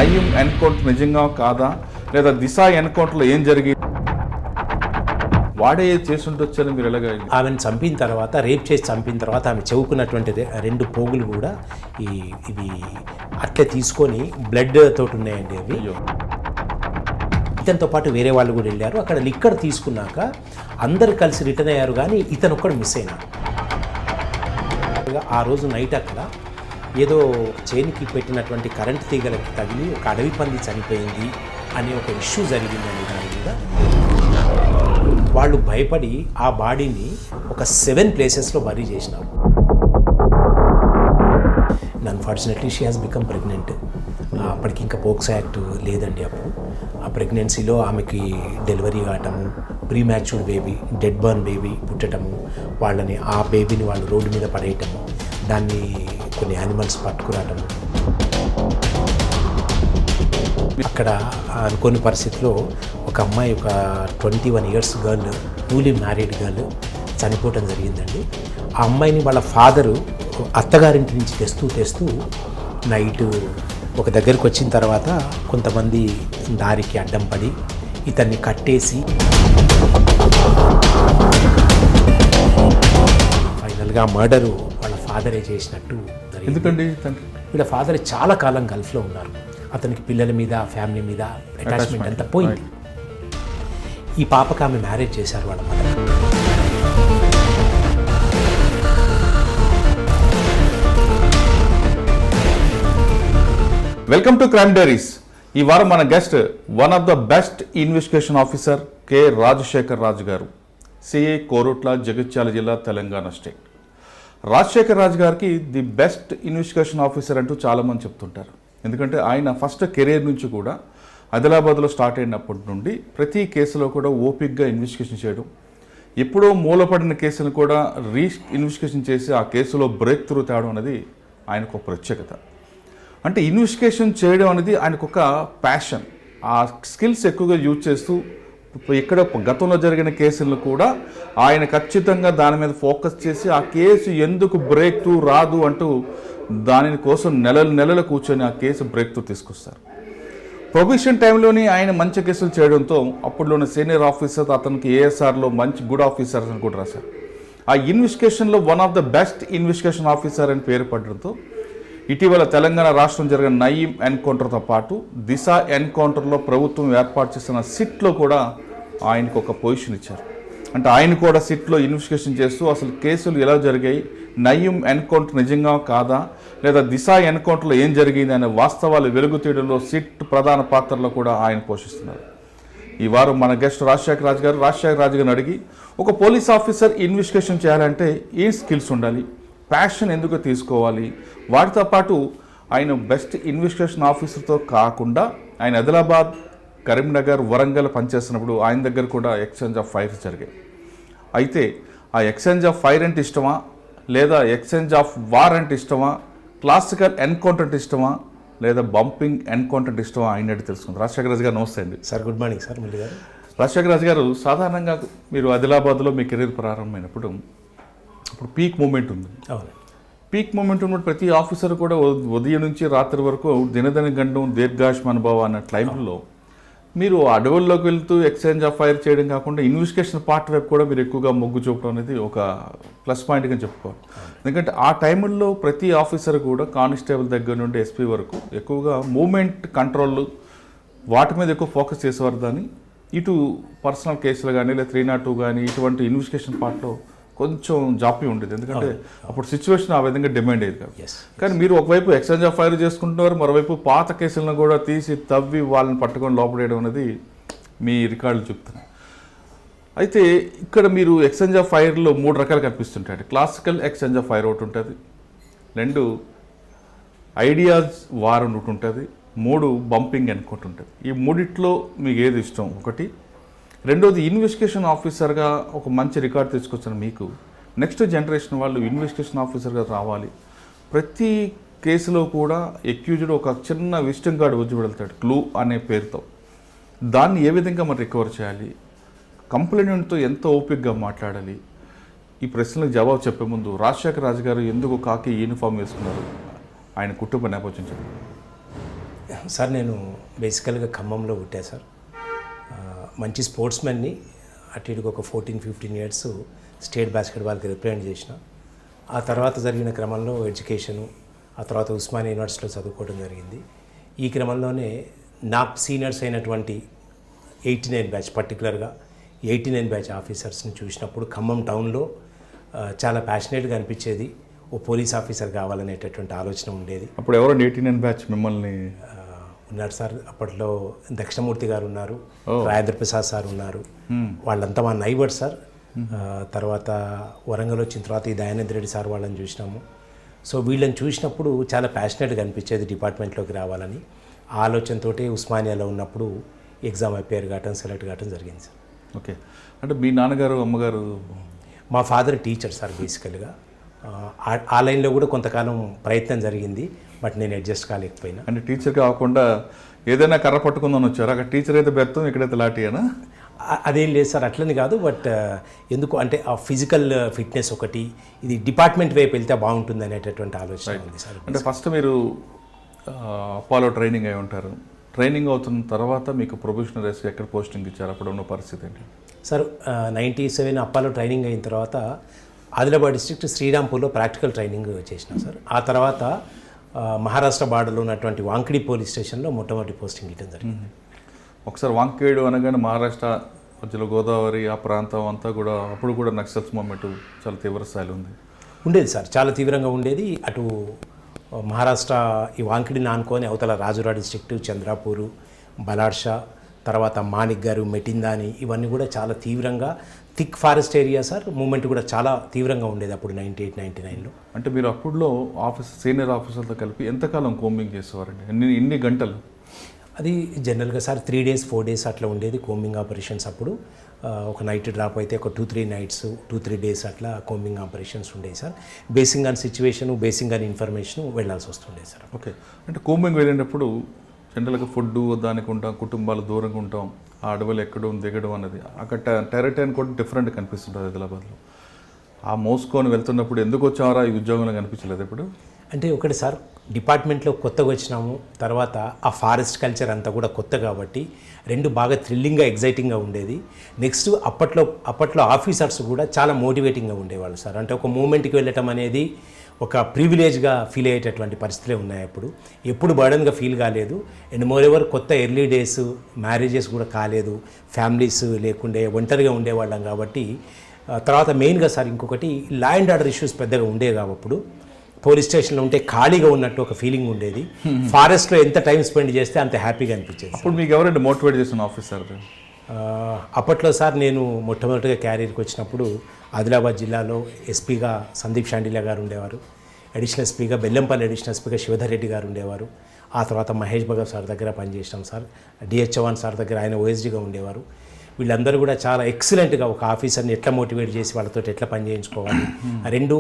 Nayeem encounter నిజంగా కాదా, లేదా దిశ ఎన్కౌంటర్లో ఏం జరిగింది, వాడే చేస్తుంటొచ్చని మీరు ఎలాగ? ఆమెను చంపిన తర్వాత, రేప్ చేసి చంపిన తర్వాత ఆమె చెవుకున్నటువంటి 2 పోగులు కూడా ఇవి అట్లే తీసుకొని బ్లడ్ తోటి ఉన్నాయండి అవి. ఇతనితో పాటు వేరే వాళ్ళు కూడా వెళ్ళారు. అక్కడ లిక్కర్ తీసుకున్నాక అందరు కలిసి రిటర్న్ అయ్యారు, కానీ ఇతను ఒక్కడు మిస్ అయినాడు. ఆ రోజు నైట్ అక్కడ ఏదో చైన్కి పెట్టినటువంటి కరెంట్ తీగలకి తగిలి ఒక అడవి పంది చనిపోయింది అనే ఒక ఇష్యూ జరిగిందని దాని మీద వాళ్ళు భయపడి ఆ బాడీని ఒక 7 ప్లేసెస్లో బరీ చేసినారు. Unfortunately she has become pregnant. అప్పటికి ఇంకా పోక్సో యాక్ట్ లేదండి. అప్పుడు ఆ ప్రెగ్నెన్సీలో ఆమెకి డెలివరీ కావటము, pre matured baby, dead born baby పుట్టడము, ఆ బేబీని వాళ్ళు రోడ్డు మీద పడేయటము, దాన్ని కొన్ని యానిమల్స్ పట్టుకురావటము. అక్కడ అనుకోని పరిస్థితిలో ఒక అమ్మాయి, ఒక 21 years girl, newly married girl చనిపోవటం జరిగిందండి. ఆ అమ్మాయిని వాళ్ళ ఫాదరు అత్తగారింటి నుంచి తెస్తూ నైట్ ఒక దగ్గరికి వచ్చిన తర్వాత కొంతమంది దారికి అడ్డం పడి ఇతన్ని కట్టేసి ఫైనల్గా మర్డరు వాళ్ళ ఫాదరే చేసినట్టు. ఎందుకండి? వీళ్ళ ఫాదర్ చాలా కాలం గల్ఫ్లో ఉన్నారు. అతనికి పిల్లల మీద, ఫ్యామిలీ మీద అటాచ్మెంట్ అంతా పోయింది. ఈ పాపకు ఆమె మ్యారేజ్ చేశారు వాళ్ళ mother. Welcome to crime diaries. ఈ వారం మన guest one of the best investigation officer K Rajasekhar Raju garu, CI Korutla, Jagtial జిల్లా, తెలంగాణ స్టేట్. రాజశేఖర్ రాజు గారికి ది బెస్ట్ ఇన్వెస్టిగేషన్ ఆఫీసర్ అంటూ చాలామంది చెప్తుంటారు. ఎందుకంటే ఆయన ఫస్ట్ కెరీర్ నుంచి కూడా ఆదిలాబాద్లో స్టార్ట్ అయినప్పటి నుండి ప్రతి కేసులో కూడా ఓపిక్గా ఇన్వెస్టిగేషన్ చేయడం, ఎప్పుడో మూలపడిన కేసును కూడా ఇన్వెస్టిగేషన్ చేసి ఆ కేసులో బ్రేక్ త్రూ తేవడం అనేది ఆయనకు ఒక ప్రత్యేకత. అంటే ఇన్వెస్టిగేషన్ చేయడం అనేది ఆయనకు ఒక ప్యాషన్. ఆ స్కిల్స్ ఎక్కువగా యూజ్ చేస్తూ ఇక్కడ గతంలో జరిగిన కేసులను కూడా ఆయన ఖచ్చితంగా దాని మీద ఫోకస్ చేసి ఆ కేసు ఎందుకు బ్రేక్ త్రూ రాదు అంటూ దాని కోసం నెలలు కూర్చొని ఆ కేసు బ్రేక్ త్రూ తీసుకొస్తారు. ప్రొబేషన్ టైంలోని ఆయన మంచి కేసులు చేయడంతో అప్పుడులోని సీనియర్ ఆఫీసర్ అతనికి ఏఎస్ఆర్లో మంచి గుడ్ ఆఫీసర్స్ అని కూడా రాశారు. ఆ ఇన్వెస్టిగేషన్లో one of the best investigation officer అని పేరు పడడంతో ఇటీవల తెలంగాణ రాష్ట్రం జరిగిన నయీం ఎన్కౌంటర్తో పాటు దిశ ఎన్కౌంటర్లో ప్రభుత్వం ఏర్పాటు చేసిన సిట్లో కూడా ఆయనకు ఒక పొజిషన్ ఇచ్చారు. అంటే ఆయన కూడా సిట్లో ఇన్వెస్టిగేషన్ చేస్తూ అసలు కేసులు ఎలా జరిగాయి, నయీం ఎన్కౌంటర్ నిజంగా కాదా, లేదా దిశ ఎన్కౌంటర్లో ఏం జరిగింది అనే వాస్తవాలు వెలుగు తీయడంలో సిట్ ప్రధాన పాత్రలో కూడా ఆయన పోషిస్తున్నారు. ఈ వారం మన గెస్ట్ రాజశేఖర్ రాజు గారు. రాజశేఖర్ రాజు గారిని అడిగి, ఒక పోలీస్ ఆఫీసర్ ఇన్వెస్టిగేషన్ చేయాలంటే ఏం స్కిల్స్ ఉండాలి, ప్యాషన్ ఎందుకు తీసుకోవాలి, వాటితో పాటు ఆయన బెస్ట్ ఇన్వెస్టిగేషన్ ఆఫీసర్తో కాకుండా ఆయన ఆదిలాబాద్, కరీంనగర్, వరంగల్ పనిచేస్తున్నప్పుడు ఆయన దగ్గర కూడా ఎక్స్చేంజ్ ఆఫ్ ఫైర్స్ జరిగాయి. అయితే ఆ ఎక్స్చేంజ్ ఆఫ్ ఫైర్ అంటే ఇష్టమా, లేదా ఎక్స్చేంజ్ ఆఫ్ వార్ అంటే ఇష్టమా, క్లాసికల్ ఎన్కౌంటర్ అంటే ఇష్టమా, లేదా బంపింగ్ ఎన్కౌంటర్ ఇష్టమా, ఆయన అడిగి తెలుసుకుంది. రాజశేఖర్ రాజు గారు నమస్తే అండి. Sir good morning sir. మళ్ళీ గారు. రాజశేఖర్ రాజు గారు, సాధారణంగా మీరు ఆదిలాబాద్లో మీ కెరీర్ ప్రారంభమైనప్పుడు ఇప్పుడు పీక్ మూమెంట్ ఉంది. అవును. పీక్ మూమెంట్ ఉన్నప్పుడు ప్రతి ఆఫీసర్ కూడా ఉదయం నుంచి రాత్రి వరకు దినదిన గండం దీర్ఘాయుష్మానుభవ అన్న టైంలో మీరు అడవుల్లోకి వెళ్తూ ఎక్స్చేంజ్ ఆఫ్ ఫైర్ చేయడం కాకుండా ఇన్వెస్టిగేషన్ పార్ట్ వైపు కూడా మీరు ఎక్కువగా మొగ్గు చూపడం అనేది ఒక ప్లస్ పాయింట్గా చెప్పుకోవాలి. ఎందుకంటే ఆ టైంలో ప్రతి ఆఫీసర్ కూడా కానిస్టేబుల్ దగ్గర నుండి ఎస్పీ వరకు ఎక్కువగా మూమెంట్ కంట్రోల్ వాటి మీద ఎక్కువ ఫోకస్ చేసేవారు. దాన్ని ఇటు పర్సనల్ కేసులు కానీ లేదా 302 కానీ ఇటువంటి ఇన్వెస్టిగేషన్ పార్ట్లో కొంచెం జాప్యం ఉండేది. ఎందుకంటే అప్పుడు సిచ్యువేషన్ ఆ విధంగా డిమాండ్ అయ్యేది కాదు. కానీ మీరు ఒకవైపు ఎక్స్చేంజ్ ఆఫ్ ఫైర్ చేసుకుంటున్నారు, మరోవైపు పాత కేసులను కూడా తీసి తవ్వి వాళ్ళని పట్టుకొని లోపడేయడం అనేది మీ రికార్డులు చెప్తున్నాయి. అయితే ఇక్కడ మీరు ఎక్స్చేంజ్ ఆఫ్ ఫైర్లో 3 రకాలు కనిపిస్తుంటాయి. క్లాసికల్ ఎక్స్చేంజ్ ఆఫ్ ఫైర్ ఒకటి ఉంటుంది, 2 ఐడియాస్ వార్ ఒకటి ఉంటుంది, 3 బంపింగ్ ఎన్కౌంటర్ ఉంటుంది. ఈ మూడిట్లో మీకు ఏది ఇష్టం? ఒకటి. రెండోది, ఇన్వెస్టిగేషన్ ఆఫీసర్గా ఒక మంచి రికార్డ్ తీసుకొచ్చిన మీకు నెక్స్ట్ జనరేషన్ వాళ్ళు ఇన్వెస్టిగేషన్ ఆఫీసర్గా రావాలి. ప్రతి కేసులో కూడా ఎక్యూజ్డ్ ఒక చిన్న విజిటింగ్ కార్డు వచ్చి వెళ్తాడు క్లూ అనే పేరుతో. దాన్ని ఏ విధంగా మనం రికవర్ చేయాలి, కంప్లైంట్తో ఎంత ఓపికగా మాట్లాడాలి, ఈ ప్రశ్నలకు జవాబు చెప్పే ముందు రాజశేఖర్ రాజు గారు ఎందుకు కాకి యూనిఫామ్ వేసుకున్నారు, ఆయన కుటుంబ నేపథ్యం చెప్పండి. సార్ నేను బేసికల్గా ఖమ్మంలో పుట్టా సార్. మంచి స్పోర్ట్స్మెన్ని, అటు ఇటుకు ఒక 14-15 ఇయర్స్ స్టేట్ బాస్కెట్బాల్కి రిప్రజెంట్ చేసిన. ఆ తర్వాత జరిగిన క్రమంలో ఎడ్యుకేషను, ఆ తర్వాత ఉస్మానియా యూనివర్సిటీలో చదువుకోవడం జరిగింది. ఈ క్రమంలోనే నాకు సీనియర్స్ అయినటువంటి 89 బ్యాచ్, పర్టికులర్గా 89 బ్యాచ్ ఆఫీసర్స్ని చూసినప్పుడు ఖమ్మం టౌన్లో చాలా ప్యాషనేట్గా అనిపించేది. ఓ పోలీస్ ఆఫీసర్ కావాలనేటటువంటి ఆలోచన ఉండేది. అప్పుడు ఎవరో 89 బ్యాచ్ మిమ్మల్ని ఉన్నారు సార్. అప్పట్లో దక్షిణమూర్తి గారు ఉన్నారు, రాజేంద్ర ప్రసాద్ సార్ ఉన్నారు. వాళ్ళంతా మా నైబర్స్ సార్. తర్వాత వరంగల్ వచ్చిన తర్వాత ఈ దయానంద్ రెడ్డి సార్ వాళ్ళని చూసినాము. సో వీళ్ళని చూసినప్పుడు చాలా ప్యాషనేట్గా అనిపించేది డిపార్ట్మెంట్లోకి రావాలని. ఆ ఆలోచనతో ఉస్మానియాలో ఉన్నప్పుడు ఎగ్జామ్ అపేర్ కావటం, సెలెక్ట్ కావటం జరిగింది సార్. ఓకే, అంటే మీ నాన్నగారు అమ్మగారు? మా ఫాదర్ టీచర్ సార్ బేసికల్గా. ఆ లైన్లో కూడా కొంతకాలం ప్రయత్నం జరిగింది, బట్ నేను అడ్జస్ట్ కాలేకపోయినా. అంటే టీచర్ కాకుండా ఏదైనా కర్ర పట్టుకుందని వచ్చారు, అక్కడ టీచర్ అయితే బెత్తం, ఇక్కడైతే లాఠీయేనా? అదేం లేదు సార్, అట్లని కాదు. బట్ ఎందుకు అంటే ఆ ఫిజికల్ ఫిట్నెస్ ఒకటి, ఇది డిపార్ట్మెంట్ వైపు వెళ్తే బాగుంటుంది అనేటటువంటి ఆలోచన ఉంది సార్. అంటే ఫస్ట్ మీరు అపోలో ట్రైనింగ్ అయి ఉంటారు. ట్రైనింగ్ అవుతున్న తర్వాత మీకు ప్రొఫెషనల్ రేస్కి ఎక్కడ పోస్టింగ్ ఇచ్చారు? అప్పుడు ఉన్న పరిస్థితి ఏంటి సార్? 97 అప్పాలో ట్రైనింగ్ అయిన తర్వాత ఆదిలాబాద్ డిస్ట్రిక్ట్ శ్రీరాంపూర్లో ప్రాక్టికల్ ట్రైనింగ్ చేసిన సార్. ఆ తర్వాత మహారాష్ట్ర బార్డర్లో ఉన్నటువంటి వాంకిడి పోలీస్ స్టేషన్లో మొట్టమొదటి పోస్టింగ్ ఇవ్వడం జరిగింది. ఒకసారి వాంకేడు అనగానే మహారాష్ట్ర మధ్యలో గోదావరి ఆ ప్రాంతం అంతా కూడా అప్పుడు కూడా నక్సల్స్ మూమెంట్ చాలా తీవ్ర స్థాయిలో ఉండేది సార్, చాలా తీవ్రంగా ఉండేది. అటు మహారాష్ట్ర ఈ వాంకిడిని ఆనుకొని అవతల రాజురా డిస్ట్రిక్ట్, చంద్రాపూరు, బలాడ్షా, తర్వాత మాణిక్ గారు, మెటిందాని, ఇవన్నీ కూడా చాలా తీవ్రంగా thick forest area sir. Movement కూడా చాలా తీవ్రంగా ఉండేది అప్పుడు 98-99లో. అంటే మీరు అప్పుడులో సీనియర్ ఆఫీసర్తో కలిపి ఎంతకాలం కోంబింగ్ చేసేవారండి? ఇన్ని గంటలు? అది జనరల్గా సార్ 3 days 4 days అట్లా ఉండేది కోంబింగ్ ఆపరేషన్స్. అప్పుడు ఒక నైట్ డ్రాప్ అయితే ఒక 2-3 nights 2-3 days అట్లా కోంబింగ్ ఆపరేషన్స్ ఉండేవి sir. Basing on situation, basing on information వెళ్ళాల్సి వస్తుండే సార్. ఓకే, అంటే కోంబింగ్ వెళ్ళినప్పుడు జనరల్గా ఫుడ్ దానికి ఉంటాం, కుటుంబాలు దూరంగా ఉంటాం, ఆ అడవులు ఎక్కడం దిగడం అన్నది అక్కడ టెరిటరీ కూడా డిఫరెంట్ కనిపిస్తుంటుంది ఆదిలాబాద్లో. ఆ మోసుకొని వెళ్తున్నప్పుడు ఎందుకు వచ్చారా ఈ ఉద్యోగంలో కనిపించలేదు ఇప్పుడు? అంటే ఒకటి సార్, డిపార్ట్మెంట్లో కొత్తగా వచ్చినాము, తర్వాత ఆ ఫారెస్ట్ కల్చర్ అంతా కూడా కొత్త కాబట్టి రెండు బాగా థ్రిల్లింగ్గా, ఎగ్జైటింగ్గా ఉండేది. నెక్స్ట్ అప్పట్లో ఆఫీసర్స్ కూడా చాలా మోటివేటింగ్గా ఉండేవాళ్ళు సార్. అంటే ఒక మూమెంట్కి వెళ్ళటం అనేది ఒక ప్రివిలేజ్గా ఫీల్ అయ్యేటటువంటి పరిస్థితులే ఉన్నాయి. అప్పుడు ఎప్పుడు బర్డన్గా ఫీల్ కాలేదు. అండ్ మోర్ ఎవర్ కొత్త ఎర్లీ డేస్, మ్యారేజెస్ కూడా కాలేదు, ఫ్యామిలీస్ లేకుండే ఒంటరిగా ఉండేవాళ్ళం కాబట్టి. తర్వాత మెయిన్గా సార్ ఇంకొకటి, లా అండ్ ఆర్డర్ ఇష్యూస్ పెద్దగా ఉండేవి కాబట్టి అప్పుడు పోలీస్ స్టేషన్లో ఉంటే ఖాళీగా ఉన్నట్టు ఒక ఫీలింగ్ ఉండేది. ఫారెస్ట్లో ఎంత టైం స్పెండ్ చేస్తే అంత హ్యాపీగా అనిపించేది. అప్పుడు మీకు ఎవరైనా మోటివేట్ చేసిన ఆఫీసర్? అప్పట్లో సార్ నేను మొట్టమొదటిగా క్యారియర్కి వచ్చినప్పుడు ఆదిలాబాద్ జిల్లాలో ఎస్పీగా సందీప్ షాండిలా గారు ఉండేవారు. అడిషనల్ ఎస్పీగా బెల్లంపల్లి అడిషనల్ ఎస్పీగా శివధర్ రెడ్డి గారు ఉండేవారు. ఆ తర్వాత మహేష్ భగత్ సార్ దగ్గర పనిచేసినాం సార్. డిహెచ్ చవాన్ సార్ దగ్గర ఆయన ఓఎస్డీగా ఉండేవారు. వీళ్ళందరూ కూడా చాలా ఎక్సలెంట్గా ఒక ఆఫీసర్ని ఎట్లా మోటివేట్ చేసి వాళ్ళతో ఎట్లా పని చేయించుకోవాలి, రెండు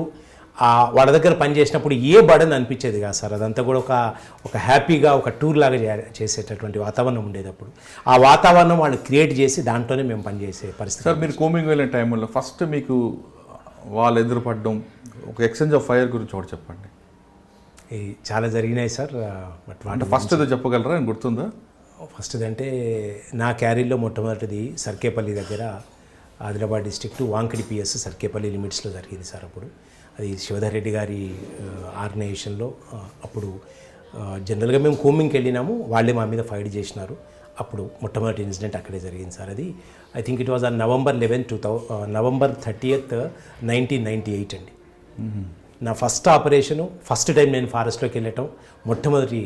వాళ్ళ దగ్గర పనిచేసినప్పుడు ఏ బర్డన్ అనిపించేది కాదు సార్. అదంతా కూడా ఒక హ్యాపీగా ఒక టూర్ లాగా చేసేటటువంటి వాతావరణం ఉండేది. అప్పుడు ఆ వాతావరణం వాళ్ళు క్రియేట్ చేసి దాంట్లోనే మేము పనిచేసే పరిస్థితి. సార్ మీరు కోంబింగ్ వెళ్ళిన టైంలో ఫస్ట్ మీకు వాళ్ళు ఎదురుపడడం, ఒక ఎక్స్చేంజ్ ఆఫ్ ఫైర్ గురించి ఒకటి చెప్పండి. చాలా జరిగినాయి సార్. బట్ అంటే ఫస్ట్ ఏదో చెప్పగలరా, గుర్తుందా? ఫస్ట్ అంటే నా క్యారీర్లో మొట్టమొదటిది సర్కేపల్లి దగ్గర ఆదిలాబాద్ డిస్ట్రిక్ట్ వాంకిడి పిఎస్ సర్కేపల్లి లిమిట్స్లో జరిగింది సార్. అప్పుడు అది శివధర్ రెడ్డి గారి ఆర్గనైజేషన్లో. అప్పుడు జనరల్గా మేము కోంబింగ్కి వెళ్ళినాము, వాళ్ళే మా మీద ఫైట్ చేసినారు. అప్పుడు మొట్టమొదటి ఇన్సిడెంట్ అక్కడే జరిగింది సార్. అది I think it was on November 30th 1998 అండి. నా ఫస్ట్ ఆపరేషను, ఫస్ట్ టైం నేను ఫారెస్ట్లోకి వెళ్ళటం, మొట్టమొదటి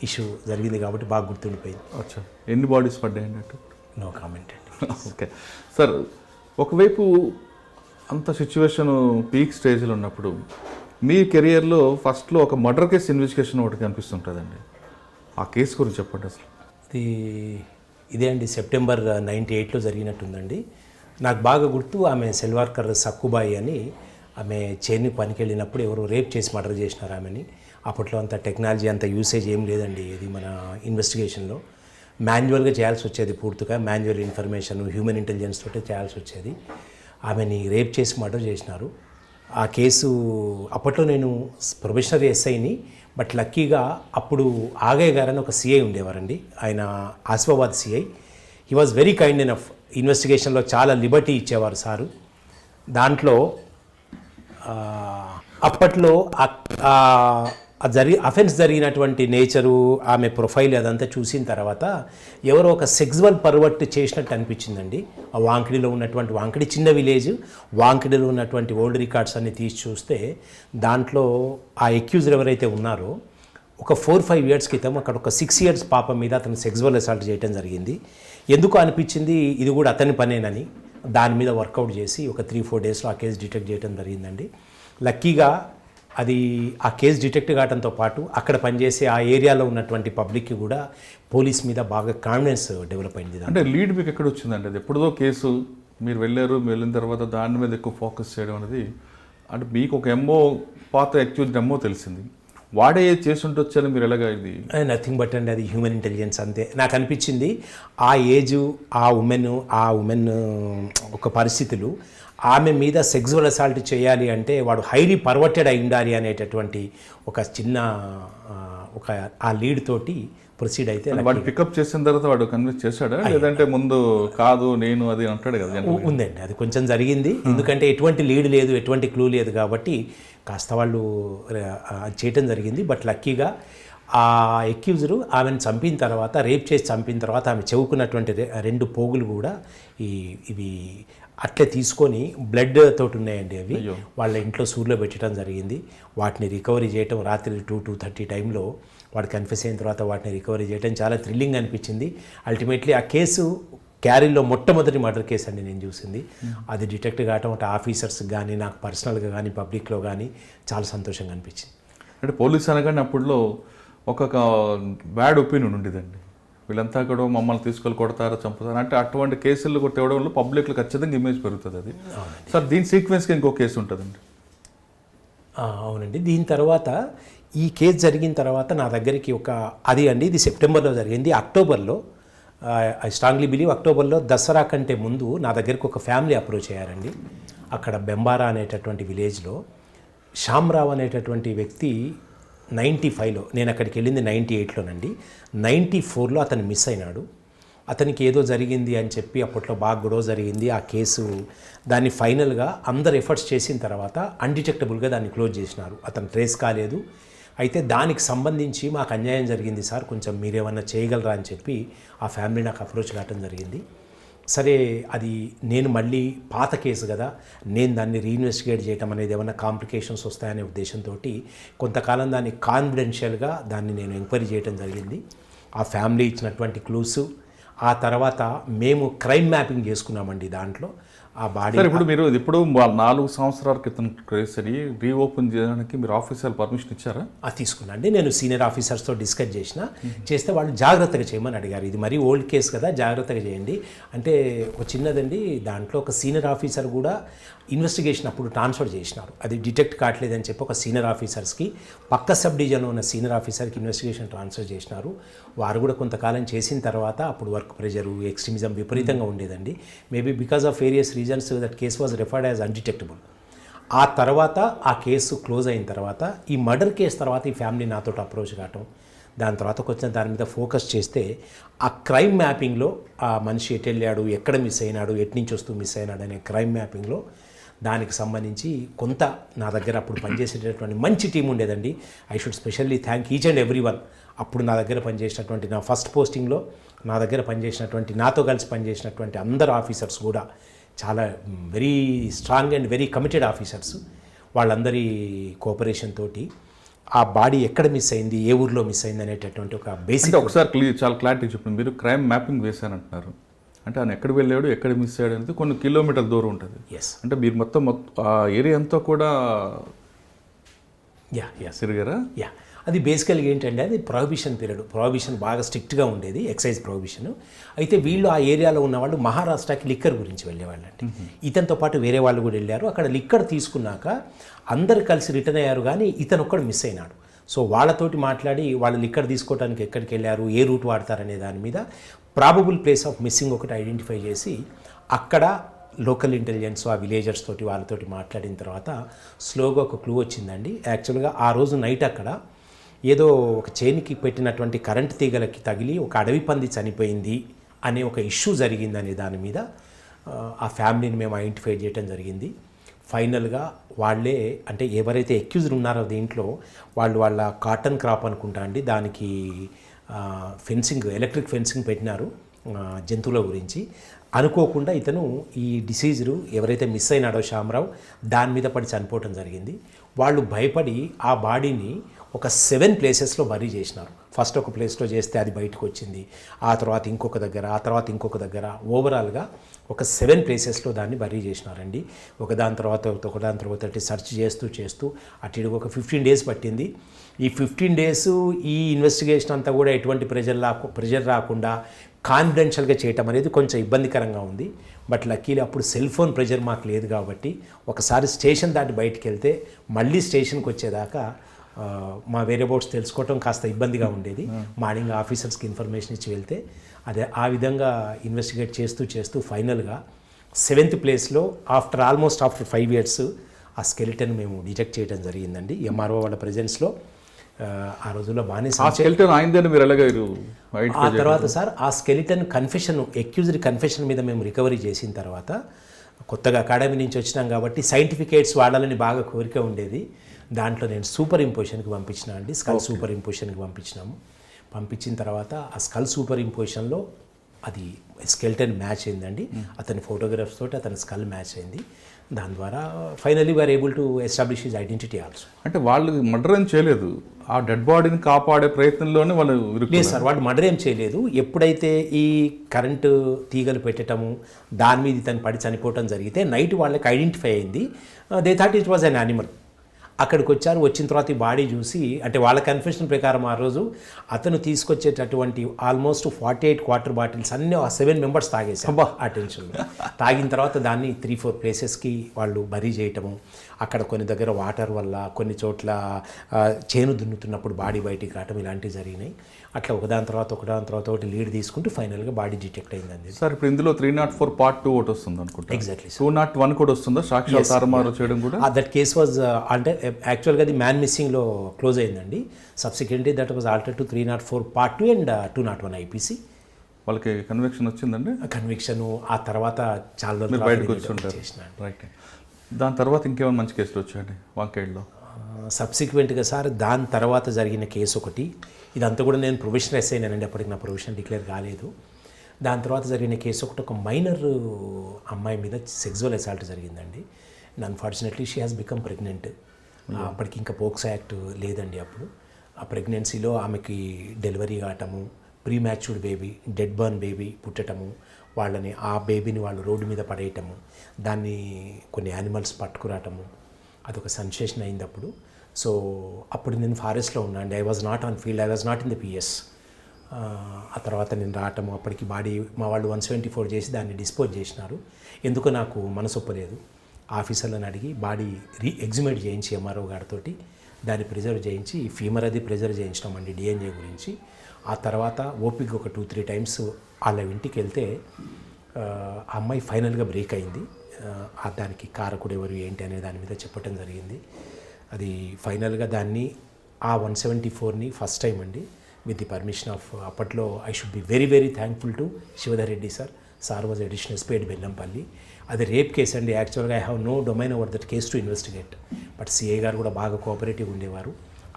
ఇష్యూ జరిగింది కాబట్టి బాగా గుర్తుండిపోయింది. అచ్చా, ఎన్ని బాడీస్ పడ్డాయి అన్నట్టు? నో కామెంట్ అండి. ఓకే సార్, ఒకవైపు అంత సిచ్యువేషన్ పీక్ స్టేజ్లో ఉన్నప్పుడు మీ కెరియర్లో ఫస్ట్లో ఒక మర్డర్ కేసు ఇన్వెస్టిగేషన్ ఒకటి కనిపిస్తుంటుందండి. ఆ కేసు గురించి చెప్పండి అసలు. ఇదే అండి, September 98లో జరిగినట్టుందండి. నాకు బాగా గుర్తు, ఆమె సెల్వార్కర్ సక్కుబాయి అని, ఆమె చేని పనికి వెళ్ళినప్పుడు ఎవరు రేప్ చేసి మర్డర్ చేసినారు ఆమెని. అప్పట్లో అంత టెక్నాలజీ అంత యూసేజ్ ఏం లేదండి. ఇది మన ఇన్వెస్టిగేషన్లో మాన్యువల్గా చేయాల్సి వచ్చేది, పూర్తిగా మాన్యువల్ ఇన్ఫర్మేషన్, హ్యూమన్ ఇంటెలిజెన్స్ తోటే చేయాల్సి వచ్చేది. ఆమెని రేప్ చేసి మర్డర్ చేసినారు. ఆ కేసు అప్పట్లో నేను ప్రొబేషనరీ ఎస్ఐని, బట్ లక్కీగా అప్పుడు ఆగయ్య గారని ఒక సిఐ ఉండేవారండి. ఆయన Asifabad CI. He was very kind enough. ఇన్వెస్టిగేషన్లో చాలా లిబర్టీ ఇచ్చేవారు సారు. దాంట్లో అప్పట్లో అఫెన్స్ జరిగినటువంటి నేచరు, ఆమె ప్రొఫైల్ అదంతా చూసిన తర్వాత ఎవరో ఒక సెక్సువల్ పర్వర్ట్ చేసినట్టు అనిపించిందండి. ఆ వాంకిడిలో ఉన్నటువంటి, వాంకిడి చిన్న విలేజ్, వాంకిడిలో ఉన్నటువంటి ఓల్డ్ రికార్డ్స్ అన్ని తీసి చూస్తే దాంట్లో ఆ అక్యూజర్ ఎవరైతే ఉన్నారో ఒక 4-5 ఇయర్స్ క్రితం అక్కడ ఒక 6 ఇయర్స్ పాప మీద అతను సెక్సువల్ అసాల్ట్ చేయడం జరిగింది. ఎందుకు అనిపించింది ఇది కూడా అతని పనేనని దాని మీద వర్కౌట్ చేసి ఒక 3-4 డేస్లో ఆ కేసు డిటెక్ట్ చేయడం జరిగిందండి. లక్కీగా అది ఆ కేసు డిటెక్ట్ కావడంతో పాటు అక్కడ పనిచేసే ఆ ఏరియాలో ఉన్నటువంటి పబ్లిక్కి కూడా పోలీస్ మీద బాగా కాన్ఫిడెన్స్ డెవలప్ అయింది. అంటే లీడ్ మీకు ఎక్కడ వచ్చిందండి? అది ఎప్పుడుదో కేసు, మీరు వెళ్ళిన తర్వాత దాని మీద ఎక్కువ ఫోకస్ చేయడం అనేది, అంటే మీకు ఒక పాత అక్యూజ్డ్ తెలిసింది, వాడే చేసి ఉండొచ్చని మీరు ఎలాగా? ఇది నథింగ్ బట్ అండి, అది హ్యూమన్ ఇంటెలిజెన్స్ అంతే. నాకు అనిపించింది ఆ ఏజు, ఆ ఉమెన్ ఒక పరిస్థితులు, ఆమె మీద సెక్సువల్ అసాల్ట్ చేయాలి అంటే వాడు హైలీ పర్వర్టెడ్ అయి ఉండాలి అనేటటువంటి ఒక చిన్న ఆ లీడ్ తోటి ప్రొసీడ్ అయితే వాడు పికప్ చేసిన తర్వాత వాడు కన్విన్స్ చేశాడా, లేదంటే ముందు కాదు నేను అది అంటాడు కదా? ఉందండి, అది కొంచెం జరిగింది. ఎందుకంటే ఎటువంటి లీడ్ లేదు, ఎటువంటి క్లూ లేదు కాబట్టి కాస్త వాళ్ళు చేయటం జరిగింది. బట్ లక్కీగా ఆ అక్యూజరు ఆమెను చంపిన తర్వాత, రేప్ చేసి చంపిన తర్వాత ఆమె చెవుకున్నటువంటి 2 పోగులు కూడా ఇవి అట్లే తీసుకొని బ్లడ్ తోటి ఉన్నాయండి. అవి వాళ్ళ ఇంట్లో సూర్లో పెట్టడం జరిగింది. వాటిని రికవరీ చేయటం రాత్రి 2-2:30 టైంలో వాడు కన్ఫెస్ అయిన తర్వాత వాటిని రికవరీ చేయడం చాలా థ్రిల్లింగ్ అనిపించింది. అల్టిమేట్లీ ఆ కేసు క్యారీలో మొట్టమొదటి మర్డర్ కేసు అండి నేను చూసింది. అది డిటెక్ట్ కావటం అంటే ఆఫీసర్స్కి కానీ, నాకు పర్సనల్గా కానీ, పబ్లిక్లో కానీ చాలా సంతోషంగా అనిపించింది. అంటే పోలీస్ అనగానే అప్పుడులో ఒక బ్యాడ్ ఒపీనియన్ ఉండేదండి, వీళ్ళంతా కూడా మమ్మల్ని తీసుకొని కొడతారు, చంపుతారు అంటే. అటువంటి కేసులు కూడా తేవడం వల్ల పబ్లిక్లో ఖచ్చితంగా ఇమేజ్ పెరుగుతుంది. అది సార్ దీని సీక్వెన్స్కి ఇంకో కేసు ఉంటుందండి. అవునండి, దీని తర్వాత ఈ కేసు జరిగిన తర్వాత నా దగ్గరికి ఇది సెప్టెంబర్లో జరిగింది. అక్టోబర్లో, ఐ స్ట్రాంగ్లీ బిలీవ్ అక్టోబర్లో దసరా కంటే ముందు నా దగ్గరికి ఒక ఫ్యామిలీ అప్రోచ్ అయ్యారండి. అక్కడ బెంబారా అనేటటువంటి విలేజ్లో శ్యామ్రావ్ అనేటటువంటి వ్యక్తి 95లో, నేను అక్కడికి వెళ్ళింది 98లోనండి, 94లో అతను మిస్ అయినాడు. అతనికి ఏదో జరిగింది అని చెప్పి అప్పట్లో బాగా గొడవ జరిగింది. ఆ కేసు దాన్ని ఫైనల్గా అందరు ఎఫర్ట్స్ చేసిన తర్వాత అన్డిటెక్టబుల్గా దాన్ని క్లోజ్ చేసినారు. అతను ట్రేస్ కాలేదు. అయితే దానికి సంబంధించి మాకు అన్యాయం జరిగింది సార్, కొంచెం మీరేమన్నా చేయగలరా అని చెప్పి ఆ ఫ్యామిలీ నాకు అప్రోచ్ కావడం జరిగింది. సరే, అది నేను మళ్ళీ పాత కేసు కదా, నేను దాన్ని రీఇన్వెస్టిగేట్ చేయడం అనేది ఏమైనా కాంప్లికేషన్స్ వస్తాయనే ఉద్దేశంతో కొంతకాలం దాన్ని కాన్ఫిడెన్షియల్గా నేను ఎంక్వైరీ చేయడం జరిగింది. ఆ ఫ్యామిలీ ఇచ్చినటువంటి క్లూస్, ఆ తర్వాత మేము క్రైమ్ మ్యాపింగ్ చేసుకున్నామండి. దాంట్లో ఆ బాడీ ఇప్పుడు 4 సంవత్సరాల క్రితం కేసుని రీఓపెన్ చేయడానికి మీరు ఆఫీసర్ పర్మిషన్ ఇచ్చారా? తీసుకున్నా అండి. నేను సీనియర్ ఆఫీసర్స్తో డిస్కస్ చేస్తే వాళ్ళు జాగ్రత్తగా చేయమని అడిగారు. ఇది మరీ ఓల్డ్ కేసు కదా, జాగ్రత్తగా చేయండి అంటే. ఒక చిన్నదండి, దాంట్లో ఒక సీనియర్ ఆఫీసర్ కూడా ఇన్వెస్టిగేషన్ అప్పుడు ట్రాన్స్ఫర్ చేసినారు. అది డిటెక్ట్ కావట్లేదని చెప్పి ఒక సీనియర్ ఆఫీసర్స్కి, పక్క సబ్ డివిజన్లో ఉన్న సీనియర్ ఆఫీసర్కి ఇన్వెస్టిగేషన్ ట్రాన్స్ఫర్ చేసినారు. వారు కూడా కొంతకాలం చేసిన తర్వాత అప్పుడు వర్క్ ప్రెషరు, ఎక్స్ట్రీమిజం విపరీతంగా ఉండేదండి. Maybe because of various reasons that case was referred as undetectable. ఆ తర్వాత ఆ కేసు క్లోజ్ అయిన తర్వాత, ఈ మర్డర్ కేసు తర్వాత ఈ ఫ్యామిలీ నాతో అప్రోచ్ కావటం, దాని తర్వాత కొంచెం దాని మీద ఫోకస్ చేస్తే ఆ క్రైమ్ మ్యాపింగ్లో ఆ మనిషి ఎటు వెళ్ళాడు, ఎక్కడ మిస్ అయినాడు, ఎట్నుంచి వస్తూ మిస్ అయినాడు అనే క్రైమ్ మ్యాపింగ్లో దానికి సంబంధించి కొంత నా దగ్గర అప్పుడు పనిచేసేటటువంటి మంచి టీం ఉండేదండి. I should specially thank each and every one. అప్పుడు నా దగ్గర పనిచేసినటువంటి, నా ఫస్ట్ పోస్టింగ్లో నా దగ్గర పనిచేసినటువంటి, నాతో కలిసి పనిచేసినటువంటి అందరు ఆఫీసర్స్ కూడా చాలా very strong and very committed officers. వాళ్ళందరి కోఆపరేషన్ తోటి ఆ బాడీ ఎక్కడ మిస్ అయింది, ఏ ఊర్లో మిస్ అయింది అనేటటువంటి ఒక బేసిక్ ఒకసారి చాలా క్లారిటీ చెప్పండి. మీరు క్రైమ్ మ్యాపింగ్ వేశానంటున్నారు అంటే ఆయన ఎక్కడ వెళ్ళాడు, ఎక్కడ మిస్ అయ్యాడు అనేది కొన్ని కిలోమీటర్ల దూరం ఉంటుంది. అంటే మీరు మొత్తం ఆ ఏరియా అంతా కూడా తిరిగారా? అది బేసికల్గా ఏంటంటే అది ప్రొహిబిషన్ పీరియడ్. ప్రొహిబిషన్ బాగా స్ట్రిక్ట్గా ఉండేది, ఎక్సైజ్ ప్రొహిబిషన్. అయితే వీళ్ళు ఆ ఏరియాలో ఉన్న వాళ్ళు మహారాష్ట్రకి లిక్కర్ గురించి వెళ్ళేవాళ్ళంటే, ఇతనితో పాటు వేరే వాళ్ళు కూడా వెళ్ళారు. అక్కడ లిక్కర్ తీసుకున్నాక అందరు కలిసి రిటర్న్ అయ్యారు, కానీ ఇతను ఒక్కడు మిస్ అయినాడు. సో వాళ్ళతోటి మాట్లాడి వాళ్ళు లిక్కర్ తీసుకోవడానికి ఎక్కడికి వెళ్ళారు, ఏ రూట్ వాడతారనే దాని మీద ప్రాబబుల్ ప్లేస్ ఆఫ్ మిస్సింగ్ ఒకటి ఐడెంటిఫై చేసి అక్కడ లోకల్ ఇంటెలిజెన్స్ ఆ విలేజర్స్ తోటి వాళ్ళతోటి మాట్లాడిన తర్వాత స్లోగా ఒక క్లూ వచ్చిందండి. యాక్చువల్గా ఆ రోజు నైట్ అక్కడ ఏదో ఒక చైన్కి పెట్టినటువంటి కరెంట్ తీగలకి తగిలి ఒక అడవి పంది చనిపోయింది అనే ఒక ఇష్యూ జరిగిందనే దాని మీద ఆ ఫ్యామిలీని మేము ఐడెంటిఫై చేయడం జరిగింది. ఫైనల్గా వాళ్ళే అంటే ఎవరైతే అక్యూజ్డ్ ఉన్నారో దీంట్లో వాళ్ళ కాటన్ క్రాప్ అనుకుంటా అండి, దానికి ఫెన్సింగ్ ఎలక్ట్రిక్ ఫెన్సింగ్ పెట్టినారు జంతువుల గురించి. అనుకోకుండా ఇతను ఈ డిసీజులు ఎవరైతే మిస్ అయినాడో శ్యామరావు దాని మీద పడి చనిపోవటం జరిగింది. వాళ్ళు భయపడి ఆ బాడీని ఒక 7 ప్లేసెస్లో బరీ చేసినారు. ఫస్ట్ ఒక ప్లేస్లో చేస్తే అది బయటకు వచ్చింది, ఆ తర్వాత ఇంకొక దగ్గర ఓవరాల్గా ఒక 7 ప్లేసెస్లో దాన్ని బరీ చేసినారండి. ఒకదాని తర్వాత సెర్చ్ చేస్తూ అటు ఇటు ఒక 15 డేస్ పట్టింది. ఈ 15 డేస్ ఈ ఇన్వెస్టిగేషన్ అంతా కూడా ఎటువంటి ప్రెజర్ రాకుండా కాన్ఫిడెన్షియల్గా చేయటం అనేది కొంచెం ఇబ్బందికరంగా ఉంది. బట్ లక్కీలీ అప్పుడు సెల్ ఫోన్ ప్రెజర్ మాకు లేదు కాబట్టి ఒకసారి స్టేషన్ దాటి బయటికి వెళ్తే మళ్ళీ స్టేషన్కి వచ్చేదాకా మా వేరియబౌట్స్ తెలుసుకోవటం కాస్త ఇబ్బందిగా ఉండేది. మార్నింగ్ ఆఫీసర్స్కి ఇన్ఫర్మేషన్ ఇచ్చి వెళ్తే ఆ విధంగా ఇన్వెస్టిగేట్ చేస్తూ ఫైనల్గా 7th ప్లేస్లో ఆఫ్టర్ 5 years ఆ స్కెలిటన్ మేము డిటెక్ట్ చేయడం జరిగిందండి. ఎంఆర్ఓ వాళ్ళ ప్రెజెన్స్లో ఆ రోజుల్లో బాగానే ఆ తర్వాత సార్ ఆ స్కెలిటన్ అక్యూజ్డ్ కన్ఫెషన్ మీద మేము రికవరీ చేసిన తర్వాత కొత్తగా అకాడమీ నుంచి వచ్చినాం కాబట్టి సైంటిఫికేట్స్ వాడాలని బాగా కోరిక ఉండేది. దాంట్లో నేను సూపర్ ఇంపోజిషన్కి పంపించిన అండి, స్కల్ సూపర్ ఇంపోజిషన్కి పంపించిన తర్వాత ఆ స్కల్ సూపర్ ఇంపోజిషన్లో అది స్కెల్టన్ మ్యాచ్ అయిందండి. అతని ఫోటోగ్రాఫ్స్ తోటి అతని స్కల్ మ్యాచ్ అయింది. దాని ద్వారా finally we are able to establish his identity also. అంటే వాళ్ళు మర్డర్ ఏం చేయలేదు, ఆ డెడ్ బాడీని కాపాడే ప్రయత్నంలోనే వాళ్ళు లేదు సార్, వాళ్ళు మర్డర్ ఏం చేయలేదు. ఎప్పుడైతే ఈ కరెంటు తీగలు పెట్టడము దాని మీద ఇతను పడి చనిపోవటం జరిగితే నైట్ వాళ్ళకి ఐడెంటిఫై అయింది. They thought it was an animal. అక్కడికి వచ్చిన తర్వాత ఈ బాడీ చూసి అంటే వాళ్ళ కన్ఫెషన్ ప్రకారం ఆ రోజు అతను తీసుకొచ్చేటటువంటి ఆల్మోస్ట్ 48 క్వార్టర్ బాటిల్స్ అన్నీ ఆ 7 members తాగేసారు ఆ టెన్షన్లో. తాగిన తర్వాత దాన్ని 3-4 ప్లేసెస్కి వాళ్ళు బరీ చేయటము, అక్కడ కొన్ని దగ్గర వాటర్ వల్ల కొన్ని చోట్ల చేను దున్నుతున్నప్పుడు బాడీ బయటికి రావటం ఇలాంటివి జరిగినాయి. అట్లా ఒకదాని తర్వాత ఒకటి లీడ్ తీసుకుంటూ ఫైనల్గా బాడీ డిటెక్ట్ అయిందండి. సార్ ఇప్పుడు ఇందులో 304 Part 2 ఒకటి వస్తుంది అనుకుంటా. ఎగ్జాక్ట్లీ 201 కూడా వస్తుందా సాక్ష్యాలు తారుమారు చేయడం కూడా? దట్ కేస్ వాజ్ అంటే యాక్చువల్గా అది మ్యాన్ మిస్సింగ్లో క్లోజ్ అయిందండి. Subsequently that was alter to 304 Part 2 and 201 IPC. వాళ్ళకి కన్విక్షన్ వచ్చిందండి? కన్విక్షన్ ఆ తర్వాత చాలా బయటకు వచ్చి రైట్. దాని తర్వాత ఇంకేమైనా మంచి కేసులు వచ్చాయండి వంకాయల్లో? సబ్సిక్వెంట్గా సార్ దాని తర్వాత జరిగిన కేసు ఒకటి, ఇదంతా కూడా నేను ప్రొవిషనల్ ఎస్ఐ నేనండి, అప్పటికి నా ప్రొవిషన్ డిక్లేర్ కాలేదు. దాని తర్వాత జరిగిన కేసు ఒక మైనర్ అమ్మాయి మీద సెక్సువల్ అసాల్ట్ జరిగిందండి. Unfortunately she has become pregnant. అప్పటికి ఇంకా పోక్సో యాక్ట్ లేదండి అప్పుడు. ఆ ప్రెగ్నెన్సీలో ఆమెకి డెలివరీ కావటము, pre matured baby, dead born baby పుట్టటము, ఆ బేబీని వాళ్ళు రోడ్డు మీద పడేయటము, దాన్ని కొన్ని యానిమల్స్ పట్టుకురావటము, అదొక సెన్సేషన్ అయింది అప్పుడు. సో అప్పుడు నేను ఫారెస్ట్లో ఉన్నా అండి. I was not on field, I was not in the PS. ఆ తర్వాత నేను రావటము, అప్పటికి బాడీ మా వాళ్ళు 174 చేసి దాన్ని డిస్పోజ్ చేసినారు. ఎందుకో నాకు మనసు ఒప్పలేదు. ఆఫీసర్లను అడిగి బాడీ ఎగ్జిమేట్ చేయించి ఎంఆర్ఓ గారితో దాన్ని ప్రిజర్వ్ చేయించి ఫీమర్ అది ప్రిజర్వ్ చేయించినామండి DNA గురించి. ఆ తర్వాత ఓపిక ఒక 2-3 times వాళ్ళ ఇంటికి వెళ్తే ఆ అమ్మాయి ఫైనల్గా బ్రేక్ అయింది. దానికి కారకుడు ఎవరు ఏంటి అనే దాని మీద చెప్పడం జరిగింది. అది ఫైనల్గా దాన్ని ఆ 174ని ఫస్ట్ టైం అండి విత్ ది పర్మిషన్ ఆఫ్ అప్పట్లో I should be very very thankful to Shivadhar Reddy sir was additional SP Bellampalli. అది రేప్ కేసు అండి. Actually I have no domain over that case to investigate, but CI గారు కూడా బాగా cooperative ఉండేవారు.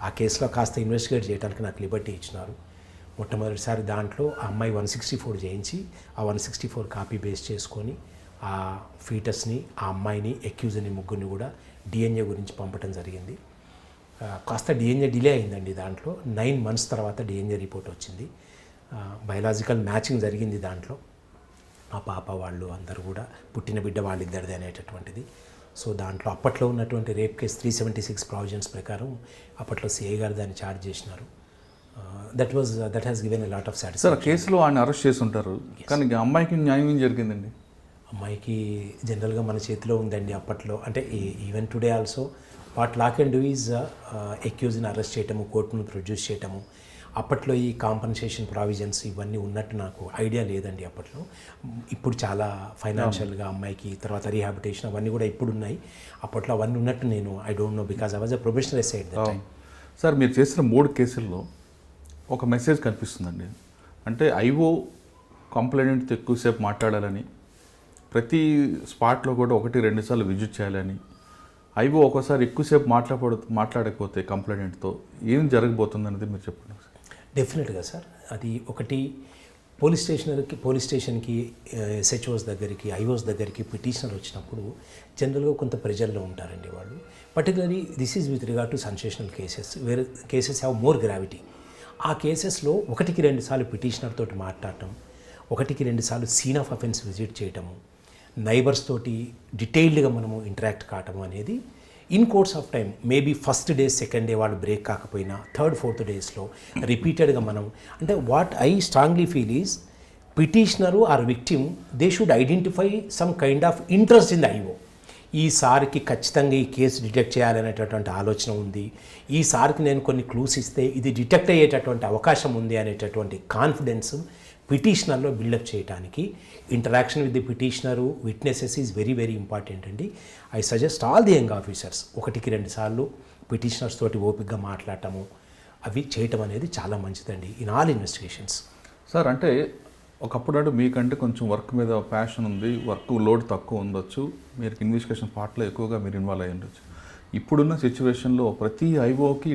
ఆ కేసులో కాస్త ఇన్వెస్టిగేట్ చేయడానికి నాకు లిబర్టీ ఇచ్చినారు. మొట్టమొదటిసారి దాంట్లో ఆ అమ్మాయి 164 చేయించి ఆ 164 కాపీ బేస్ చేసుకొని ఆ ఫీటస్ని, ఆ అమ్మాయిని, అక్యూజ్ని ముగ్గురిని కూడా DNA గురించి పంపడం జరిగింది. కాస్త DNA డిలే అయిందండి. దాంట్లో 9 months తర్వాత DNA రిపోర్ట్ వచ్చింది. బయలాజికల్ మ్యాచింగ్ జరిగింది దాంట్లో. ఆ పాప వాళ్ళు అందరూ కూడా పుట్టిన బిడ్డ వాళ్ళిద్దరిది అనేటటువంటిది. సో దాంట్లో అప్పట్లో ఉన్నటువంటి రేప్ కేసు 376 ప్రావిజన్స్ ప్రకారం అప్పట్లో సిఐ గారు దాన్ని ఛార్జ్ చేసినారు. That has given a lot of satisfaction. Sir కేసులో ఆయన అరెస్ట్ చేసి ఉంటారు, కానీ అమ్మాయికి న్యాయం ఏం జరిగిందండి? అమ్మాయికి జనరల్గా మన చేతిలో ఉందండి అప్పట్లో. అంటే even today also what law can do is అక్యూజ్ని అరెస్ట్ చేయటము, కోర్టును ప్రొడ్యూస్ చేయటము, అప్పట్లో ఈ కాంపన్సేషన్ ప్రావిజన్స్ ఇవన్నీ ఉన్నట్టు నాకు ఐడియా లేదండి అప్పట్లో. ఇప్పుడు చాలా ఫైనాన్షియల్గా అమ్మాయికి తర్వాత రీహాబిటేషన్ అవన్నీ కూడా ఇప్పుడు ఉన్నాయి. అప్పట్లో అవన్నీ ఉన్నట్టు నేను I don't know because I was a professional SI at that time. Sir మీరు చేసిన 3 కేసుల్లో ఒక మెసేజ్ కనిపిస్తుందండి. అంటే ఐఓ కంప్లైంట్తో ఎక్కువసేపు మాట్లాడాలని, ప్రతి స్పాట్లో కూడా 1-2 సార్లు విజిట్ చేయాలని, ఐఓ ఒకసారి ఎక్కువసేపు మాట్లాడకపోతే కంప్లైంట్తో ఏం జరగబోతుంది అనేది మీరు చెప్పండి. డెఫినెట్గా సార్, అది ఒకటి పోలీస్ స్టేషన్కి ఎస్హెచ్ఓస్ దగ్గరికి ఐఓస్ దగ్గరికి పిటిషనర్ వచ్చినప్పుడు జనరల్గా కొంత ప్రెజర్లో ఉంటారండి వాళ్ళు. Particularly this is with regard to sensational cases where cases have more gravity. ఆ కేసెస్లో 1-2 సార్లు పిటిషనర్ తోటి మాట్లాడటం, 1-2 సార్లు సీన్ ఆఫ్ అఫెన్స్ విజిట్ చేయటము, నైబర్స్ తోటి డీటెయిల్డ్గా మనము ఇంటరాక్ట్ కావటం అనేది in course of time maybe first day second day వాళ్ళు బ్రేక్ కాకపోయినా 3rd, 4th డేస్లో రిపీటెడ్గా మనం అంటే what I strongly feel is petitioner or victim they should identify some kind of interest in the IO. ఈసారికి ఖచ్చితంగా ఈ కేసు డిటెక్ట్ చేయాలనేటటువంటి ఆలోచన ఉంది, ఈసారికి నేను కొన్ని క్లూస్ ఇస్తే ఇది డిటెక్ట్ అయ్యేటటువంటి అవకాశం ఉంది అనేటటువంటి కాన్ఫిడెన్స్ పిటిషనర్లో బిల్డప్ చేయడానికి interaction with the petitioner witnesses is very very important అండి. I suggest all the young officers 1-2 సార్లు పిటిషనర్స్ తోటి ఓపికగా మాట్లాడటము అవి చేయటం అనేది చాలా మంచిదండి ఇన్ ఆల్ ఇన్వెస్టిగేషన్స్. సార్ అంటే ఒకప్పుడు మీకంటే కొంచెం వర్క్ మీద ప్యాషన్ ఉంది, వర్క్ లోడ్ తక్కువ ఉండొచ్చు, మీరు ఇన్వెస్టిగేషన్ పార్ట్లో ఎక్కువగా మీరు ఇన్వాల్వ్ అయ్యి ఉండొచ్చు. ఇప్పుడున్న సిచ్యువేషన్లో ప్రతి ఐఓకి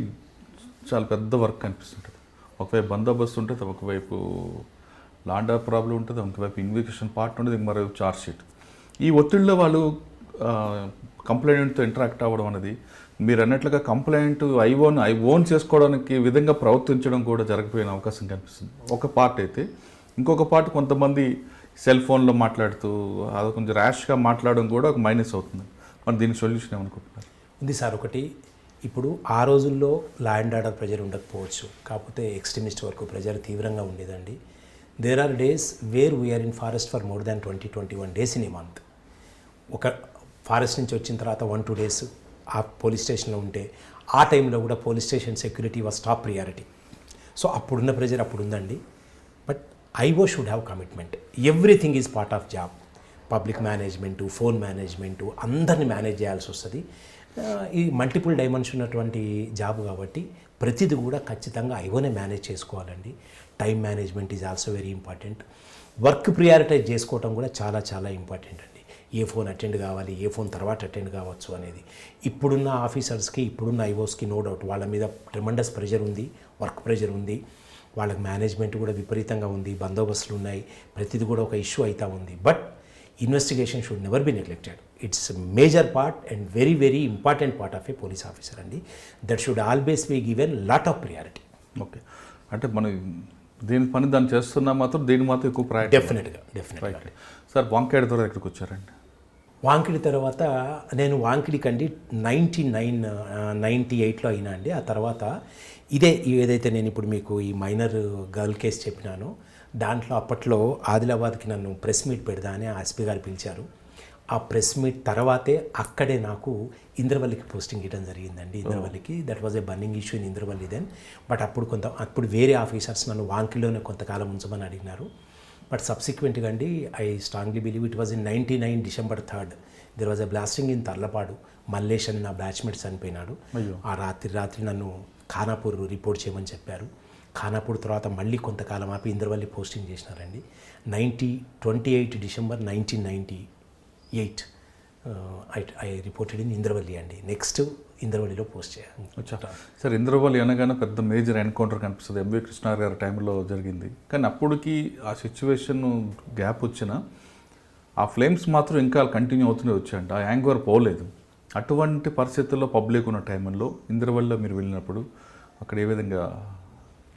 చాలా పెద్ద వర్క్ కనిపిస్తుంటుంది. ఒకవైపు బందోబస్తు ఉంటుంది, ఒకవైపు లాండ్ ఆఫ్ ప్రాబ్లం ఉంటుంది, ఒకవైపు ఇన్వెస్టిగేషన్ పార్ట్ ఉంటుంది, మరో చార్జ్ షీట్. ఈ ఒత్తిడిలో వాళ్ళు కంప్లైంట్తో ఇంటరాక్ట్ అవ్వడం అనేది మీరు అన్నట్లుగా కంప్లైంట్ ఐఓన్ చేసుకోవడానికి విధంగా ప్రవర్తించడం కూడా జరగపోయిన అవకాశం కనిపిస్తుంది ఒక పార్ట్ అయితే. ఇంకొక పార్ట్ కొంతమంది సెల్ ఫోన్లో మాట్లాడుతూ అది కొంచెం ర్యాష్గా మాట్లాడడం కూడా ఒక మైనస్ అవుతుంది. మరి దీనికి సొల్యూషన్ ఏమనుకుంటున్నారు? ఉంది సార్. ఒకటి ఇప్పుడు ఆ రోజుల్లో లా అండ్ ఆర్డర్ ప్రెజర్ ఉండకపోవచ్చు, కాకపోతే ఎక్స్ట్రీమిస్ట్ వరకు ప్రెజర్ తీవ్రంగా ఉండేదండి. There are days where we are in forest for more than 20-21 days in a month. ఒక ఫారెస్ట్ నుంచి వచ్చిన తర్వాత 1-2 days ఆ పోలీస్ స్టేషన్లో ఉంటే ఆ టైంలో కూడా police station security was top priority. So అప్పుడున్న ప్రెజర్ అప్పుడు ఉందండి. But IO should have commitment. Everything is part of job. Public management, phone management అందరినీ మేనేజ్ చేయాల్సి వస్తుంది. ఈ మల్టిపుల్ డైమెన్షన్ ఉన్నటువంటి జాబ్ కాబట్టి ప్రతిదీ కూడా ఖచ్చితంగా ఐఓనే మేనేజ్ చేసుకోవాలండి. Time management is also very important. Work prioritise చేసుకోవటం కూడా చాలా చాలా ఇంపార్టెంట్ అండి. ఏ ఫోన్ అటెండ్ కావాలి, ఏ ఫోన్ తర్వాత అటెండ్ కావచ్చు అనేది ఇప్పుడున్న ఆఫీసర్స్కి, ఇప్పుడున్న ఐఓస్కి నో డౌట్ వాళ్ళ మీద ట్రెమండస్ ప్రెషర్ ఉంది, వర్క్ ప్రెషర్ ఉంది, వాళ్ళకి మేనేజ్మెంట్ కూడా విపరీతంగా ఉంది, బందోబస్తులు ఉన్నాయి, ప్రతిదీ కూడా ఒక ఇష్యూ అవుతూ ఉంది. But investigation should never be neglected. It's major part and very very important part of a police officer అండి. That should always be given lot of priority. Okay, అంటే మనం దీని పని దాన్ని చేస్తున్నా మాత్రం దీని మాత్రం ఎక్కువ ప్రయారిటీ. డెఫినెట్గా. సార్ వాంకేడ్ ద్వారా ఎక్కడికి వచ్చారండి? వాంకిడి తర్వాత నేను వాంకిడికండి 98లో అయినా అండి. ఆ తర్వాత ఏదైతే నేను ఇప్పుడు మీకు ఈ మైనర్ గర్ల్ కేసు చెప్పినానో దాంట్లో అప్పట్లో ఆదిలాబాద్కి నన్ను ప్రెస్ మీట్ పెడదా అని ఎస్పీ గారు పిలిచారు. ఆ ప్రెస్ మీట్ తర్వాతే అక్కడే నాకు ఇంద్రవల్లికి పోస్టింగ్ ఇవ్వడం జరిగిందండి. ఇంద్రవల్లికి that was a burning issue in Indravalli then. But అప్పుడు వేరే ఆఫీసర్స్ నన్ను వాంకిడిలోనే కొంతకాలం ఉంచమని అడిగినారు. బట్ సబ్సిక్వెంట్గా అండి I strongly believe it was in 99 December 3rd there was a blasting in Tarlapadu. Mallesh అని నా బ్యాచ్మేట్ చనిపోయినాడు. ఆ రాత్రి నన్ను ఖానాపూర్ రిపోర్ట్ చేయమని చెప్పారు. ఖానాపూర్ తర్వాత మళ్ళీ కొంతకాలం ఆపి ఇంద్రవల్లి పోస్టింగ్ చేసినారండి. 28 December 1998 I reported in Indravalli అండి. నెక్స్ట్ ఇంద్రవల్లిలో పోస్ట్ చేయాలి. సార్ ఇంద్రవల్లి అనగానే పెద్ద మేజర్ ఎన్కౌంటర్ కనిపిస్తుంది. ఎంవి కృష్ణారావు గారి టైంలో జరిగింది. కానీ అప్పటికి ఆ సిచ్యువేషన్ గ్యాప్ వచ్చినా ఆ ఫ్లేమ్స్ మాత్రం ఇంకా కంటిన్యూ అవుతూనే వచ్చాయంట. ఆ యాంగర్ పోలేదు. అటువంటి పరిస్థితుల్లో పబ్లిక్ ఉన్న టైంలో ఇంద్రవల్లిలో మీరు వెళ్ళినప్పుడు అక్కడ ఏ విధంగా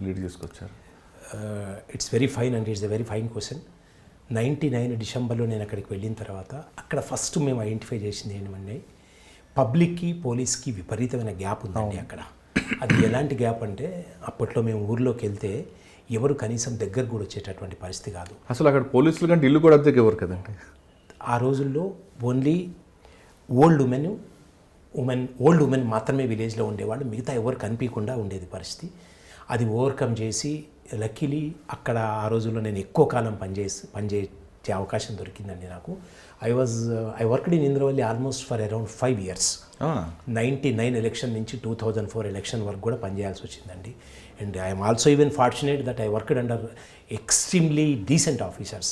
లీడ్ చేసుకొచ్చారు? ఇట్స్ వెరీ ఫైన్ అండి. It's a very fine question. 99 Decemberలో నేను అక్కడికి వెళ్ళిన తర్వాత అక్కడ ఫస్ట్ మేము ఐడెంటిఫై చేసింది ఏంటంటే పబ్లిక్కి పోలీస్కి విపరీతమైన గ్యాప్ ఉందండి అక్కడ. అది ఎలాంటి గ్యాప్ అంటే అప్పట్లో మేము ఊర్లోకి వెళ్తే ఎవరు కనీసం దగ్గర కూడా వచ్చేటటువంటి పరిస్థితి కాదు. అసలు అక్కడ పోలీసులు కంటే ఇల్లు కూడా అద్దెకి ఎవరు కదండి ఆ రోజుల్లో. ఓన్లీ ఓల్డ్ ఉమెన్ మాత్రమే విలేజ్లో ఉండేవాళ్ళు, మిగతా ఎవరు కనిపించకుండా ఉండేది పరిస్థితి. అది ఓవర్కమ్ చేసి లక్కీలీ అక్కడ ఆ రోజుల్లో నేను ఎక్కువ కాలం పనిచేసే అవకాశం దొరికిందండి నాకు. I worked in Indravelli almost for around 5 years. 99 election నుంచి 2004 ఎలక్షన్ వరకు కూడా పనిచేయాల్సి వచ్చిందండి. And I'm also even fortunate that I worked under extremely decent officers.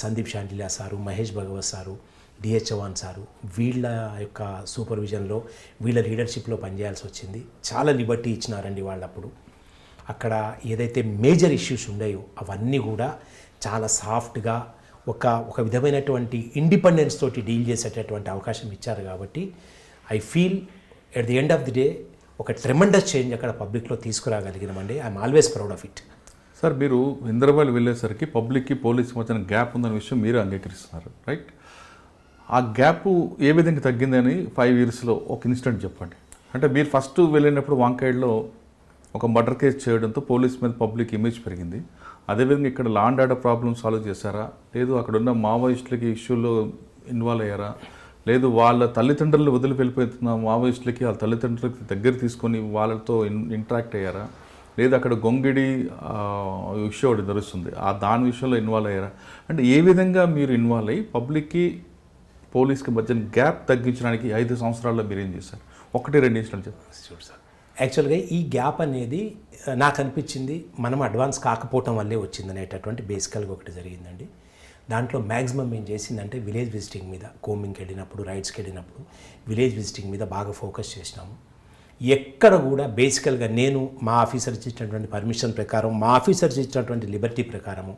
Sandeep Shandilya sir, Mahesh Bhagwat sir, DH Chavan sir, వీళ్ళ యొక్క సూపర్విజన్లో, వీళ్ళ లీడర్షిప్లో పనిచేయాల్సి వచ్చింది. చాలా లిబర్టీ ఇచ్చినారండి వాళ్ళప్పుడు. అక్కడ ఏదైతే మేజర్ ఇష్యూస్ ఉన్నాయో అవన్నీ కూడా చాలా సాఫ్ట్గా ఒక విధమైనటువంటి ఇండిపెండెన్స్ తోటి డీల్ చేసేటటువంటి అవకాశం ఇచ్చారు. కాబట్టి I feel at the end of the day ఒక ట్రెమెండస్ చేంజ్ అక్కడ పబ్లిక్లో తీసుకురాగలిగినామండి. I'm always proud of it. Sir, మీరు ఇంద్రవల్లి వెళ్ళేసరికి పబ్లిక్కి పోలీస్కి మధ్యన గ్యాప్ ఉందనే విషయం మీరు అంగీకరిస్తున్నారు, రైట్? ఆ గ్యాప్ ఏ విధంగా తగ్గిందని 5 yearsలో ఒక ఇన్సిడెంట్ చెప్పండి. అంటే మీరు ఫస్ట్ వెళ్ళినప్పుడు వాంకాడ్లో ఒక మర్డర్ కేసు చేయడంతో పోలీస్ మీద పబ్లిక్ ఇమేజ్ పెరిగింది. అదేవిధంగా ఇక్కడ law and order problem solve చేశారా, లేదు అక్కడ ఉన్న మావోయిస్టులకి ఇష్యూలో ఇన్వాల్వ్ అయ్యారా, లేదు వాళ్ళ తల్లిదండ్రులు వదిలి వెళ్ళిపోతున్న మావోయిస్టులకి వాళ్ళ తల్లిదండ్రులకి దగ్గర తీసుకొని వాళ్ళతో ఇంటరాక్ట్ అయ్యారా, లేదు అక్కడ గొంగిడి ఇష్యూ ఒకటి తెలుస్తుంది దాని విషయంలో ఇన్వాల్వ్ అయ్యారా? అంటే ఏ విధంగా మీరు ఇన్వాల్వ్ అయ్యి పబ్లిక్కి పోలీస్కి మధ్య గ్యాప్ తగ్గించడానికి 5 సంవత్సరాల్లో మీరు ఏం చేశారు? 1-2 ఇన్సిడెంట్లు చెప్పండి. చూడు సార్, యాక్చువల్గా ఈ గ్యాప్ అనేది నాకు అనిపించింది మనం అడ్వాన్స్ కాకపోవటం వల్లే వచ్చిందనేటటువంటి బేసికల్గా ఒకటి జరిగిందండి. దాంట్లో మ్యాక్సిమం ఏం చేసిందంటే విలేజ్ విజిటింగ్ మీద, కోమింగ్కి వెళ్ళినప్పుడు, రైడ్స్కి వెళ్ళినప్పుడు విలేజ్ విజిటింగ్ మీద బాగా ఫోకస్ చేసినాము. ఎక్కడ కూడా బేసికల్గా నేను మా ఆఫీసర్స్ ఇచ్చినటువంటి పర్మిషన్ ప్రకారం, మా ఆఫీసర్స్ ఇచ్చినటువంటి లిబర్టీ ప్రకారము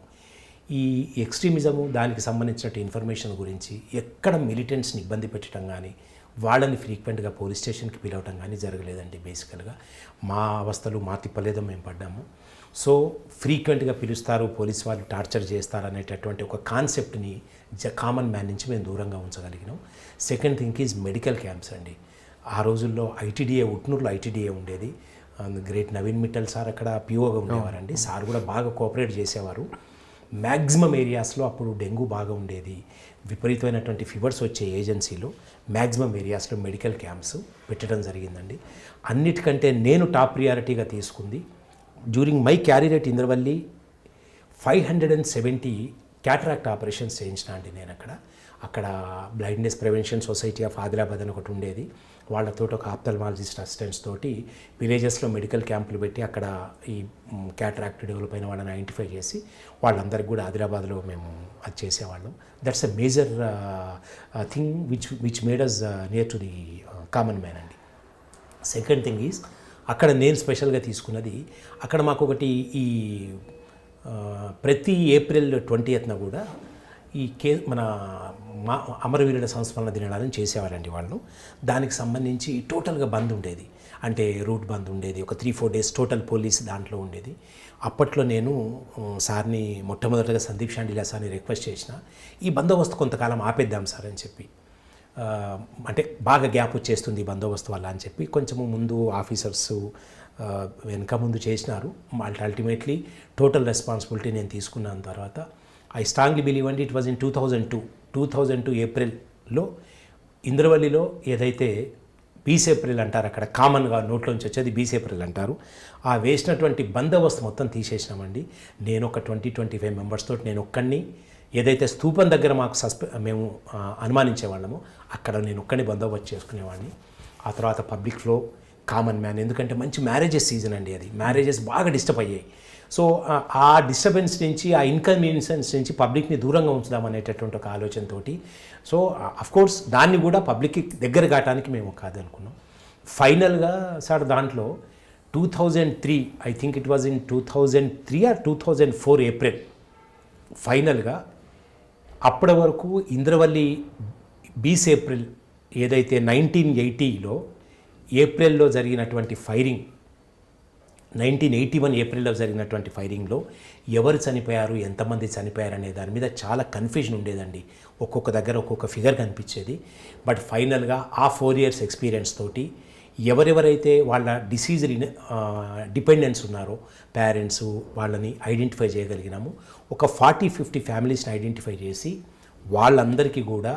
ఈ ఎక్స్ట్రీమిజము దానికి సంబంధించిన ఇన్ఫర్మేషన్ గురించి ఎక్కడ మిలిటెంట్స్ని ఇబ్బంది పెట్టడం కానీ, వాళ్ళని ఫ్రీక్వెంట్గా పోలీస్ స్టేషన్కి పిలవటం కానీ జరగలేదండి. బేసికల్గా మా అవస్థలు మా తిప్పలేదో మేము పడ్డాము. సో ఫ్రీక్వెంట్గా పిలుస్తారు, పోలీస్ వాళ్ళు టార్చర్ చేస్తారు అనేటటువంటి ఒక కాన్సెప్ట్ని కామన్ మ్యాన్ నుంచి మేము దూరంగా ఉంచగలిగినాం. Second thing is medical camps అండి. ఆ రోజుల్లో ఐటీడీఏ, ఉట్నూరులో ఐటీడీఏ ఉండేది. గ్రేట్ నవీన్ మిట్టల్ సార్ అక్కడ పిఓగా ఉండేవారండి. సార్ కూడా బాగా కోఆపరేట్ చేసేవారు. మ్యాక్సిమం ఏరియాస్లో అప్పుడు డెంగ్యూ బాగా ఉండేది, విపరీతమైనటువంటి ఫీవర్స్ వచ్చే ఏజెన్సీలో మ్యాక్సిమం ఏరియాస్లో మెడికల్ క్యాంప్స్ పెట్టడం జరిగిందండి. అన్నిటికంటే నేను టాప్ ప్రియారిటీగా తీసుకుంది during my carrier at Indravelli 570 cataract operations చేయించిన అండి నేను అక్కడ blindness prevention society of Adilabad అని ఒకటి ఉండేది. వాళ్ళతో ఒక ఆప్థల్మాలజిస్ట్ అసిస్టెంట్స్ తోటి విలేజెస్లో మెడికల్ క్యాంపులు పెట్టి అక్కడ ఈ క్యాటరాక్ట్ డెవలప్ అయిన వాళ్ళని ఐడెంటిఫై చేసి వాళ్ళందరికీ కూడా ఆదిలాబాద్లో మేము అది చేసేవాళ్ళం. That's a major thing which made us near to the common man అండి. సెకండ్ థింగ్ ఈజ్ అక్కడ నేను స్పెషల్గా తీసుకున్నది, అక్కడ మాకు ఒకటి ఈ ప్రతి ఏప్రిల్ 20th కూడా ఈ మన అమరవీరుల సంస్మరణ దినాలను చేసేవారండి వాళ్ళు. దానికి సంబంధించి టోటల్గా బంద్ ఉండేది, అంటే రూట్ బంద్ ఉండేది. ఒక 3-4 days టోటల్ పోలీస్ దాంట్లో ఉండేది. అప్పట్లో నేను సార్ని మొట్టమొదటిగా సందీప్ శాండిల్యా సార్ని రిక్వెస్ట్ చేసిన, ఈ బందోబస్తు కొంతకాలం ఆపేద్దాం సార్ అని చెప్పి. అంటే బాగా గ్యాప్ వచ్చేస్తుంది ఈ బందోబస్తు వల్ల అని చెప్పి కొంచెము ముందు ఆఫీసర్స్ వెనక ముందు చేసినారు. అల్టిమేట్లీ టోటల్ రెస్పాన్సిబిలిటీ నేను తీసుకున్నాను. తర్వాత ఐ స్ట్రాంగ్లీ బిలీవ్ అండి, ఇట్ వాజ్ ఇన్ 2002 ఏప్రిల్లో ఇంద్రవల్లిలో ఏదైతే బీస్ ఏప్రిల్ అంటారు, అక్కడ కామన్గా నోట్లోంచి వచ్చేది బీస్ ఏప్రిల్ అంటారు, ఆ వేసినటువంటి బందోబస్తు మొత్తం తీసేసినామండి. నేను ఒక 20-25 మెంబర్స్ తోటి నేను ఒక్కడిని, ఏదైతే స్తూపం దగ్గర మాకు మేము అనుమానించేవాళ్ళము అక్కడ నేను ఒక్కడిని బందోబస్తు చేసుకునేవాడిని. ఆ తర్వాత పబ్లిక్ ఫ్లో, కామన్ మ్యాన్, ఎందుకంటే మంచి మ్యారేజెస్ సీజన్ అండి, అది మ్యారేజెస్ బాగా డిస్టర్బ్ అయ్యాయి. సో ఆ డిస్టర్బెన్స్ నుంచి, ఆ ఇన్కన్వీనియన్స్ నుంచి పబ్లిక్ని దూరంగా ఉంచుదామనేటటువంటి ఒక ఆలోచనతోటి, సో అఫ్కోర్స్ దాన్ని కూడా పబ్లిక్కి దగ్గర కావడానికి మేము కాదనుకున్నాం. ఫైనల్గా సార్ దాంట్లో 2003, I think it was in 2003 or 2004 April, ఫైనల్గా అప్పటి వరకు ఇంద్రవల్లి బీస్ ఏప్రిల్ ఏదైతే 1980లో ఏప్రిల్లో జరిగినటువంటి ఫైరింగ్, 1981 ఏప్రిల్లో జరిగినటువంటి ఫైరింగ్లో ఎవరు చనిపోయారు, ఎంతమంది చనిపోయారు అనే దాని మీద చాలా కన్ఫ్యూజన్ ఉండేదండి. ఒక్కొక్క దగ్గర ఒక్కొక్క ఫిగర్ కనిపించేది. బట్ ఫైనల్గా ఆ 4 years ఎక్స్పీరియన్స్ తోటి ఎవరెవరైతే వాళ్ళ డిసీజ్ డిపెండెన్స్ ఉన్నారో పేరెంట్స్, వాళ్ళని ఐడెంటిఫై చేయగలిగినాము. ఒక 40-50 ఫ్యామిలీస్ని ఐడెంటిఫై చేసి వాళ్ళందరికీ కూడా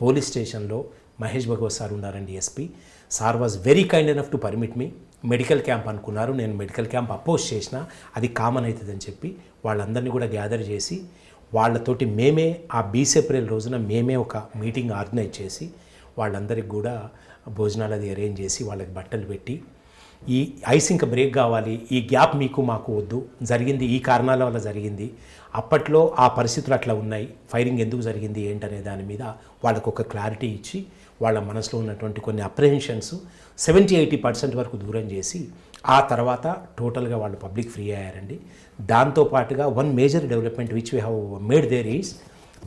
పోలీస్ స్టేషన్లో మహేష్ భగవత్ సార్ ఉన్నారండి, SP sir was very kind enough to permit me. Medical camp అనుకున్నారు. నేను మెడికల్ క్యాంప్ అపోజ్ చేసిన, అది కామన్ అవుతుందని చెప్పి వాళ్ళందరినీ కూడా గ్యాదర్ చేసి వాళ్ళతోటి మేమే ఆ 20 ఏప్రిల్ రోజున మేమే ఒక మీటింగ్ ఆర్గనైజ్ చేసి వాళ్ళందరికీ కూడా భోజనాలు అది అరేంజ్ చేసి వాళ్ళకి బట్టలు పెట్టి, ఈ ఐస్ ఇంకా బ్రేక్ కావాలి, ఈ గ్యాప్ మీకు మాకు వద్దు, జరిగింది ఈ కారణాల వల్ల జరిగింది, అప్పట్లో ఆ పరిస్థితులు అట్లా ఉన్నాయి, ఫైరింగ్ ఎందుకు జరిగింది ఏంటనే దాని మీద వాళ్ళకు ఒక క్లారిటీ ఇచ్చి వాళ్ళ మనసులో ఉన్నటువంటి కొన్ని అప్రహెన్షన్స్ 70-80% వరకు దూరం చేసి ఆ తర్వాత టోటల్గా వాళ్ళు పబ్లిక్ ఫ్రీ అయ్యారండి. దాంతోపాటుగా one major development which we have made there is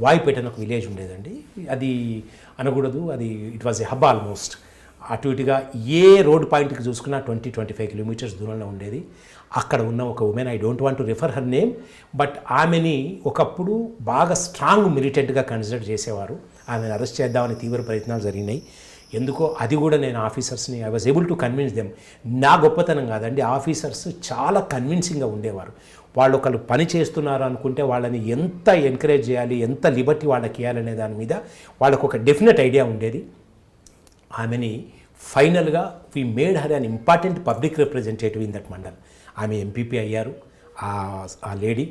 Vayipeta అని ఒక విలేజ్ ఉండేదండి. అది అనకూడదు, అది it was a hub almost. అటు ఇటుగా ఏ రోడ్ పాయింట్కి చూసుకున్నా 20-25 కిలోమీటర్స్ దూరంలో ఉండేది. అక్కడ ఉన్న ఒక women, I don't want to refer her name, but ఆమెని ఒకప్పుడు బాగా స్ట్రాంగ్ మిలిటెంట్గా కన్సిడర్ చేసేవారు. ఆమెను అరెస్ట్ చేద్దామని తీవ్ర ప్రయత్నాలు జరిగినాయి. ఎందుకో అది కూడా నేను ఆఫీసర్స్ని I was able to convince them. నా గొప్పతనం కాదండి, ఆఫీసర్స్ చాలా కన్విన్సింగ్గా ఉండేవారు. వాళ్ళు ఒకళ్ళు పని చేస్తున్నారు అనుకుంటే వాళ్ళని ఎంత ఎంకరేజ్ చేయాలి, ఎంత లిబర్టీ వాళ్ళకి ఇవ్వాలనే దాని మీద వాళ్ళకు ఒక డెఫినెట్ ఐడియా ఉండేది. ఆమెని ఫైనల్గా we made her an important public representative in that mandal. ఆమె ఎంపీపీ అయ్యారు. ఆ lady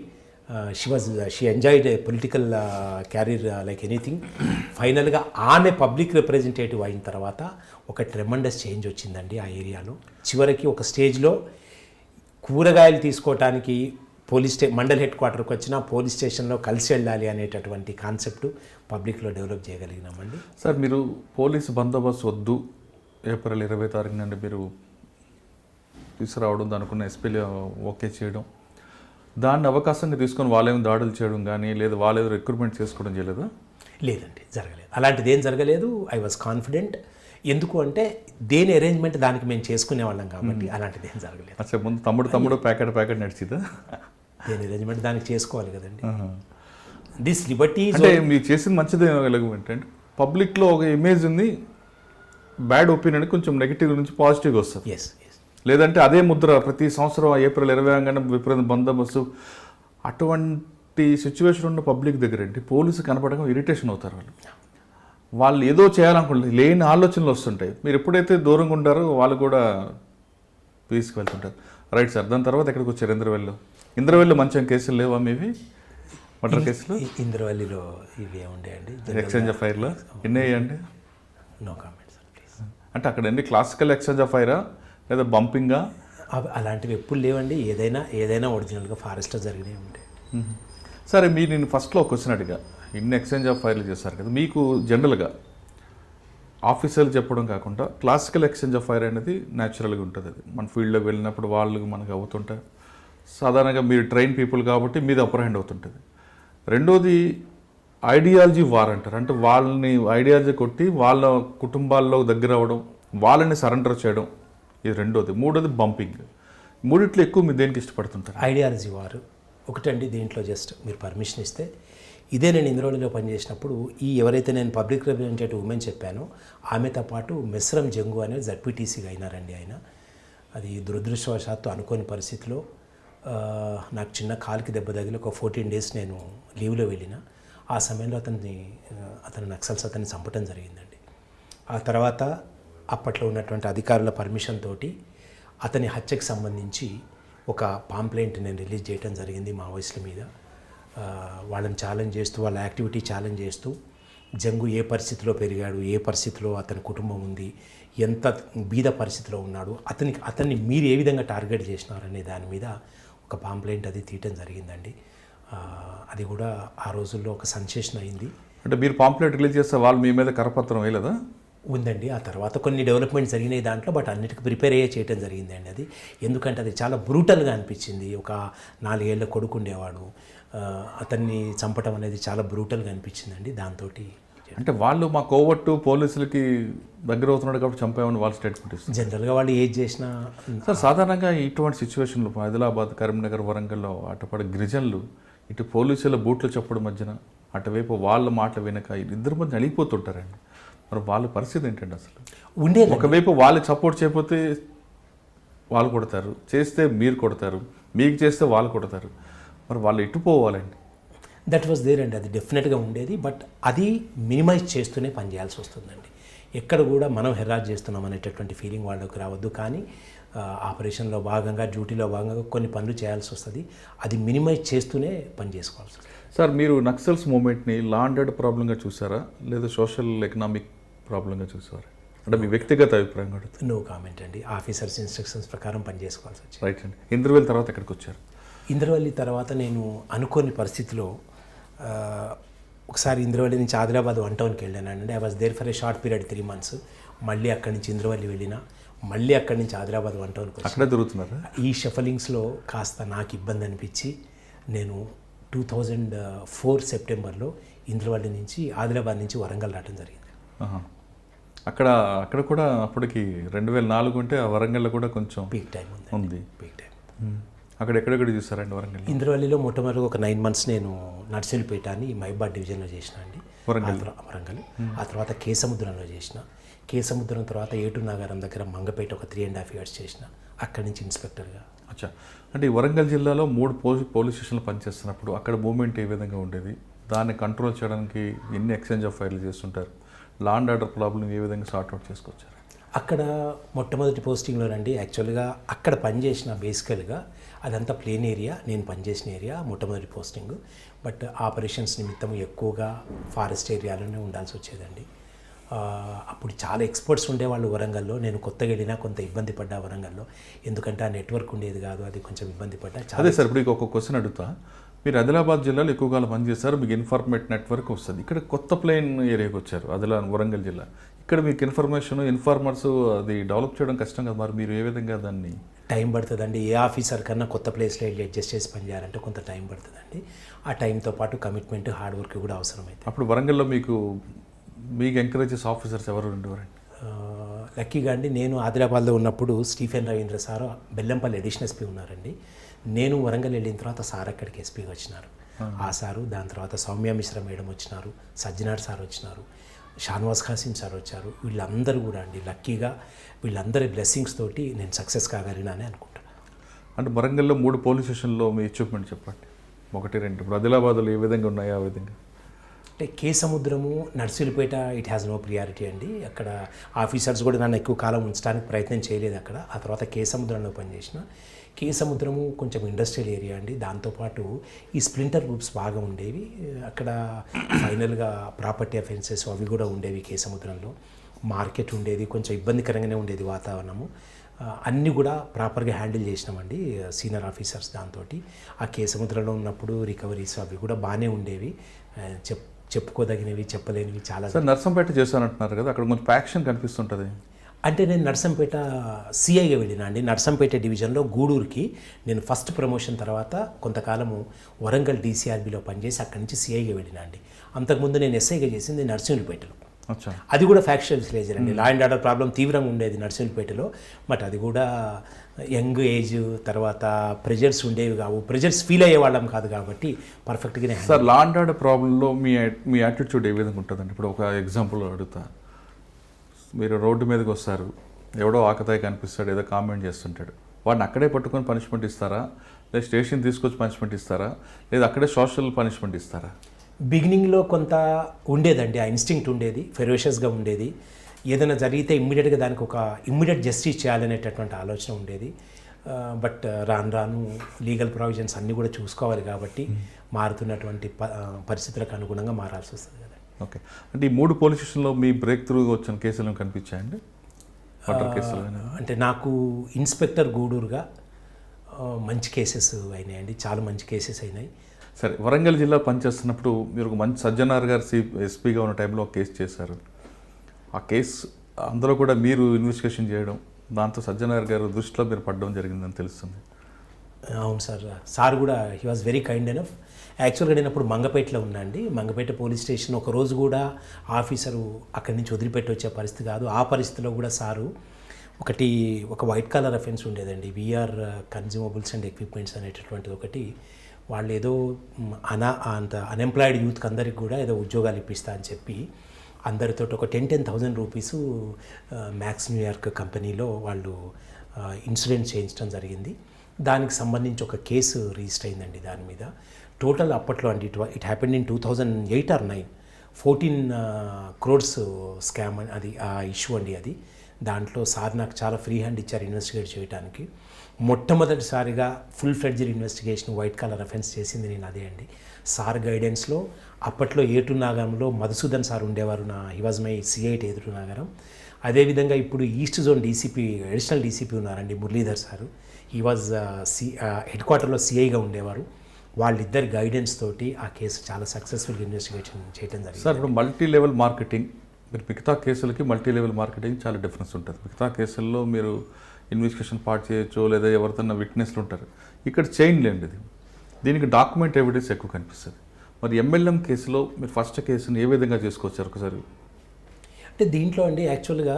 she enjoyed A political carrier like anything. ఫైనల్గా ఆమె పబ్లిక్ రిప్రజెంటేటివ్ అయిన తర్వాత ఒక ట్రెమండస్ చేంజ్ వచ్చిందండి ఆ ఏరియాలో. చివరికి ఒక స్టేజ్లో కూరగాయలు తీసుకోవటానికి మండల్ హెడ్ క్వార్టర్కి వచ్చిన పోలీస్ స్టేషన్లో కలిసి వెళ్ళాలి అనేటటువంటి కాన్సెప్ట్ పబ్లిక్లో డెవలప్ చేయగలిగినామండి. సార్, మీరు పోలీసు బందోబస్తు వద్దు ఏప్రిల్ 20 తారీఖు నుండి మీరు తీసుకురావడం, దానికున్న ఎస్పీలు ఓకే చేయడం, దాన్ని అవకాశంగా తీసుకొని వాళ్ళేమో దాడులు చేయడం కానీ లేదా వాళ్ళేదో రిక్రూట్మెంట్ చేసుకోవడం చేయలేదా? లేదండి, జరగలేదు. అలాంటిది ఏం జరగలేదు. I was confident. ఎందుకు అంటే దేని అరేంజ్మెంట్ దానికి మేము చేసుకునేవాళ్ళం కాబట్టి అలాంటిది ఏం జరగలేదు. అసలు ముందు తమ్ముడు ప్యాకెట్ నడిచిదా? దేని అరేంజ్మెంట్ దానికి చేసుకోవాలి కదండి. దిస్ లిబర్టీ అంటే మీరు చేసింది మంచిదే ఎలాగంటే పబ్లిక్లో ఒక ఇమేజ్ ఉంది, బ్యాడ్ ఒపీనియన్ కొంచెం నెగిటివ్ నుంచి పాజిటివ్గా వస్తుంది. ఎస్. లేదంటే అదే ముద్ర ప్రతి సంవత్సరం ఏప్రిల్ 20 విపరీత బందోబస్తు, అటువంటి సిచ్యువేషన్ ఉన్న పబ్లిక్ దగ్గర ఏంటి పోలీసు కనపడడం ఇరిటేషన్ అవుతారు. వాళ్ళు ఏదో చేయాలనుకుంటారు, లేని ఆలోచనలు వస్తుంటాయి. మీరు ఎప్పుడైతే దూరంగా ఉంటారో వాళ్ళు కూడా తీసుకువెళ్తుంటారు. రైట్ సార్, దాని తర్వాత ఎక్కడికి వచ్చారు? ఇంద్రవెల్లిలో మంచి కేసులు లేవా మీవి? మర్డర్ కేసులు ఇంద్రవల్లిలో ఇవి ఏముండేయండి? ఎక్స్చేంజ్ ఆఫ్ ఫైర్లో ఎన్ని అయ్యండి? No comment sir please. అంటే అక్కడ ఎన్ని క్లాసికల్ ఎక్స్చేంజ్ ఆఫ్ ఫైరా లేదా బంపింగా? అలాంటివి ఎప్పుడు లేవండి. ఏదైనా ఒరిజినల్గా ఫారెస్ట్లో జరిగినవి ఉంటాయి. సరే, మీరు నేను ఫస్ట్లో ఒక క్వశ్చన్ అడిగా, ఇన్ని ఎక్స్చేంజ్ ఆఫ్ ఫైర్లు చేస్తారు కదా, మీకు జనరల్గా ఆఫీసర్లు చెప్పడం కాకుండా క్లాసికల్ ఎక్స్చేంజ్ ఆఫ్ ఫైర్ అనేది న్యాచురల్గా ఉంటుంది. అది మన ఫీల్డ్లోకి వెళ్ళినప్పుడు వాళ్ళు మనకు అవుతుంటాయి. సాధారణంగా మీరు ట్రైన్ పీపుల్ కాబట్టి మీద అప్పర్ హ్యాండ్ అవుతుంటుంది. రెండోది ఐడియాలజీ వార్ అంటారు. అంటే వాళ్ళని ఐడియాలజీ కొట్టి వాళ్ళ కుటుంబాల్లో దగ్గర అవ్వడం, వాళ్ళని సరెండర్ చేయడం, ఇది రెండోది. మూడోది బంపింగ్. మూడిట్లో ఎక్కువ మీరు దేనికి ఇష్టపడుతుంటారు? ఐడియాలజీ వారు ఒకటండి. దీంట్లో జస్ట్ మీరు పర్మిషన్ ఇస్తే, ఇదే నేను ఇంద్రవల్లిలో పనిచేసినప్పుడు ఎవరైతే నేను పబ్లిక్ రిప్రజెంటేటివ్ ఉమెన్ చెప్పానో ఆమెతో పాటు మెస్రం జంగు అనేది జడ్పీటీసీగా అయినారండి ఆయన. అది దురదృష్టవశాత్తు అనుకోని పరిస్థితిలో నాకు చిన్న కాలుకి దెబ్బ తగిలి ఒక 14 days నేను లీవ్లో వెళ్ళిన. ఆ సమయంలో అతను నక్సల్స్ అతన్ని చంపటం జరిగిందండి. ఆ తర్వాత అప్పట్లో ఉన్నటువంటి అధికారుల పర్మిషన్ తోటి అతని హత్యకు సంబంధించి ఒక పాంప్లెంట్ నేను రిలీజ్ చేయడం జరిగింది మావోయిస్టుల మీద. వాళ్ళని ఛాలెంజ్ చేస్తూ, వాళ్ళ యాక్టివిటీ ఛాలెంజ్ చేస్తూ, జంగు ఏ పరిస్థితిలో పెరిగాడు, ఏ పరిస్థితిలో అతని కుటుంబం ఉంది, ఎంత బీద పరిస్థితిలో ఉన్నాడు, అతన్ని మీరు ఏ విధంగా టార్గెట్ చేసినారనే దాని మీద ఒక పాంప్లెంట్ అది తీయటం జరిగిందండి. అది కూడా ఆ రోజుల్లో ఒక సెన్సేషన్ అయింది. అంటే మీరు పాంప్లెంట్ రిలీజ్ చేస్తే వాళ్ళు మీ మీద కరపత్రం వేయలేదా? ఉందండి. ఆ తర్వాత కొన్ని డెవలప్మెంట్స్ జరిగినాయి దాంట్లో, బట్ అన్నిటికీ ప్రిపేర్ చేయటం జరిగిందండి అది. ఎందుకంటే అది చాలా బ్రూటల్గా అనిపించింది. ఒక 4 ఏళ్ళ కొడుకు ఉండేవాడు, అతన్ని చంపటం అనేది చాలా బ్రూటల్గా అనిపించిందండి. దాంతో అంటే వాళ్ళు మా కోవట్టు పోలీసులకి దగ్గర అవుతున్నాడు కాబట్టి చంపామని వాళ్ళు స్టేట్మెంట్ ఇస్తారు. జనరల్గా వాళ్ళు ఏది చేసినా సార్, సాధారణంగా ఇటువంటి సిచ్యువేషన్లో ఆదిలాబాద్, కరీంనగర్, వరంగల్లో అటుపడి గిరిజనులు ఇటు పోలీసుల బూట్లు చెప్పడం మధ్యన అటువైపు వాళ్ళ మాట వెనక ఇద్దరు మధ్య అలిగిపోతుంటారండి. మరి వాళ్ళ పరిస్థితి ఏంటండి అసలు? ఉండేది ఒకవైపు వాళ్ళకి సపోర్ట్ చేయకపోతే వాళ్ళు కొడతారు, చేస్తే మీరు కొడతారు, మీకు చేస్తే వాళ్ళు కొడతారు. మరి వాళ్ళు ఎటు పోవాలండి? దట్ వాజ్ దేర్ అండి. అది డెఫినెట్గా ఉండేది. బట్ అది మినిమైజ్ చేస్తూనే పనిచేయాల్సి వస్తుందండి. ఎక్కడ కూడా మనం హెరాస్ చేస్తున్నాం అనేటటువంటి ఫీలింగ్ వాళ్ళకి రావద్దు. కానీ ఆపరేషన్లో భాగంగా డ్యూటీలో భాగంగా కొన్ని పనులు చేయాల్సి వస్తుంది. అది మినిమైజ్ చేస్తూనే పని చేసుకోవాల్సి వస్తుంది. సార్ మీరు నక్సల్స్ మూమెంట్ని లా అండ్ ఆర్డర్ ప్రాబ్లంగా చూసారా లేదా సోషల్ ఎకనామిక్ ప్రాబ్లంగా చూసారా? అంటే మీ వ్యక్తిగత అభిప్రాయం కూడా. నో కామెంట్ అండి. ఆఫీసర్స్ ఇన్స్ట్రక్షన్స్ ప్రకారం పని చేసుకోవాల్సి వచ్చింది. రైట్ అండి. ఇంద్రవెల్ తర్వాత ఎక్కడికి వచ్చారు? ఇంద్రవల్లి తర్వాత నేను అనుకోని పరిస్థితిలో ఒకసారి ఇంద్రవల్లి నుంచి ఆదిలాబాద్ 1 టౌన్కి వెళ్ళానండి. I was there for a short period 3 months. మళ్ళీ అక్కడి నుంచి ఇంద్రవల్లి వెళ్ళిన, మళ్ళీ అక్కడి నుంచి ఆదిలాబాద్ 1 టౌన్కి వచ్చి అక్కడే దొరుకుతున్నారా? ఈ షఫలింగ్స్లో కాస్త నాకు ఇబ్బంది అనిపించి నేను 2004 సెప్టెంబర్లో ఇంద్రవల్లి నుంచి ఆదిలాబాద్ నుంచి వరంగల్ రావడం జరిగింది. ఆహా. అక్కడ కూడా అప్పటికి 2004 ఉంటే ఆ వరంగల్లో కూడా కొంచెం పీక్ టైం ఉంది. Peak time. అక్కడ ఎక్కడెక్కడ చూసారండి వరంగల్? ఇంద్రవల్లిలో మొట్టమొదటి ఒక 9 months నేను నర్సింగ్పేట అని మైబాద్ డివిజన్లో చేసిన అండి, వరంగల్. ఆ తర్వాత కేసముద్రంలో చేసిన, కేసముద్రం తర్వాత ఏటు నాగారం దగ్గర మంగపేట ఒక 3.5 years చేసిన, అక్కడి నుంచి ఇన్స్పెక్టర్గా. అచ్చా. అంటే ఈ వరంగల్ జిల్లాలో 3 పోలీస్ స్టేషన్లు పనిచేస్తున్నప్పుడు అక్కడ మూవ్మెంట్ ఏ విధంగా ఉండేది? దాన్ని కంట్రోల్ చేయడానికి ఎన్ని ఎక్స్చేంజ్ ఆఫ్ ఫైర్లు చేస్తుంటారు? లా అండ్ ఆర్డర్ ప్రాబ్లం ఏ విధంగా సార్ట్అవుట్ చేసుకొచ్చారు? అక్కడ మొట్టమొదటి పోస్టింగ్లోనండి యాక్చువల్గా అక్కడ పనిచేసిన బేసికల్గా అదంతా ప్లేన్ ఏరియా, నేను పనిచేసిన ఏరియా మొట్టమొదటి పోస్టింగ్. బట్ ఆపరేషన్స్ నిమిత్తం ఎక్కువగా ఫారెస్ట్ ఏరియాలోనే ఉండాల్సి వచ్చేదండి. అప్పుడు చాలా ఎక్స్పర్ట్స్ ఉండేవాళ్ళు వరంగల్లో. నేను కొత్తగా వెళ్ళినా కొంత ఇబ్బంది పడ్డా వరంగల్లో, ఎందుకంటే ఆ నెట్వర్క్ ఉండేది కాదు, అది కొంచెం ఇబ్బంది పడ్డా. అదే సార్, ఇప్పుడు ఒక క్వశ్చన్ అడుగుతా. మీరు ఆదిలాబాద్ జిల్లాలో ఎక్కువ కాలం పనిచేస్తారు, మీకు ఇన్ఫర్మేట్ నెట్వర్క్ వస్తుంది. ఇక్కడ కొత్త ప్లేన్ ఏరియాకి వచ్చారు, వరంగల్ జిల్లా. ఇక్కడ మీకు ఇన్ఫర్మేషన్ ఇన్ఫార్మర్స్ అది డెవలప్ చేయడం కష్టం కదా, మరి మీరు ఏ విధంగా దాన్ని? టైం పడుతుందండి. ఏ ఆఫీసర్ కన్నా కొత్త ప్లేస్లో వెళ్ళి అడ్జస్ట్ చేసి పనిచేయాలంటే కొంత టైం పడుతుందండి. ఆ టైంతో పాటు కమిట్మెంట్, హార్డ్ వర్క్ కూడా అవసరమైతే. అప్పుడు వరంగల్లో మీకు ఎంకరేజ్ చేసే ఆఫీసర్స్ ఎవరు ఉండేవారండి? లక్కీగా అండి, నేను ఆదిలాబాద్లో ఉన్నప్పుడు Stephen Ravindra sir Bellampalli additional SP ఉన్నారండి. నేను వరంగల్ వెళ్ళిన తర్వాత సార్ అక్కడికి ఎస్పీగా వచ్చినారు. ఆ సారు, దాని తర్వాత సౌమ్య మిశ్రా మేడం వచ్చినారు, సజ్జనార్ సార్ వచ్చినారు, షానవాజ్ ఖాసిం సార్ వచ్చారు. వీళ్ళందరూ కూడా అండి లక్కీగా వీళ్ళందరి బ్లెస్సింగ్స్ తోటి నేను సక్సెస్ కాగలిగినానే అనుకుంటున్నాను. అంటే వరంగల్లో 3 పోలీస్ స్టేషన్లో మీ అచీవ్మెంట్ చెప్పండి, 1, 2. ఇప్పుడు ఆదిలాబాద్లో ఏ విధంగా ఉన్నాయో ఆ విధంగా. అంటే కేసముద్రము, నర్సీలపేట ఇట్ హ్యాస్ నో ప్రియారిటీ అండి. అక్కడ ఆఫీసర్స్ కూడా నన్ను ఎక్కువ కాలం ఉంచడానికి ప్రయత్నం చేయలేదు అక్కడ. ఆ తర్వాత కేసముద్రంలో పనిచేసిన. కేసముద్రము కొంచెం ఇండస్ట్రియల్ ఏరియా అండి, దాంతోపాటు ఈ స్ప్లింటర్ గ్రూప్స్ బాగా ఉండేవి అక్కడ. ఫైనల్గా ప్రాపర్టీ అఫెన్సెస్ అవి కూడా ఉండేవి కేసముద్రంలో. మార్కెట్ ఉండేది, కొంచెం ఇబ్బందికరంగానే ఉండేది వాతావరణము. అన్నీ కూడా ప్రాపర్గా హ్యాండిల్ చేసినామండి సీనియర్ ఆఫీసర్స్. దాంతో ఆ కేసముద్రంలో ఉన్నప్పుడు రికవరీస్ అవి కూడా బాగానే ఉండేవి. చెప్పుకోదగినవి, చెప్పలేనివి చాలా. సార్ నర్సంపేట చేశానంటున్నారు కదా, అక్కడ కొంచెం ప్యాక్షన్ కనిపిస్తుంటుంది. అంటే నేను నర్సంపేట సిఐగా వెళ్ళినా అండి. నర్సంపేట డివిజన్లో గూడూరుకి నేను ఫస్ట్ ప్రమోషన్ తర్వాత కొంతకాలము వరంగల్ DCRBలో పనిచేసి అక్కడి నుంచి సిఐగా వెళ్ళినా అండి. అంతకుముందు నేను ఎస్ఐగా చేసింది నర్సింహులపేటలో. అది కూడా ఫ్యాక్షనల్ విలేజర్ అండి. లా అండ్ ఆర్డర్ ప్రాబ్లం తీవ్రంగా ఉండేది నర్సింహులపేటలో. బట్ అది కూడా యంగ్ ఏజ్, తర్వాత ప్రెజర్స్ ఉండేవి కావు, ప్రెజర్స్ ఫీల్ అయ్యే వాళ్ళం కాదు కాబట్టి పర్ఫెక్ట్గానే. సార్ లా అండ్ ఆర్డర్ ప్రాబ్లంలో మీ యాటిట్యూడ్ ఏ విధంగా ఉంటుందండి? ఇప్పుడు ఒక ఎగ్జాంపుల్ అడుగుతా. మీరు రోడ్డు మీదకి వస్తారు, ఎవడో ఆకతాయి కనిపిస్తాడు, ఏదో కామెంట్ చేస్తుంటాడు, వాడిని అక్కడే పట్టుకొని పనిష్మెంట్ ఇస్తారా, లేదా స్టేషన్ తీసుకొచ్చి పనిష్మెంట్ ఇస్తారా, లేదా అక్కడే సోషల్ పనిష్మెంట్ ఇస్తారా? బిగినింగ్లో కొంత ఉండేదండి, ఆ ఇన్స్టింక్ట్ ఉండేది, ఫెరోషియస్గా ఉండేది. ఏదైనా జరిగితే ఇమ్మీడియట్గా దానికి ఒక ఇమ్మీడియట్ జస్టిస్ చేయాలనేటటువంటి ఆలోచన ఉండేది. బట్ రాను రాను లీగల్ ప్రొవిజన్స్ అన్నీ కూడా చూసుకోవాలి కాబట్టి మారుతున్నటువంటి పరిస్థితులకు అనుగుణంగా మారాల్సి వస్తుంది కదా. ఓకే. అంటే ఈ 3 పోలీస్ స్టేషన్లో మీ బ్రేక్ త్రూ వచ్చిన కేసులు కనిపించాయండి? అంటే నాకు ఇన్స్పెక్టర్ గూడూరుగా మంచి కేసెస్ అయినాయండి, చాలా మంచి కేసెస్ అయినాయి. సరే, వరంగల్ జిల్లా పనిచేస్తున్నప్పుడు మీరు ఒక మంచి సజ్జనార్ గారు ఎస్పీగా ఉన్న టైంలో ఒక కేసు చేశారు. ఆ కేసు అందులో కూడా మీరు ఇన్వెస్టిగేషన్ చేయడం, దాంతో సజ్జనార్ గారు దృష్టిలో మీరు పడడం జరిగిందని తెలుస్తుంది. అవును సార్, సార్ కూడా he was very kind enough. యాక్చువల్గా నేను అప్పుడు మంగపేటలో ఉన్నా అండి. మంగపేట పోలీస్ స్టేషన్ ఒక రోజు కూడా ఆఫీసరు అక్కడి నుంచి వదిలిపెట్టి వచ్చే పరిస్థితి కాదు. ఆ పరిస్థితిలో కూడా సారు ఒక వైట్ కాలర్ అఫెన్స్ ఉండేదండి, వీఆర్ కన్జ్యూమబుల్స్ అండ్ ఎక్విప్మెంట్స్ అనేటటువంటిది ఒకటి. వాళ్ళు ఏదో అంత అన్ఎంప్లాయిడ్ యూత్కి అందరికి కూడా ఏదో ఉద్యోగాలు ఇప్పిస్తా అని చెప్పి అందరితో ఒక 10,000 రూపీస్ మ్యాక్స్ న్యూయార్క్ కంపెనీలో వాళ్ళు ఇన్సూరెన్స్ చేయించడం జరిగింది. దానికి సంబంధించి ఒక కేసు రిజిస్టర్ అయిందండి. దాని మీద టోటల్ అప్పట్లో అండి it happened in 2008 or 9 14 crores scam అది ఆ ఇష్యూ అండి. అది దాంట్లో సార్ నాకు చాలా ఫ్రీ హ్యాండ్ ఇచ్చారు ఇన్వెస్టిగేట్ చేయడానికి. మొట్టమొదటిసారిగా full fledged investigation white collar offence చేసింది నేను అదే అండి. సార్ గైడెన్స్లో అప్పట్లో ఏటు నాగరంలో మధుసూదన్ సార్ ఉండేవారు, he was my CI Eturnagaram. అదేవిధంగా ఇప్పుడు east zone DCP additional DCP ఉన్నారండి Muralidhar sir, he was head క్వార్టర్లో సిఐగా ఉండేవారు. వాళ్ళిద్దరి గైడెన్స్ తోటి ఆ కేసు చాలా సక్సెస్ఫుల్గా ఇన్వెస్టిగేషన్ చేయడం జరిగింది. సార్ ఇప్పుడు మల్టీ లెవెల్ మార్కెటింగ్, మీరు మిగతా కేసులకి మల్టీ లెవెల్ మార్కెటింగ్ చాలా డిఫరెన్స్ ఉంటుంది. మిగతా కేసుల్లో మీరు ఇన్వెస్టిగేషన్ పార్ట్ చేయొచ్చు, లేదా ఎవరితోన్నా విట్నెస్లు ఉంటారు. ఇక్కడ చైన్ లేండి, దీనికి డాక్యుమెంట్ ఎవిడెన్స్ ఎక్కువ కనిపిస్తుంది. మరి ఎంఎల్ఎం కేసులో మీరు ఫస్ట్ కేసుని ఏ విధంగా చేసుకోవచ్చారు ఒకసారి? అంటే దీంట్లో అండి యాక్చువల్గా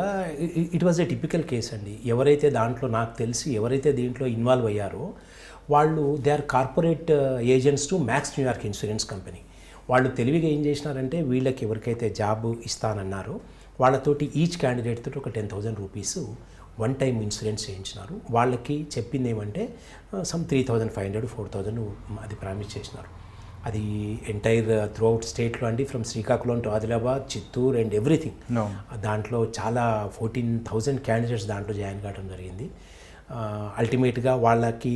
it was A typical case అండి. ఎవరైతే దాంట్లో నాకు తెలిసి ఎవరైతే దీంట్లో ఇన్వాల్వ్ అయ్యారో వాళ్ళు they are corporate agents to max New York insurance company. వాళ్ళు తెలివిగా ఏం చేసినారంటే వీళ్ళకి ఎవరికైతే జాబ్ ఇస్తానన్నారో వాళ్ళతోటి ఈచ్ క్యాండిడేట్ తోటి ఒక 10,000 రూపీస్ వన్ టైం ఇన్సూరెన్స్ చేయించినారు. వాళ్ళకి చెప్పింది ఏమంటే సమ్ 3,500 4,000 అది ప్రామిస్ చేసినారు. అది ఎంటైర్ త్రూ అవుట్ స్టేట్లో అండి, from Srikakulam to Adilabad, Chittoor and everything. దాంట్లో చాలా 14,000 క్యాండిడేట్స్ దాంట్లో జాయిన్ కావడం జరిగింది. అల్టిమేట్గా వాళ్ళకి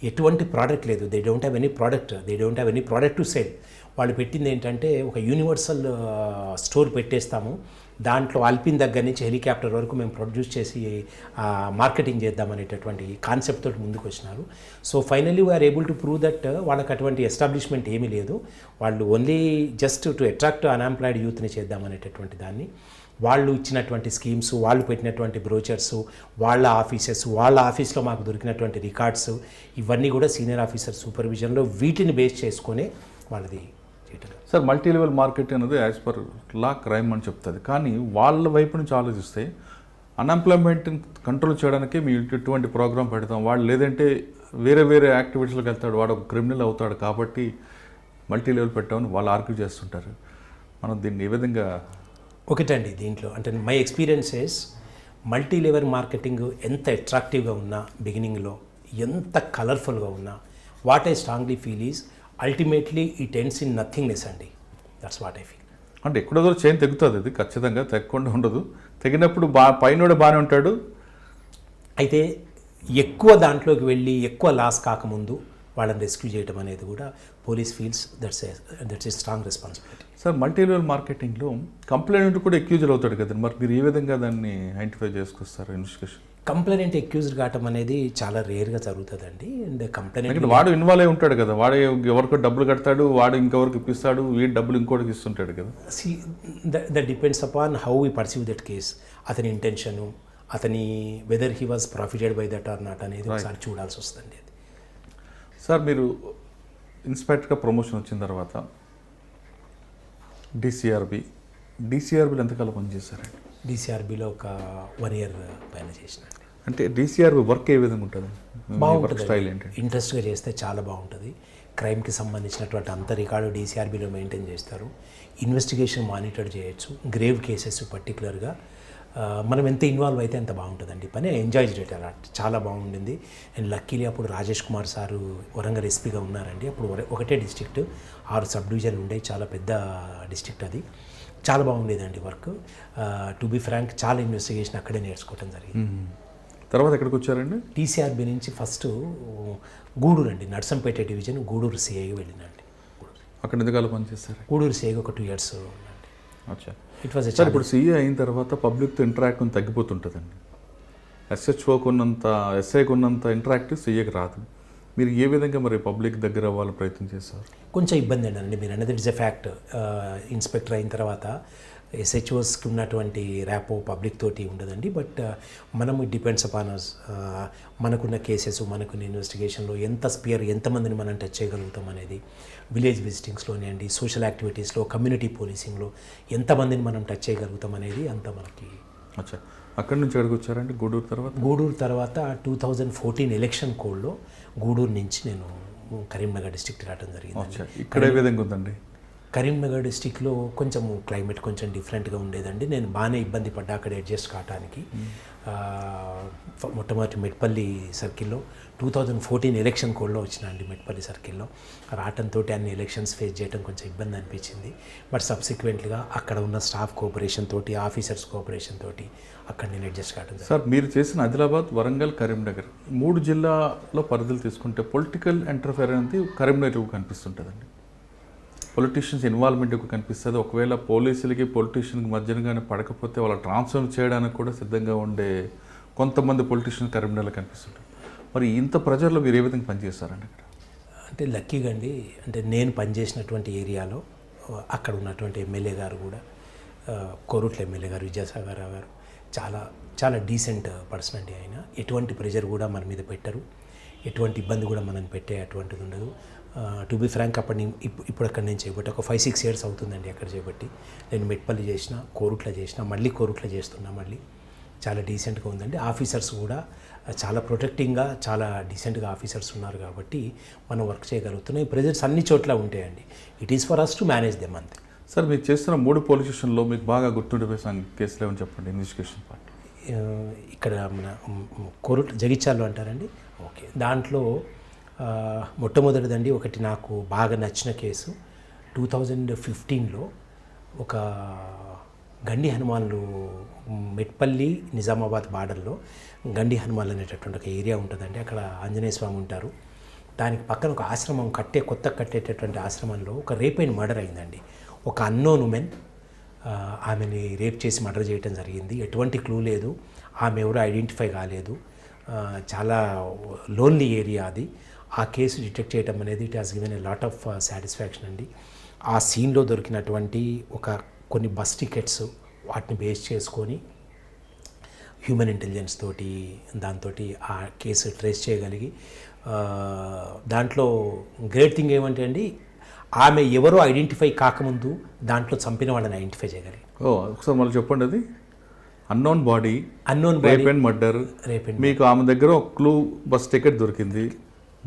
ఎటువంటి ప్రోడక్ట్ లేదు, they don't have any product to sale. వాళ్ళు పెట్టింది ఏంటంటే ఒక యూనివర్సల్ స్టోర్ పెట్టేస్తాము, దాంట్లో అల్పిన్ దగ్గర నుంచి హెలికాప్టర్ వరకు మేము ప్రొడ్యూస్ చేసి మార్కెటింగ్ చేద్దామనేటటువంటి కాన్సెప్ట్ తోటి ముందుకు వచ్చినారు. So finally we are able to prove that వాళ్ళకి అటువంటి ఎస్టాబ్లిష్మెంట్ ఏమీ లేదు, వాళ్ళు only just to attract unemployed యూత్ని చేద్దామనేటటువంటి దాన్ని. వాళ్ళు ఇచ్చినటువంటి స్కీమ్స్, వాళ్ళు పెట్టినటువంటి బ్రోచర్స్, వాళ్ళ ఆఫీస్లో మాకు దొరికినటువంటి రికార్డ్స్, ఇవన్నీ కూడా సీనియర్ ఆఫీసర్ సూపర్విజన్లో వీటిని బేస్ చేసుకొని వాళ్ళది చేయటం. సార్ మల్టీ లెవెల్ మార్కెట్ అనేది యాజ్ పర్ లా క్రైమ్ అని చెప్తుంది, కానీ వాళ్ళ వైపు నుంచి ఆలోచిస్తే అన్ఎంప్లాయ్మెంట్ కంట్రోల్ చేయడానికి మేము ఇటువంటి ప్రోగ్రామ్ పెడతాం, వాళ్ళు లేదంటే వేరే యాక్టివిటీస్లోకి వెళ్తాడు, వాడు ఒక క్రిమినల్ అవుతాడు కాబట్టి మల్టీ లెవెల్ పెట్టామని వాళ్ళు ఆర్గ్యూ చేస్తుంటారు. మనం దీన్ని ఏ విధంగా? ఒకటండి దీంట్లో అంటే my experiences, multi level marketing ఎంత అట్రాక్టివ్గా ఉన్నా బిగినింగ్లో, ఎంత కలర్ఫుల్గా ఉన్నా, what I strongly feel is ultimately it ends in నథింగ్నెస్ అండి. That's what I feel. అంటే ఎక్కడో చైన్ తెగుతుంది, అది ఖచ్చితంగా తెగకుండా ఉండదు. తెగినప్పుడు పైన బాగానే ఉంటాడు, అయితే ఎక్కువ దాంట్లోకి వెళ్ళి ఎక్కువ లాస్ కాకముందు వాళ్ళని రెస్క్యూ చేయడం అనేది కూడా police feels that's a strong responsibility. Sir multi level మార్కెటింగ్లో కంప్లైంట్ కూడా అక్యూజ్డ్ అవుతాడు కదా, మరి మీరు ఏ విధంగా దాన్ని ఐడెంటిఫై చేసుకొస్తారు ఇన్వెస్టిగేషన్? కంప్లైంట్ అక్యూజ్డ్ కావటం అనేది చాలా రేర్గా జరుగుతుందండి. అండ్ కంప్లైంట్ వాడు ఇన్వాల్వ్ అయి ఉంటాడు కదా, వాడు ఎవరికో డబ్బులు కడతాడు, వాడు ఇంకెవరికి ఇప్పిస్తాడు, వీడు డబ్బులు ఇంకోటికి ఇస్తుంటాడు కదా. That depends upon how we perceive that case. అతని ఇంటెన్షను, అతని whether he was profited by that or not అనేది ఒకసారి చూడాల్సి వస్తుందండి. అది సార్ మీరు ఇన్స్పెక్టర్గా ప్రమోషన్ వచ్చిన తర్వాత డీసీఆర్బీలో ఎంతకాలం పనిచేశారండి? డీసీఆర్బీలో ఒక 1 year పైన చేసినండి. అంటే డీసీఆర్బీ వర్క్ ఏ విధంగా ఉంటుంది? బాగుంటుంది, స్టైల్ ఏంటి? ఇంట్రెస్ట్గా చేస్తే చాలా బాగుంటుంది. క్రైమ్కి సంబంధించినటువంటి అంత రికార్డు డీసీఆర్బీలో మెయింటైన్ చేస్తారు. ఇన్వెస్టిగేషన్ మానిటర్ చేయొచ్చు, గ్రేవ్ కేసెస్ పర్టికులర్గా మనం ఎంత ఇన్వాల్వ్ అయితే అంత బాగుంటుందండి పని. ఎంజాయ్ చేయటం అలా చాలా బాగుండింది. అండ్ లక్కీలీ అప్పుడు రాజేష్ కుమార్ సారు వరంగల్ ఎస్పీగా ఉన్నారండి. అప్పుడు ఒకటే డిస్ట్రిక్ట్, 6 సబ్ డివిజన్లు ఉండే, చాలా పెద్ద డిస్ట్రిక్ట్ అది. చాలా బాగుండేదండి వర్క్. టు బి ఫ్రాంక్ చాలా ఇన్వెస్టిగేషన్ అక్కడే నేర్చుకోవడం జరిగింది. తర్వాత ఎక్కడికి వచ్చారండి? టీసీఆర్బీ నుంచి ఫస్ట్ గూడూరు అండి, నర్సంపేట డివిజన్, గూడూరు సిఐకి వెళ్ళినండి. అక్కడ ఎంతకాలం పనిచేస్తారు? గూడూరు సిఐకి ఒక 2 years ఉందండి. అచ్చా. ఇట్ వాజ్ సార్ ఇప్పుడు సీఏ అయిన తర్వాత పబ్లిక్తో ఇంటరాక్ట్ తగ్గిపోతుంటుందండి. ఎస్ఐకి ఉన్నంత ఇంటరాక్టివ్ సీఏకి రాదు. మీరు ఏ విధంగా మరి పబ్లిక్ దగ్గర అవ్వాలని ప్రయత్నం చేస్తారు? కొంచెం ఇబ్బంది అండి, మీరు అనేది ఇట్స్ ఎ ఫ్యాక్ట్. ఇన్స్పెక్టర్ అయిన తర్వాత ఎస్హెచ్ఓస్కి ఉన్నటువంటి ర్యాపో పబ్లిక్ తోటి ఉండదండి. బట్ మనం ఇట్ డిపెండ్స్ అపాన్ అస్, మనకున్న కేసెస్, మనకున్న ఇన్వెస్టిగేషన్లో ఎంతమందిని మనం టచ్ చేయగలుగుతాం అనేది, విలేజ్ విజిటింగ్స్లోనే అండి, సోషల్ యాక్టివిటీస్లో, కమ్యూనిటీ పోలీసింగ్లో ఎంతమందిని మనం టచ్ చేయగలుగుతాం అనేది అంత మనకి. అచ్చా, అక్కడి నుంచి ఎక్కడికి వచ్చారండి? గూడూరు తర్వాత 2014 ఎలక్షన్ కోడ్లో గూడూరు నుంచి నేను కరీంనగర్ డిస్ట్రిక్ట్ రావడం జరిగింది. ఇక్కడ ఏ విధంగా ఉందండి? కరీంనగర్ డిస్టిక్లో కొంచెం క్లైమేట్ కొంచెం డిఫరెంట్గా ఉండేదండి. నేను బాగానే ఇబ్బంది పడ్డా అక్కడ అడ్జస్ట్ కావడానికి. మొట్టమొదటి మెట్పల్లి సర్కిల్లో 2014 ఎలక్షన్ కోడ్లో వచ్చిన అండి. మెట్పల్లి సర్కిల్లో రావటంతో అన్ని ఎలక్షన్స్ ఫేస్ చేయడం కొంచెం ఇబ్బంది అనిపించింది. బట్ సబ్సిక్వెంట్గా అక్కడ ఉన్న స్టాఫ్ కోఆపరేషన్ తోటి, ఆఫీసర్స్ కోఆపరేషన్ తోటి అక్కడ నేను అడ్జస్ట్ కావడం జరిగింది. సార్, మీరు చేసిన ఆదిలాబాద్, వరంగల్, కరీంనగర్ 3 జిల్లాలో పరిధులు తీసుకుంటే పొలిటికల్ ఎంటర్ఫేర్ అనేది కరీంనగర్ కనిపిస్తుంటుందండి. పొలిటీషియన్స్ ఇన్వాల్వ్మెంట్ ఎక్కువ కనిపిస్తుంది. ఒకవేళ పోలీసులకి పొలిటీషియన్కి మధ్యన కానీ పడకపోతే వాళ్ళ ట్రాన్స్ఫర్ చేయడానికి కూడా సిద్ధంగా ఉండే కొంతమంది పొలిటీషియన్ కరీంనగర్లో కనిపిస్తుంటారు. మరి ఇంత ప్రజల్లో మీరు ఏ విధంగా పనిచేస్తారండి అక్కడ? అంటే లక్కీగా అండి, అంటే నేను పనిచేసినటువంటి ఏరియాలో అక్కడ ఉన్నటువంటి ఎమ్మెల్యే గారు కూడా, కోరుట్ల ఎమ్మెల్యే గారు విద్యాసాగర్ రావు గారు చాలా చాలా డీసెంట్ పర్సన్ అండి. ఆయన ఎటువంటి ప్రెషర్ కూడా మన మీద పెట్టరు, ఎటువంటి ఇబ్బంది కూడా మనని పెట్టే అటువంటిది ఉండదు. టు బి ఫ్రాంక్, ఇప్పుడు అక్కడ నేను చేయబట్టి ఒక 5-6 ఇయర్స్ అవుతుందండి అక్కడ చేయబట్టి. నేను మెట్పల్లి చేసిన, కోరుట్ల చేసిన, మళ్ళీ కోరుట్ల చేస్తున్నా. మళ్ళీ చాలా డీసెంట్గా ఉందండి. ఆఫీసర్స్ కూడా చాలా ప్రొటెక్టింగ్గా, చాలా డీసెంట్గా ఆఫీసర్స్ ఉన్నారు కాబట్టి మనం వర్క్ చేయగలుగుతున్నాం. ఈ ప్రెజర్స్ అన్ని చోట్ల ఉంటాయండి. It is for us to manage them అంతే. సార్, మీరు చేస్తున్న 3 పోలీస్ స్టేషన్లో మీకు బాగా గుర్తుండిపోయిన కేసులు ఏమని చెప్పండి, ఇన్వెస్టిగేషన్ పార్ట్. ఇక్కడ మన కోరుట్ల జగిత్యాల్లో అంటారండి. ఓకే, దాంట్లో మొట్టమొదటిదండి ఒకటి నాకు బాగా నచ్చిన కేసు 2015లో ఒక గండి హనుమాన్లు, మెట్పల్లి నిజామాబాద్ బార్డర్లో గండి హనుమాన్ అనేటటువంటి ఒక ఏరియా ఉంటుందండి. అక్కడ ఆంజనేయ స్వామి ఉంటారు. దానికి పక్కన ఒక ఆశ్రమం కొత్త కట్టేటటువంటి ఆశ్రమంలో ఒక రేప్ అయిన మర్డర్ అయిందండి. ఒక అన్నోన్ ఉమెన్ ఆమెని రేప్ చేసి మర్డర్ చేయడం జరిగింది. ఎటువంటి క్లూ లేదు, ఆమె ఎవరు ఐడెంటిఫై కాలేదు. చాలా లోన్లీ ఏరియా అది. ఆ కేసు డిటెక్ట్ చేయడం అనేది it has given a lot of satisfaction అండి. ఆ సీన్లో దొరికినటువంటి కొన్ని బస్ టికెట్స్, వాటిని బేస్ చేసుకొని హ్యూమన్ ఇంటెలిజెన్స్ తోటి దాంతో ఆ కేసు ట్రేస్ చేయగలిగి, దాంట్లో గ్రేట్ థింగ్ ఏమంటే అండి, ఆమె ఎవరో ఐడెంటిఫై కాకముందు దాంట్లో చంపిన వాళ్ళని ఐడెంటిఫై చేయగలిగి. ఒకసారి మళ్ళీ చెప్పండి. అది unknown body, rape and murder. మీకు ఆమె దగ్గర ఒక క్లూ బస్ టికెట్ దొరికింది,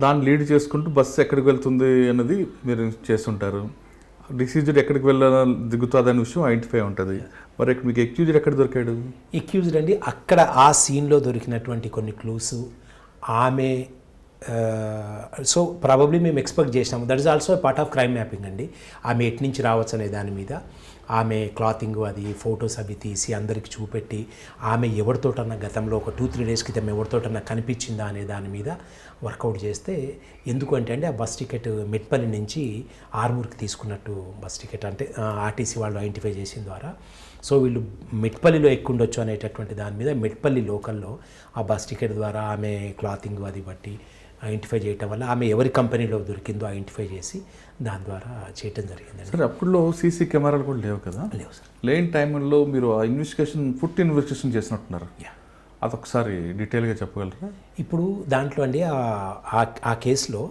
దాన్ని లీడ్ చేసుకుంటూ బస్సు ఎక్కడికి వెళ్తుంది అన్నది మీరు చేస్తుంటారు. డిసీజ్డ్ ఎక్కడికి దిగుతుంది అనే విషయం ఐడెంటిఫై ఉంటుంది. మరి మీకు ఎక్యూజ్డ్ ఎక్కడ దొరికాడు? ఎక్యూజ్డ్ అండి అక్కడ ఆ సీన్లో దొరికినటువంటి కొన్ని క్లూస్ ఆమె, సో ప్రాబబ్లీ మేము ఎక్స్పెక్ట్ చేసినాము. That is also part of crime mapping అండి. ఆమె ఎటు నుంచి రావచ్చు అనే దాని మీద ఆమె క్లాతింగ్, అది ఫొటోస్ అవి తీసి అందరికి చూపెట్టి, ఆమె ఎవరితోటన్నా గతంలో ఒక 2-3 డేస్ క్రితం ఎవరితోటన్నా కనిపించిందా అనే దాని మీద వర్కౌట్ చేస్తే, ఎందుకు అంటే ఆ బస్ టికెట్ మెట్పల్లి నుంచి ఆర్మూర్కి తీసుకున్నట్టు బస్ టికెట్, అంటే ఆర్టీసీ వాళ్ళు ఐడెంటిఫై చేసిన ద్వారా, సో వీళ్ళు మెట్పల్లిలో ఎక్కుండొచ్చు అనేటటువంటి దాని మీద మెట్పల్లి లోకల్లో ఆ బస్ టికెట్ ద్వారా ఆమె క్లాతింగ్ అది బట్టి ఐడెంటిఫై చేయటం వల్ల ఆమె ఎవరి కంపెనీలో దొరికిందో ఐడెంటిఫై చేసి దాని ద్వారా చేయటం జరిగిందండి. సార్, అప్పుడులో సీసీ కెమెరాలు కూడా లేవు కదా? లేవు సార్. లేని టైంలో మీరు ఆ ఫుట్ ఇన్వెస్టిగేషన్ చేసినట్టున్నారు. అదొకసారి డీటెయిల్గా చెప్పగలరా? ఇప్పుడు దాంట్లో అండి ఆ కేసులో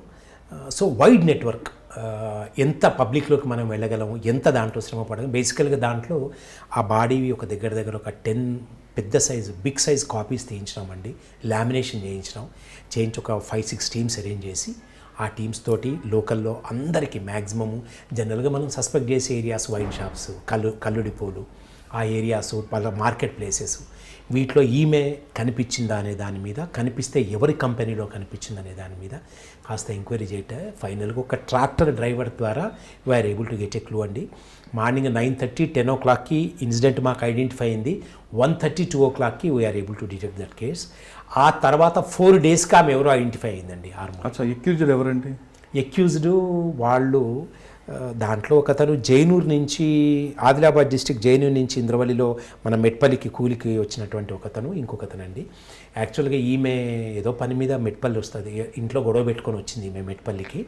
సో వైడ్ నెట్వర్క్, ఎంత పబ్లిక్లోకి మనం వెళ్ళగలము, ఎంత దాంట్లో శ్రమ పడగలం. బేసికల్గా దాంట్లో ఆ బాడీ ఒక దగ్గర ఒక 10 పెద్ద సైజు, బిగ్ సైజ్ కాపీస్ తీయించినామండి. లామినేషన్ చేయించి ఒక 5-6 టీమ్స్ అరేంజ్ చేసి, ఆ టీమ్స్ తోటి లోకల్లో అందరికీ మ్యాక్సిమము, జనరల్గా మనం సస్పెక్ట్ చేసే ఏరియాస్ వైన్ షాప్స్, కళ్ళు డిపోలు, ఆ ఏరియాస్, వాళ్ళ మార్కెట్ ప్లేసెస్, వీటిలో ఈమె కనిపించిందా అనే దాని మీద, కనిపిస్తే ఎవరి కంపెనీలో కనిపించింది అనే దాని మీద కాస్త ఎంక్వైరీ చేయటం. ఫైనల్గా ఒక ట్రాక్టర్ డ్రైవర్ ద్వారా we're able to get a clue అండి. మార్నింగ్ 9:30, 10 o'clockకి ఇన్సిడెంట్ మాకు ఐడెంటిఫై అయింది. 1:30, 2 o'clockకి we're able to detect that case. ఆ తర్వాత 4 డేస్కి ఆమె ఎవరో ఐడెంటిఫై అయిందండి. ఎక్యూజ్డ్ ఎవరండి? ఎక్యూజ్డ్ వాళ్ళు దాంట్లో ఒకతను జైనూరు నుంచి, ఆదిలాబాద్ డిస్టిక్ జైనూరు నుంచి ఇంద్రవల్లిలో మన మెట్పల్లికి కూలికి వచ్చినటువంటి ఒకతను, ఇంకొకతనండి. యాక్చువల్గా ఈమె ఏదో పని మీద మెట్పల్లి వస్తుంది, ఇంట్లో గొడవ పెట్టుకొని వచ్చింది ఈమె మెట్పల్లికి.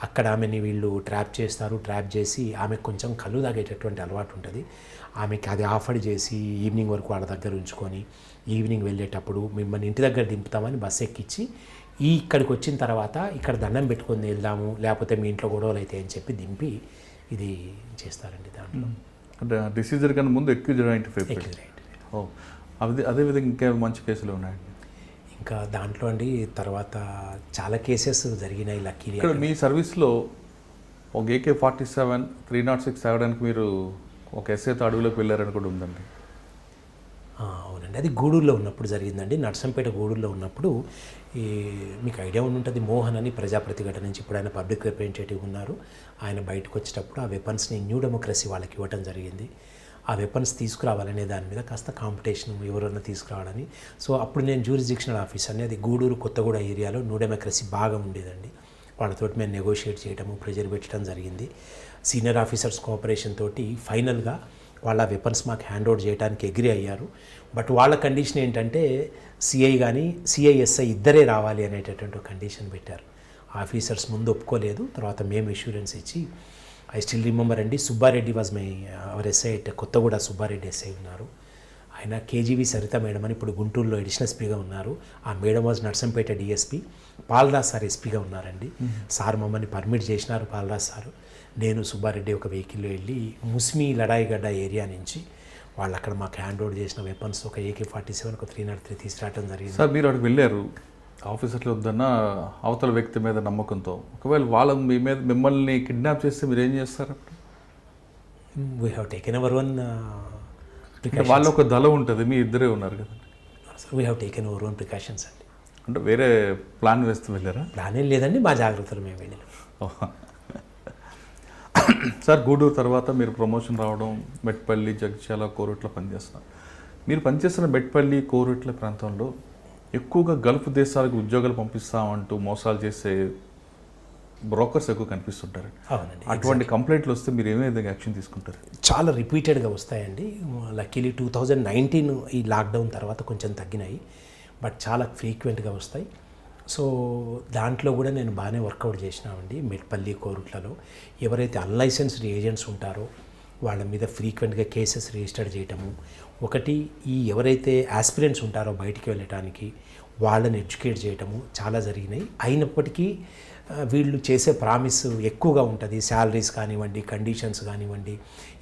అక్కడ ఆమెని వీళ్ళు ట్రాప్ చేసి ఆమెకు కొంచెం కళ్ళు తాగేటటువంటి అలవాటు ఉంటుంది. ఆమెకి అది ఆఫర్ చేసి ఈవినింగ్ వరకు వాళ్ళ దగ్గర ఉంచుకొని, ఈవినింగ్ వెళ్ళేటప్పుడు మిమ్మల్ని ఇంటి దగ్గర దింపుతామని బస్సు ఎక్కించి, ఇక్కడికి వచ్చిన తర్వాత ఇక్కడ దండం పెట్టుకొని వెళ్దాము, లేకపోతే మీ ఇంట్లో గొడవలు అయితే అని చెప్పి దింపి ఇది చేస్తారండి. దాంట్లో అంటే డిసీజర్ కన్నా ముందు ఎక్యూజ్డ్ ఐడెంటిఫై. అదేవిధంగా ఇంకా మంచి కేసులు ఉన్నాయండి ఇంకా దాంట్లో అండి. తర్వాత చాలా కేసెస్ జరిగినాయి లక్కీలీ. ఇక్కడ మీ సర్వీస్లో ఒక AK-47 306 తేవడానికి మీరు ఒక ఎస్ఐతో అడవిలోకి వెళ్ళారని కూడా ఉందండి. అవునండి, అది గూడూరులో ఉన్నప్పుడు జరిగిందండి. నర్సంపేట గూడూరులో ఉన్నప్పుడు మీకు ఐడియా ఉంటుంది, మోహన్ అని ప్రజా ప్రతిఘటన నుంచి ఇప్పుడు ఆయన పబ్లిక్ రిప్రజెంటేటివ్ ఉన్నారు. ఆయన బయటకు వచ్చేటప్పుడు ఆ వెపన్స్ని న్యూ డెమోక్రసీ వాళ్ళకి ఇవ్వడం జరిగింది. ఆ వెపన్స్ తీసుకురావాలనే దాని మీద కాస్త కాంపిటీషన్ ఎవరైనా తీసుకురావాలని. సో అప్పుడు నేను జ్యూరిస్డిక్షనల్ ఆఫీసర్ని. అది గూడూరు కొత్తగూడ ఏరియాలో న్యూ డెమోక్రసీ బాగా ఉండేదండి. వాళ్ళతో మేము నెగోషియేట్ చేయడము, ప్రెజర్ పెట్టడం జరిగింది. సీనియర్ ఆఫీసర్స్ కోఆపరేషన్ తోటి ఫైనల్గా వాళ్ళ వెపన్స్ మాకు హ్యాండ్ ఓవర్ చేయడానికి అగ్రీ అయ్యారు. బట్ వాళ్ళ కండిషన్ ఏంటంటే సిఐ కానీ సిఐఎస్ఐ ఇద్దరే రావాలి అనేటటువంటి ఒక కండిషన్ పెట్టారు. ఆఫీసర్స్ ముందు ఒప్పుకోలేదు. తర్వాత మేము ఇష్యూరెన్స్ ఇచ్చి, ఐ స్టిల్ రిమెంబర్ అండి, Subbareddy was my our SI, Kothaguda Subbareddy SI ఉన్నారు. ఆయన కేజీవి సరిత మేడం అని ఇప్పుడు గుంటూరులో అడిషనల్ ఎస్పీగా ఉన్నారు. ఆ madam was Narsampet DSP. Palraj sir ఎస్పీగా ఉన్నారండి. సార్ మమ్మల్ని పర్మిట్ చేసినారు, పాల్రాజ్ సార్. నేను సుబ్బారెడ్డి ఒక వెహికల్లో వెళ్ళి ముస్మి లడాయిగడ్డ ఏరియా నుంచి వాళ్ళు అక్కడ మాకు హ్యాండ్ ఓవర్ చేసిన వెపన్స్ ఒక AK-47 ఒక 303 తీసుకురావడం జరిగింది. సార్ మీరు అక్కడికి వెళ్ళారు, ఆఫీసర్లు వద్దన్న అవతల వ్యక్తి మీద నమ్మకంతో. ఒకవేళ వాళ్ళ మిమ్మల్ని కిడ్నాప్ చేస్తే మీరు ఏం చేస్తారు అప్పుడు? We have taken our own వాళ్ళ ఒక దళం ఉంటుంది, మీ ఇద్దరే ఉన్నారు కదా. We have taken our own precautions అండి. అంటే వేరే ప్లాన్ వేస్తూ వెళ్ళారా? ప్లాన్ ఏం లేదండి, మా జాగ్రత్తలు మేము వెళ్ళినాం. సార్ గూడూరు తర్వాత మీరు ప్రమోషన్ రావడం, మెట్పల్లి, జగిత్యాల, కోరుట్ల పనిచేస్తున్నారు. మీరు పనిచేస్తున్న మెట్పల్లి, కోరుట్ల ప్రాంతంలో ఎక్కువగా గల్ఫ్ దేశాలకు ఉద్యోగాలు పంపిస్తామంటూ మోసాలు చేసే బ్రోకర్స్ ఎక్కువ కనిపిస్తుంటారు. అవునండి, అటువంటి కంప్లైంట్లు వస్తే మీరు ఏమే విధంగా యాక్షన్ తీసుకుంటారు? చాలా రిపీటెడ్గా వస్తాయండి. లక్కీలీ 2019 ఈ లాక్డౌన్ తర్వాత కొంచెం తగ్గినాయి, బట్ చాలా ఫ్రీక్వెంట్గా వస్తాయి. సో దాంట్లో కూడా నేను బాగానే వర్కౌట్ చేసినామండి. మెట్పల్లి, కోరుట్లలో ఎవరైతే అన్లైసెన్స్డ్ ఏజెంట్స్ ఉంటారో వాళ్ళ మీద ఫ్రీక్వెంట్గా కేసెస్ రిజిస్టర్ చేయటము. ఒకటి, ఈ ఎవరైతే ఆస్పిరెంట్స్ ఉంటారో బయటికి వెళ్ళటానికి వాళ్ళని ఎడ్యుకేట్ చేయటము చాలా జరిగినాయి. అయినప్పటికీ వీళ్ళు చేసే ప్రామిస్ ఎక్కువగా ఉంటుంది. శాలరీస్ కానివ్వండి, కండిషన్స్ కానివ్వండి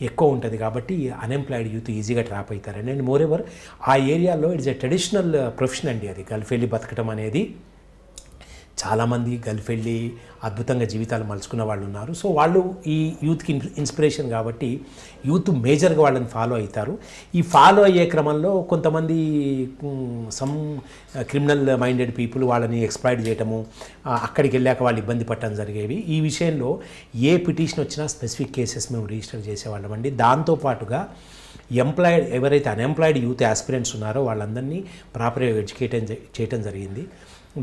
ఎక్కువ ఉంటుంది. కాబట్టి అన్ఎంప్లాయిడ్ యూత్ ఈజీగా ట్రాప్ అవుతారండి. అండ్ మోర్ ఎవర్ ఆ ఏరియాలో ఇట్స్ ఎ ట్రెడిషనల్ ప్రొఫెషన్ అండి అది. గల్ఫ్ వెళ్ళి బతకడం అనేది చాలామంది గల్ఫ్ వెళ్ళి అద్భుతంగా జీవితాలు మలుచుకున్న వాళ్ళు ఉన్నారు. సో వాళ్ళు ఈ యూత్కి ఇన్స్పిరేషన్ కాబట్టి యూత్ మేజర్గా వాళ్ళని ఫాలో అవుతారు. ఈ ఫాలో అయ్యే క్రమంలో కొంతమంది సమ్ క్రిమినల్ మైండెడ్ పీపుల్ వాళ్ళని ఎక్స్ప్లాయిట్ చేయటము, అక్కడికి వెళ్ళాక వాళ్ళు ఇబ్బంది పడటం జరిగేవి. ఈ విషయంలో ఏ పిటిషన్ వచ్చినా స్పెసిఫిక్ కేసెస్ మేము రిజిస్టర్ చేసేవాళ్ళమండి. దాంతోపాటుగా ఎవరైతే అన్ఎంప్లాయిడ్ యూత్ ఆస్పిరెంట్స్ ఉన్నారో వాళ్ళందరినీ ప్రాపర్గా ఎడ్యుకేట్ చేయటం జరిగింది.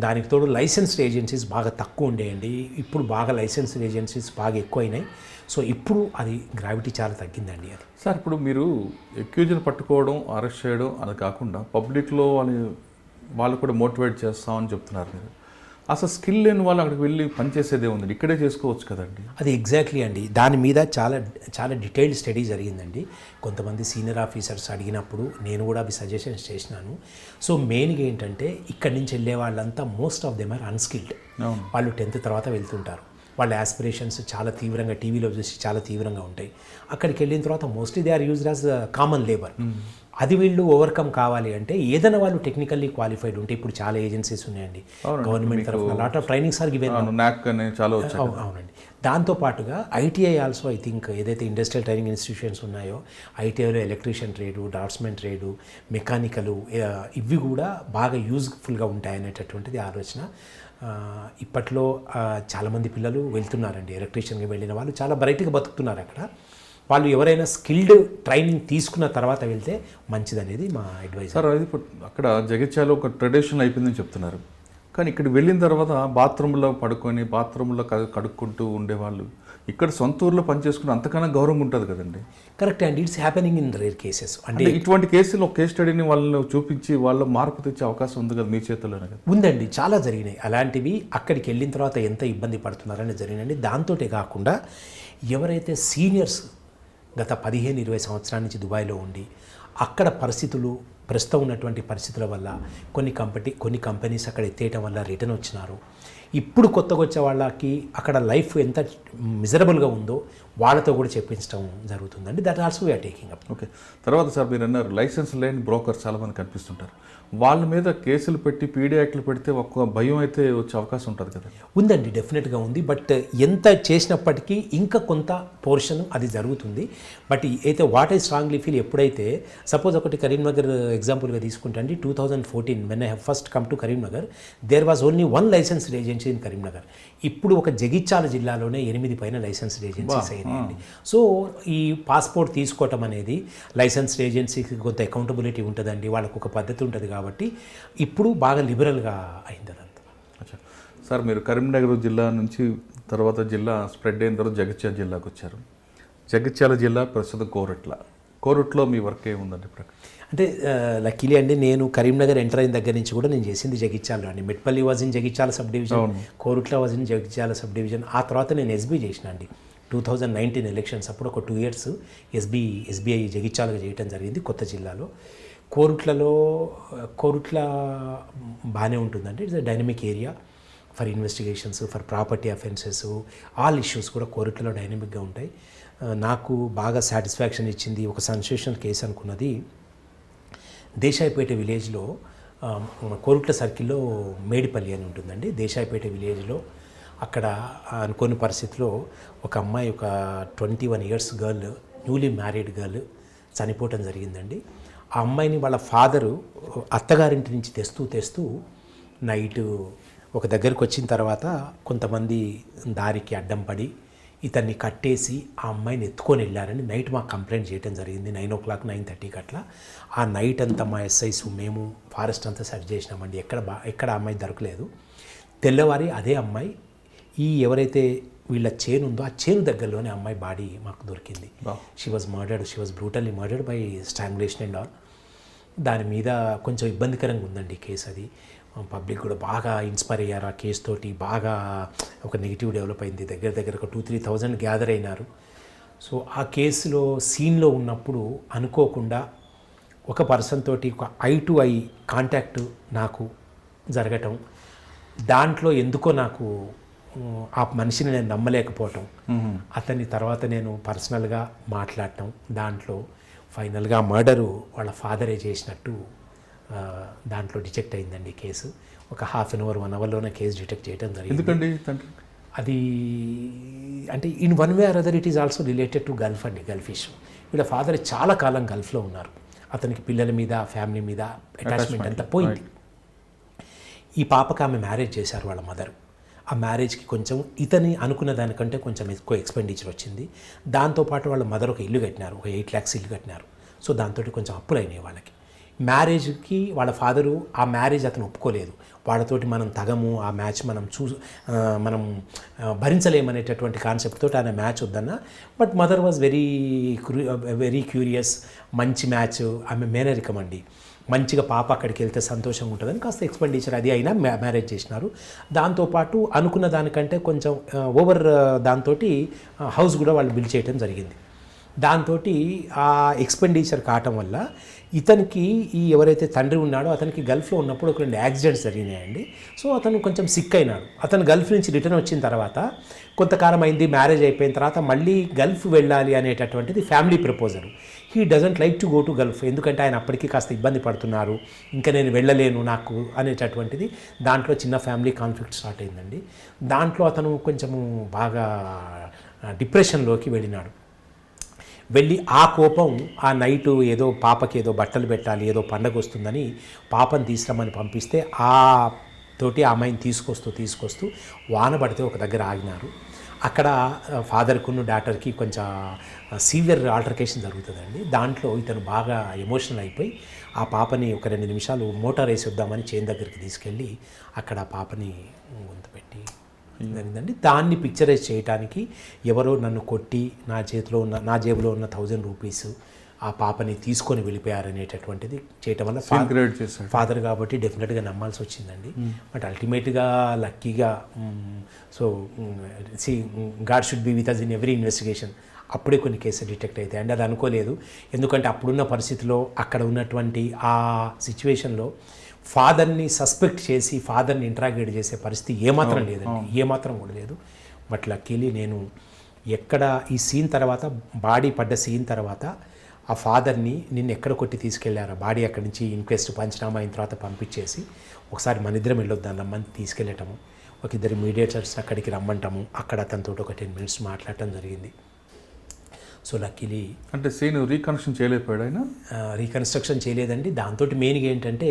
దానికి తోడు లైసెన్స్డ్ ఏజెన్సీస్ బాగా తక్కువ ఉండేయండి. ఇప్పుడు బాగా లైసెన్స్డ్ ఏజెన్సీస్ బాగా ఎక్కువైనాయి. సో ఇప్పుడు అది గ్రావిటీ చాలా తగ్గిందండి. అది సార్ ఇప్పుడు మీరు అక్యూజ్ని పట్టుకోవడం, అరెస్ట్ చేయడం అది కాకుండా పబ్లిక్లో వాళ్ళు కూడా మోటివేట్ చేస్తామని చెప్తున్నారు మీరు. అసలు స్కిల్ లేని వాళ్ళు అక్కడికి వెళ్ళి పనిచేసేదే ఉంది, ఇక్కడే చేసుకోవచ్చు కదండి. అది ఎగ్జాక్ట్లీ అండి. దాని మీద చాలా చాలా డీటెయిల్డ్ స్టడీ జరిగిందండి. కొంతమంది సీనియర్ ఆఫీసర్స్ అడిగినప్పుడు నేను కూడా అవి సజెషన్స్ చేసినాను. సో మెయిన్గా ఏంటంటే ఇక్కడి నుంచి వెళ్ళే వాళ్ళంతా most of them are unskilled. వాళ్ళు 10th తర్వాత వెళ్తుంటారు. వాళ్ళ యాస్పిరేషన్స్ చాలా తీవ్రంగా టీవీలో చూసి చాలా తీవ్రంగా ఉంటాయి. అక్కడికి వెళ్ళిన తర్వాత mostly they are used as common labour. అది వీళ్ళు ఓవర్కమ్ కావాలి అంటే ఏదైనా వాళ్ళు టెక్నికల్లీ క్వాలిఫైడ్ ఉంటే, ఇప్పుడు చాలా ఏజెన్సీస్ ఉన్నాయండి గవర్నమెంట్ తరఫున, lot of trainings are given. అవునండి. దాంతోపాటుగా ఐటీఐ ఆల్సో ఐ థింక్ ఏదైతే ఇండస్ట్రియల్ ట్రైనింగ్ ఇన్స్టిట్యూషన్స్ ఉన్నాయో ఐటీఐలో electrician trade, draftsmen trade, mechanical ఇవి కూడా బాగా యూజ్ఫుల్గా ఉంటాయనేటటువంటిది ఆలోచన. ఇప్పట్లో చాలామంది పిల్లలు వెళ్తున్నారండి. ఎలక్ట్రీషియన్గా వెళ్ళిన వాళ్ళు చాలా బ్రైట్గా బతుకుతున్నారు అక్కడ. వాళ్ళు ఎవరైనా స్కిల్డ్ ట్రైనింగ్ తీసుకున్న తర్వాత వెళ్తే మంచిదనేది మా అడ్వైస్. సార్ అది అక్కడ జగిత్యాలో ఒక ట్రెడిషన్ అయిపోయిందని చెప్తున్నారు, కానీ ఇక్కడ వెళ్ళిన తర్వాత బాత్రూంలో పడుకొని బాత్రూంలో కడుక్కుంటూ ఉండేవాళ్ళు ఇక్కడ సొంత ఊర్లో పనిచేసుకుని అంతకన్నా గౌరవం ఉంటుంది కదండి. కరెక్ట్ అండి, it's happening in rare cases. అంటే ఇటువంటి కేసులు ఒక కేస్ స్టడీని వాళ్ళని చూపించి వాళ్ళు మార్పు తెచ్చే అవకాశం ఉంది కదా మీ చేతుల్లోనే కదా. ఉందండి, చాలా జరిగినాయి అలాంటివి. అక్కడికి వెళ్ళిన తర్వాత ఎంత ఇబ్బంది పడుతున్నారని జరిగినండి. దాంతోటే కాకుండా ఎవరైతే సీనియర్స్ గత 15-20 సంవత్సరాల నుంచి దుబాయ్లో ఉండి అక్కడ పరిస్థితులు ప్రస్తుతం ఉన్నటువంటి పరిస్థితుల వల్ల కొన్ని కంపెనీస్ అక్కడ ఎత్తేయటం వల్ల రిటర్న్ వచ్చినారు. ఇప్పుడు కొత్తగా వచ్చే వాళ్ళకి అక్కడ లైఫ్ ఎంత మిజరబుల్గా ఉందో వాళ్ళతో కూడా చెప్పించడం జరుగుతుందండి. That also we are taking up. Okay, తర్వాత సార్ మీరు అన్నారు లైసెన్స్ లేని బ్రోకర్ చాలామంది కనిపిస్తుంటారు. వాళ్ళ మీద కేసులు పెట్టి పీడీ యాక్ట్లు పెడితే ఒక్క భయం అయితే వచ్చే అవకాశం ఉంటుంది కదా? ఉందండి, డెఫినెట్గా ఉంది. బట్ ఎంత చేసినప్పటికీ ఇంకా కొంత పోర్షన్ అది జరుగుతుంది. బట్ అయితే వాట్ ఐ స్ట్రాంగ్లీ ఫీల్, ఎప్పుడైతే సపోజ్ ఒకటి కరీంనగర్ ఎగ్జాంపుల్గా తీసుకుంటే అండి, 2014 when I have first come to Karimnagar, there was only 1 licensed agency in Karimnagar. ఇప్పుడు ఒక జగిత్యాల జిల్లాలోనే 8 పైన లైసెన్స్డ్ ఏజెన్సీస్ అయినాయండి. సో ఈ పాస్పోర్ట్ తీసుకోవటం అనేది లైసెన్స్డ్ ఏజెన్సీకి కొంత అకౌంటబిలిటీ ఉంటుందండి, వాళ్ళకు ఒక పద్ధతి ఉంటుంది కాబట్టి ఇప్పుడు బాగా లిబరల్గా అయింది అదంతా. అచ్చా సార్, మీరు కరీంనగర్ జిల్లా నుంచి తర్వాత జిల్లా స్ప్రెడ్ అయిన తర్వాత జగిత్యాల జిల్లాకు వచ్చారు. జగిత్యాల జిల్లా ప్రస్తుతం కోరుట్లో మీ వర్క్ ఏముందండి ఇప్పుడు? అంటే లక్కీలీ అండి, నేను కరీంనగర్ ఎంటర్ అయిన దగ్గర నుంచి కూడా నేను చేసింది జగిత్యాలలో అండి. Metpalli was in Jagtial sub division, Korutla was in Jagtial sub division. ఆ తర్వాత నేను ఎస్బీ చేసిన అండి. 2019 ఎలక్షన్స్ అప్పుడు ఒక 2 years ఎస్బీఐ జగిత్యాలుగా చేయడం జరిగింది కొత్త జిల్లాలో. కోరుట్ల బాగానే ఉంటుందండి. It's dynamic area for investigations, for property offences, all issues కూడా కోరుట్లలో డైనమిక్గా ఉంటాయి. నాకు బాగా సాటిస్ఫాక్షన్ ఇచ్చింది ఒక సెన్సేషనల్ కేసు అనుకున్నది, దేశాయిపేట విలేజ్లో కోరుట్ల సర్కిల్లో మేడిపల్లి అని ఉంటుందండి. దేశాయిపేట విలేజ్లో అక్కడ అనుకోని పరిస్థితిలో ఒక అమ్మాయి, ఒక 21 years girl, newly married girl చనిపోవటం జరిగిందండి. ఆ అమ్మాయిని వాళ్ళ ఫాదరు అత్తగారింటి నుంచి తెస్తూ నైటు ఒక దగ్గరికి వచ్చిన తర్వాత కొంతమంది దారికి అడ్డం పడి ఇతన్ని కట్టేసి ఆ అమ్మాయిని ఎత్తుకొని వెళ్ళారని నైట్ మాకు కంప్లైంట్ చేయడం జరిగింది. 9 o'clock 9:30 అట్లా. ఆ నైట్ అంతా మా ఎస్ఐస్ మేము ఫారెస్ట్ అంతా సెర్చ్ చేసినామండి, ఎక్కడ అమ్మాయి దొరకలేదు. తెల్లవారి అదే అమ్మాయి ఎవరైతే వీళ్ళ చేను ఉందో ఆ చేను దగ్గరలోనే అమ్మాయి బాడీ మాకు దొరికింది. She was brutally murdered by strangulation and all. దాని మీద కొంచెం ఇబ్బందికరంగా ఉందండి కేసు. అది పబ్లిక్ కూడా బాగా ఇన్స్పైర్ అయ్యారు ఆ కేసు తోటి, బాగా ఒక నెగిటివ్ డెవలప్ అయింది. దగ్గర ఒక 2-3 thousand గ్యాదర్ అయినారు. సో ఆ కేసులో సీన్లో ఉన్నప్పుడు అనుకోకుండా ఒక పర్సన్ తోటి ఒక ఐ టు ఐ కాంటాక్ట్ నాకు జరగటం, దాంట్లో ఎందుకో నాకు ఆ మనిషిని నేను నమ్మలేకపోవటం, అతని తర్వాత నేను పర్సనల్గా మాట్లాడటం, దాంట్లో ఫైనల్గా మర్డరు వాళ్ళ ఫాదరే చేసినట్టు దాంట్లో డిటెక్ట్ అయిందండి కేసు. ఒక 1/2 hour 1 hourలోనే కేసు డిటెక్ట్ చేయడం జరిగింది. ఎందుకండి తండ్రి? అది అంటే in one way or other it is also related to Gulf అండి, గల్ఫ్ ఇష్యూ. వీళ్ళ ఫాదర్ చాలా కాలం గల్ఫ్లో ఉన్నారు, అతనికి పిల్లల మీద ఫ్యామిలీ మీద అటాచ్మెంట్ అంతా పోయింది. ఈ పాపకి ఆమె మ్యారేజ్ చేశారు వాళ్ళ మదర్. ఆ మ్యారేజ్కి కొంచెం ఇతని అనుకున్న దానికంటే కొంచెం ఎక్కువ ఎక్స్పెండిచర్ వచ్చింది. దాంతోపాటు వాళ్ళ మదర్ ఒక ఇల్లు కట్టినారు, ఒక 8 lakhs ఇల్లు కట్టినారు. సో దాంతో కొంచెం అప్పులు అయినాయి వాళ్ళకి. మ్యారేజ్కి వాళ్ళ ఫాదరు ఆ మ్యారేజ్ అతను ఒప్పుకోలేదు, వాళ్ళతోటి మనం తగము, ఆ మ్యాచ్ మనం భరించలేమనేటటువంటి కాన్సెప్ట్ తోటి ఆయన మ్యాచ్ వద్దన్న. But mother was very curious, మంచి మ్యాచ్, ఆమె మేనరికం అండి, మంచిగా పాప అక్కడికి వెళ్తే సంతోషంగా ఉంటుందని కాస్త ఎక్స్పెండిచర్ అది అయినా మ్యారేజ్ చేసినారు. దాంతోపాటు అనుకున్న దానికంటే కొంచెం ఓవర్ దాంతో హౌస్ కూడా వాళ్ళు బిల్డ్ చేయడం జరిగింది. దాంతో ఆ ఎక్స్పెండిచర్ కావటం వల్ల ఇతనికి ఎవరైతే తండ్రి ఉన్నాడో అతనికి గల్ఫ్లో ఉన్నప్పుడు ఒక 2 యాక్సిడెంట్స్ జరిగినాయండి. సో అతను కొంచెం సిక్ అయినాడు. అతను గల్ఫ్ నుంచి రిటర్న్ వచ్చిన తర్వాత కొంతకాలం అయింది, మ్యారేజ్ అయిపోయిన తర్వాత మళ్ళీ గల్ఫ్ వెళ్ళాలి అనేటటువంటిది family proposal. He doesn't like to go to Gulf, ఎందుకంటే ఆయన అప్పటికీ కాస్త ఇబ్బంది పడుతున్నారు, ఇంకా నేను వెళ్ళలేను నాకు అనేటటువంటిది. దాంట్లో చిన్న ఫ్యామిలీ కాన్ఫ్లిక్ట్ స్టార్ట్ అయిందండి. దాంట్లో అతను కొంచెము బాగా డిప్రెషన్లోకి వెళ్ళినాడు. వెళ్ళి ఆ కోపం ఆ నైటు ఏదో పాపకి ఏదో బట్టలు పెట్టాలి, ఏదో పండగ వస్తుందని పాపని తీసుకురమ్మని పంపిస్తే ఆ తోటి ఆ అమ్మాయిని తీసుకొస్తూ వాన పడితే ఒక దగ్గర ఆగినారు. అక్కడ ఫాదర్కును డాటర్కి కొంచెం సీవియర్ ఆల్టర్కేషన్ జరుగుతుందండి. దాంట్లో ఇతను బాగా ఎమోషనల్ అయిపోయి ఆ పాపని ఒక 2 నిమిషాలు మోటార్ వేసి వద్దామని చేను దగ్గరికి తీసుకెళ్ళి అక్కడ ఆ పాపని గొంతు పెట్టి జరిగిందండి. దాన్ని పిక్చరైజ్ చేయడానికి ఎవరో నన్ను కొట్టి నా జేబులో ఉన్న 1000 rupees ఆ పాపని తీసుకొని వెళ్ళిపోయారనేటటువంటిది చేయటం వల్ల ఫాదర్ కాబట్టి డెఫినెట్గా నమ్మాల్సి వచ్చిందండి. బట్ అల్టిమేట్గా లక్కీగా so God should be with us in every investigation. అప్పుడే కొన్ని కేసులు డిటెక్ట్ అవుతాయి అండి. అది అనుకోలేదు, ఎందుకంటే అప్పుడున్న పరిస్థితిలో అక్కడ ఉన్నటువంటి ఆ సిచ్యువేషన్లో ఫాదర్ని సస్పెక్ట్ చేసి ఫాదర్ని ఇంట్రాగేట్ చేసే పరిస్థితి ఏమాత్రం లేదండి, ఏమాత్రం కూడా లేదు. బట్ లక్కీలీ నేను ఎక్కడ ఈ సీన్ తర్వాత బాడీ పడ్డ సీన్ తర్వాత ఆ ఫాదర్ని నిన్ను ఎక్కడ కొట్టి తీసుకెళ్లారా, బాడీ అక్కడి నుంచి ఇన్క్వెస్ట్ పంచనామా అయిన తర్వాత పంపించేసి ఒకసారి మన ఇద్దరం వెళ్ళొద్దాం రమ్మని తీసుకెళ్ళటము, ఒక ఇద్దరు మీడియేటర్స్ అక్కడికి రమ్మంటాము, అక్కడ అతనితో ఒక 10 minutes మాట్లాడటం జరిగింది. సో లక్కీలీ అంటే సీన్ రీకన్స్ట్రక్షన్ చేయలేకపోయాడు ఆయన. రీకన్స్ట్రక్షన్ చేయలేదండి. దాంతో మెయిన్గా ఏంటంటే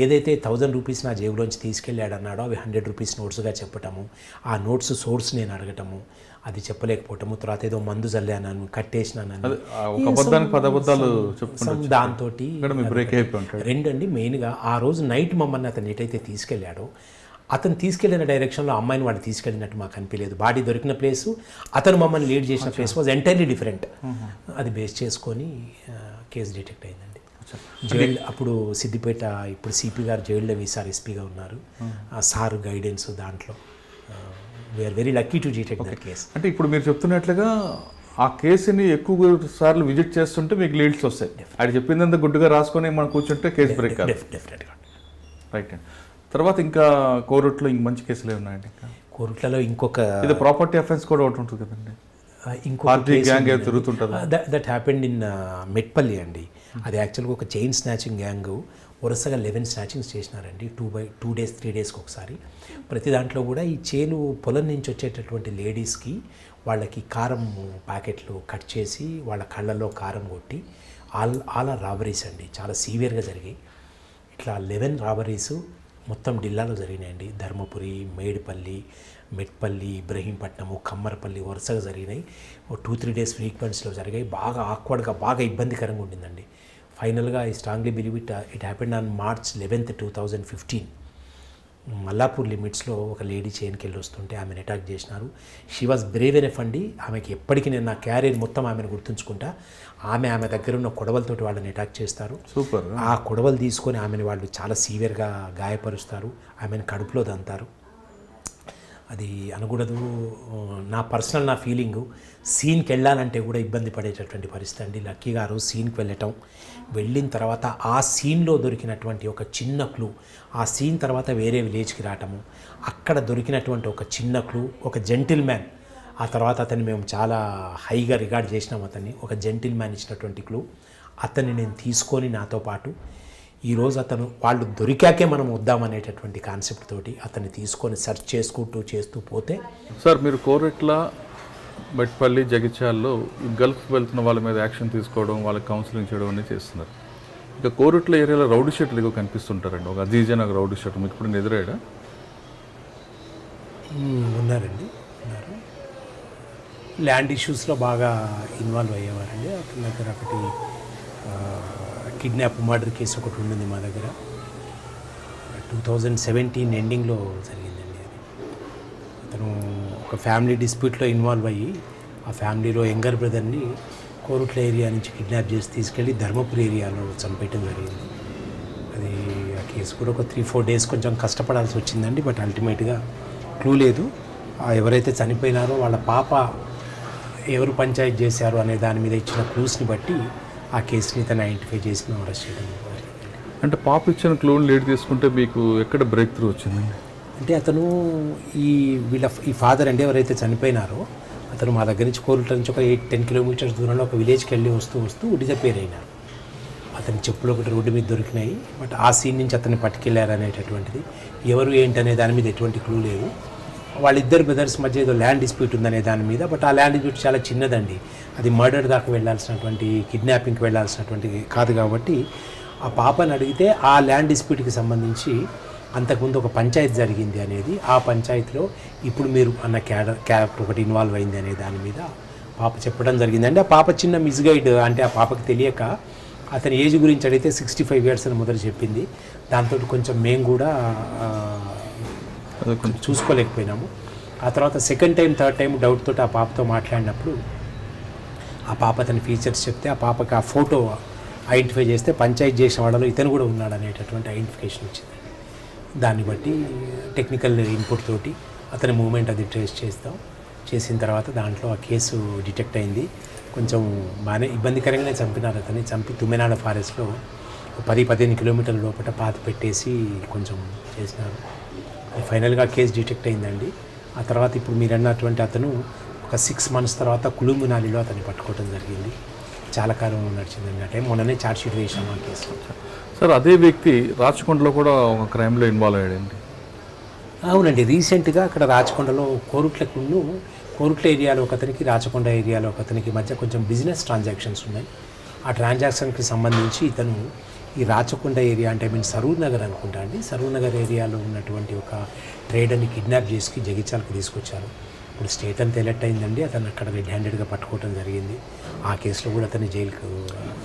ఏదైతే 1000 రూపీస్ నా జేబులోంచి తీసుకెళ్ళాడన్నాడో అవి 100 రూపీస్ నోట్స్గా చెప్పటము, ఆ నోట్స్ సోర్స్ నేను అడగటము, అది చెప్పలేకపోవటము, తర్వాత ఏదో మందు చల్లాను కట్టేసినాను, దాంతో రెండండి. మెయిన్గా ఆ రోజు నైట్ మమ్మల్ని అతను ఎటైతే తీసుకెళ్ళాడో అతను తీసుకెళ్లిన డైరెక్షన్లో అమ్మాయిని వాడు తీసుకెళ్ళినట్టు మాకు అనిపించలేదు. బాడీ దొరికిన ప్లేసు అతను మమ్మల్ని లీడ్ చేసిన ప్లేస్ వాజ్ ఎంటైర్లీ డిఫరెంట్. అది బేస్ చేసుకొని కేసు డిటెక్ట్ అయిందండి. జైల్ అప్పుడు సిద్దిపేట, ఇప్పుడు సిపి గారు జైల్లో వీసార్ ఎస్పీగా ఉన్నారు. సార్ గైడెన్స్ దాంట్లో we are very lucky to detect that case. అంటే ఇప్పుడు మీరు చెప్తున్నట్లుగా ఆ కేసుని ఎక్కువ సార్లు విజిట్ చేస్తుంటే మీకు లీడ్స్ వస్తాయి. అది చెప్పిందంతా గుడ్డుగా రాసుకొని మనం కూర్చుంటే కేసు బ్రేక్ కాదు. డెఫినెట్గా రైట్ అండి. తర్వాత ఇంకా కోరుట్లో ఇంక మంచి కేసులు ఉన్నాయండి. ఇంకా కోరుట్లలో ఇంకొక ఇది ప్రాపర్టీ అఫెన్స్ కూడా ఒకటి ఉంటుంది కదండి, దట్ హ్యాపెండ్ ఇన్ మెట్పల్లి అండి. అది యాక్చువల్గా ఒక చైన్ స్నాచింగ్ గ్యాంగ్ వరుసగా 11 స్నాచింగ్స్ చేసినారండి 2 days 3 daysకి ఒకసారి. ప్రతి దాంట్లో కూడా ఈ చేను పొలం నుంచి వచ్చేటటువంటి లేడీస్కి వాళ్ళకి కారం ప్యాకెట్లు కట్ చేసి వాళ్ళ కళ్ళల్లో కారం కొట్టి ఆల్ రాబరీస్ అండి, చాలా సీవియర్గా జరిగాయి. ఇట్లా 11 రాబరీస్ మొత్తం జిల్లాలో జరిగినాయండి. ధర్మపురి, మేడిపల్లి, మెట్పల్లి, ఇబ్రహీంపట్నము, కమ్మరపల్లి వరుసగా జరిగినాయి. 2-3 days ఫ్రీక్వెన్సీలో జరిగాయి. బాగా ఆక్వర్డ్గా, బాగా ఇబ్బందికరంగా ఉండిందండి. ఫైనల్గా I strongly believe it happened on March 11th, 2015. Mallapur లిమిట్స్లో ఒక లేడీ చైన్కి వెళ్ళి వస్తుంటే ఆమెను అటాక్ చేసినారు. షీ వాజ్ బ్రేవ్ ఎనఫ్ అండి. ఆమెకి ఎప్పటికీ నేను నా క్యారియర్ మొత్తం ఆమెను గుర్తుంచుకుంటా. ఆమె దగ్గర ఉన్న కొడవలతోటి వాళ్ళని అటాక్ చేస్తారు. సూపర్. ఆ కొడవలు తీసుకొని ఆమెను వాళ్ళు చాలా సీవియర్గా గాయపరుస్తారు, ఆమెను కడుపులో దంతారు. అది అనకూడదు. నా పర్సనల్ నా ఫీలింగు, సీన్కి వెళ్ళాలంటే కూడా ఇబ్బంది పడేటటువంటి పరిస్థితి అండి. లక్కీగా ఆ రోజు సీన్కి వెళ్ళిన తర్వాత ఆ సీన్లో దొరికినటువంటి ఒక చిన్న క్లూ, ఆ సీన్ తర్వాత వేరే విలేజ్కి రావటము, అక్కడ దొరికినటువంటి ఒక చిన్న క్లూ, ఒక జెంటిల్ మ్యాన్, ఆ తర్వాత అతన్ని మేము చాలా హైగా రిగార్డ్ చేసినాం. అతన్ని ఒక జెంటిల్ మ్యాన్ ఇచ్చినటువంటి క్లూ, అతన్ని నేను తీసుకొని నాతో పాటు ఈరోజు అతను వాళ్ళు దొరికాకే మనం వద్దామనేటటువంటి కాన్సెప్ట్ తోటి అతన్ని తీసుకొని సెర్చ్ చేస్తూ పోతే. సార్ మీరు కోరెట్ల, మెట్పల్లి, జగిత్యాల్లో గల్ఫ్ వెళ్తున్న వాళ్ళ మీద యాక్షన్ తీసుకోవడం, వాళ్ళకి కౌన్సిలింగ్ చేయడం అనేది చేస్తున్నారు. ఇక కోరెట్ల ఏరియాలో రౌడీ షీట్లు ఎక్కువ కనిపిస్తుంటారండి. ఒక అజీజ్ అని ఒక రౌడీ షీట్ మీకు ఇప్పుడు ఎదురయ్యాడా? ఉన్నారు. ల్యాండ్ ఇష్యూస్లో బాగా ఇన్వాల్వ్ అయ్యేవారండి. అతని దగ్గర ఒకటి కిడ్నాప్, మర్డర్ కేసు ఒకటి ఉండింది మా దగ్గర. 2017 ఎండింగ్లో జరిగిందండి అది. అతను ఒక ఫ్యామిలీ డిస్ప్యూట్లో ఇన్వాల్వ్ అయ్యి ఆ ఫ్యామిలీలో యంగర్ బ్రదర్ని కోరుట్ల ఏరియా నుంచి కిడ్నాప్ చేసి తీసుకెళ్ళి ధర్మపురి ఏరియాలో చంపేయటం జరిగింది. అది ఆ కేసు కూడా ఒక 3-4 days కొంచెం కష్టపడాల్సి వచ్చిందండి. బట్ అల్టిమేట్గా క్లూ లేదు. ఎవరైతే చనిపోయినారో వాళ్ళ పాప ఎవరు పంచాయతీ చేశారు అనే దాని మీద ఇచ్చిన క్లూస్ని బట్టి ఆ కేసుని తను ఐడెంటిఫై చేసి మేము అరెస్ట్ చేయడం. అంటే పాప ఇచ్చిన క్లూని లీడ్ తీసుకుంటే మీకు ఎక్కడ బ్రేక్ త్రూ వచ్చిందండి? అంటే అతను ఈ ఫాదర్ అండి ఎవరైతే చనిపోయినారో అతను మా దగ్గర నుంచి కోరుట్ల నుంచి ఒక 8-10 kilometers దూరంలో ఒక విలేజ్కి వెళ్ళి వస్తూ డిజపేర్ అయినారు. అతని చెప్పులు ఒకటి రోడ్డు మీద దొరికినాయి. బట్ ఆ సీన్ నుంచి అతన్ని పట్టుకెళ్ళారు అనేటటువంటిది, ఎవరు ఏంటనే దాని మీద ఎటువంటి క్లూ లేదు. వాళ్ళిద్దరు బ్రదర్స్ మధ్య ఏదో ల్యాండ్ డిస్ప్యూట్ ఉందనే దాని మీద. బట్ ఆ ల్యాండ్ డిస్ప్యూట్ చాలా చిన్నదండి, అది మర్డర్ దాకా వెళ్ళాల్సినటువంటి, కిడ్నాపింగ్కి వెళ్ళాల్సినటువంటి కాదు. కాబట్టి ఆ పాపని అడిగితే ఆ ల్యాండ్ డిస్ప్యూట్కి సంబంధించి అంతకుముందు ఒక పంచాయతీ జరిగింది అనేది, ఆ పంచాయతీలో ఇప్పుడు మీరు అన్న క్యారెక్టర్ ఒకటి ఇన్వాల్వ్ అయింది అనే దాని మీద పాప చెప్పడం జరిగిందండి. ఆ పాప చిన్న మిస్గైడ్, అంటే ఆ పాపకి తెలియక అతని ఏజ్ గురించి అడిగితే 65 years అని మొదలు చెప్పింది. దాంతో కొంచెం మేము కూడా చూసుకోలేకపోయినాము. ఆ తర్వాత second time third time doubt తోటి ఆ పాపతో మాట్లాడినప్పుడు ఆ పాప అతని ఫీచర్స్ చెప్తే ఆ పాపకి ఆ ఫోటో ఐడెంటిఫై చేస్తే పంచాయతీ చేసిన వాళ్ళలో ఇతను కూడా ఉన్నాడు అనేటటువంటి ఐడెంటిఫికేషన్ వచ్చింది. దాన్ని బట్టి టెక్నికల్ ఇన్పుట్ తోటి అతని మూమెంట్ అది ట్రేస్ చేసిన తర్వాత దాంట్లో ఆ కేసు డిటెక్ట్ అయింది. కొంచెం బాగానే ఇబ్బందికరంగానే చంపినారు. అతన్ని చంపి తుమ్మెనాడ ఫారెస్ట్లో 10-15 కిలోమీటర్ల లోపల పాతి పెట్టేసి కొంచెం చేసినారు. అది ఫైనల్గా కేసు డిటెక్ట్ అయిందండి. ఆ తర్వాత ఇప్పుడు మీరు అన్నటువంటి అతను ఒక 6 months తర్వాత కులుంబునాలిలో అతన్ని పట్టుకోవడం జరిగింది. చాలా కాలం నడిచిందండి. ఆ టైం మొన్ననే ఛార్జ్షీట్ వేసాము ఆ కేసులో. సార్ అదే వ్యక్తి రాచకొండలో కూడా ఒక క్రైమ్లో ఇన్వాల్వ్ అయ్యాడండి. అవునండి, రీసెంట్గా అక్కడ రాచకొండలో కోరుట్ల ఏరియాలో ఒక అతనికి, రాచకొండ ఏరియాలో ఒక అతనికి మధ్య కొంచెం బిజినెస్ ట్రాన్సాక్షన్స్ ఉన్నాయి. ఆ ట్రాన్సాక్షన్కి సంబంధించి ఇతను ఈ రాచకొండ ఏరియా అంటే సరూర్ నగర్ అనుకుంటా అండి, సరూర్ నగర్ ఏరియాలో ఉన్నటువంటి ఒక ట్రేడర్ని కిడ్నాప్ చేసి జగిత్యాలకు తీసుకొచ్చారు. ఇప్పుడు స్టేట్ అంతా ఎలర్ట్ అయిందండి. అతను అక్కడ రెడ్ హ్యాండెడ్గా పట్టుకోవడం జరిగింది. ఆ కేసులో కూడా అతన్ని జైలుకు.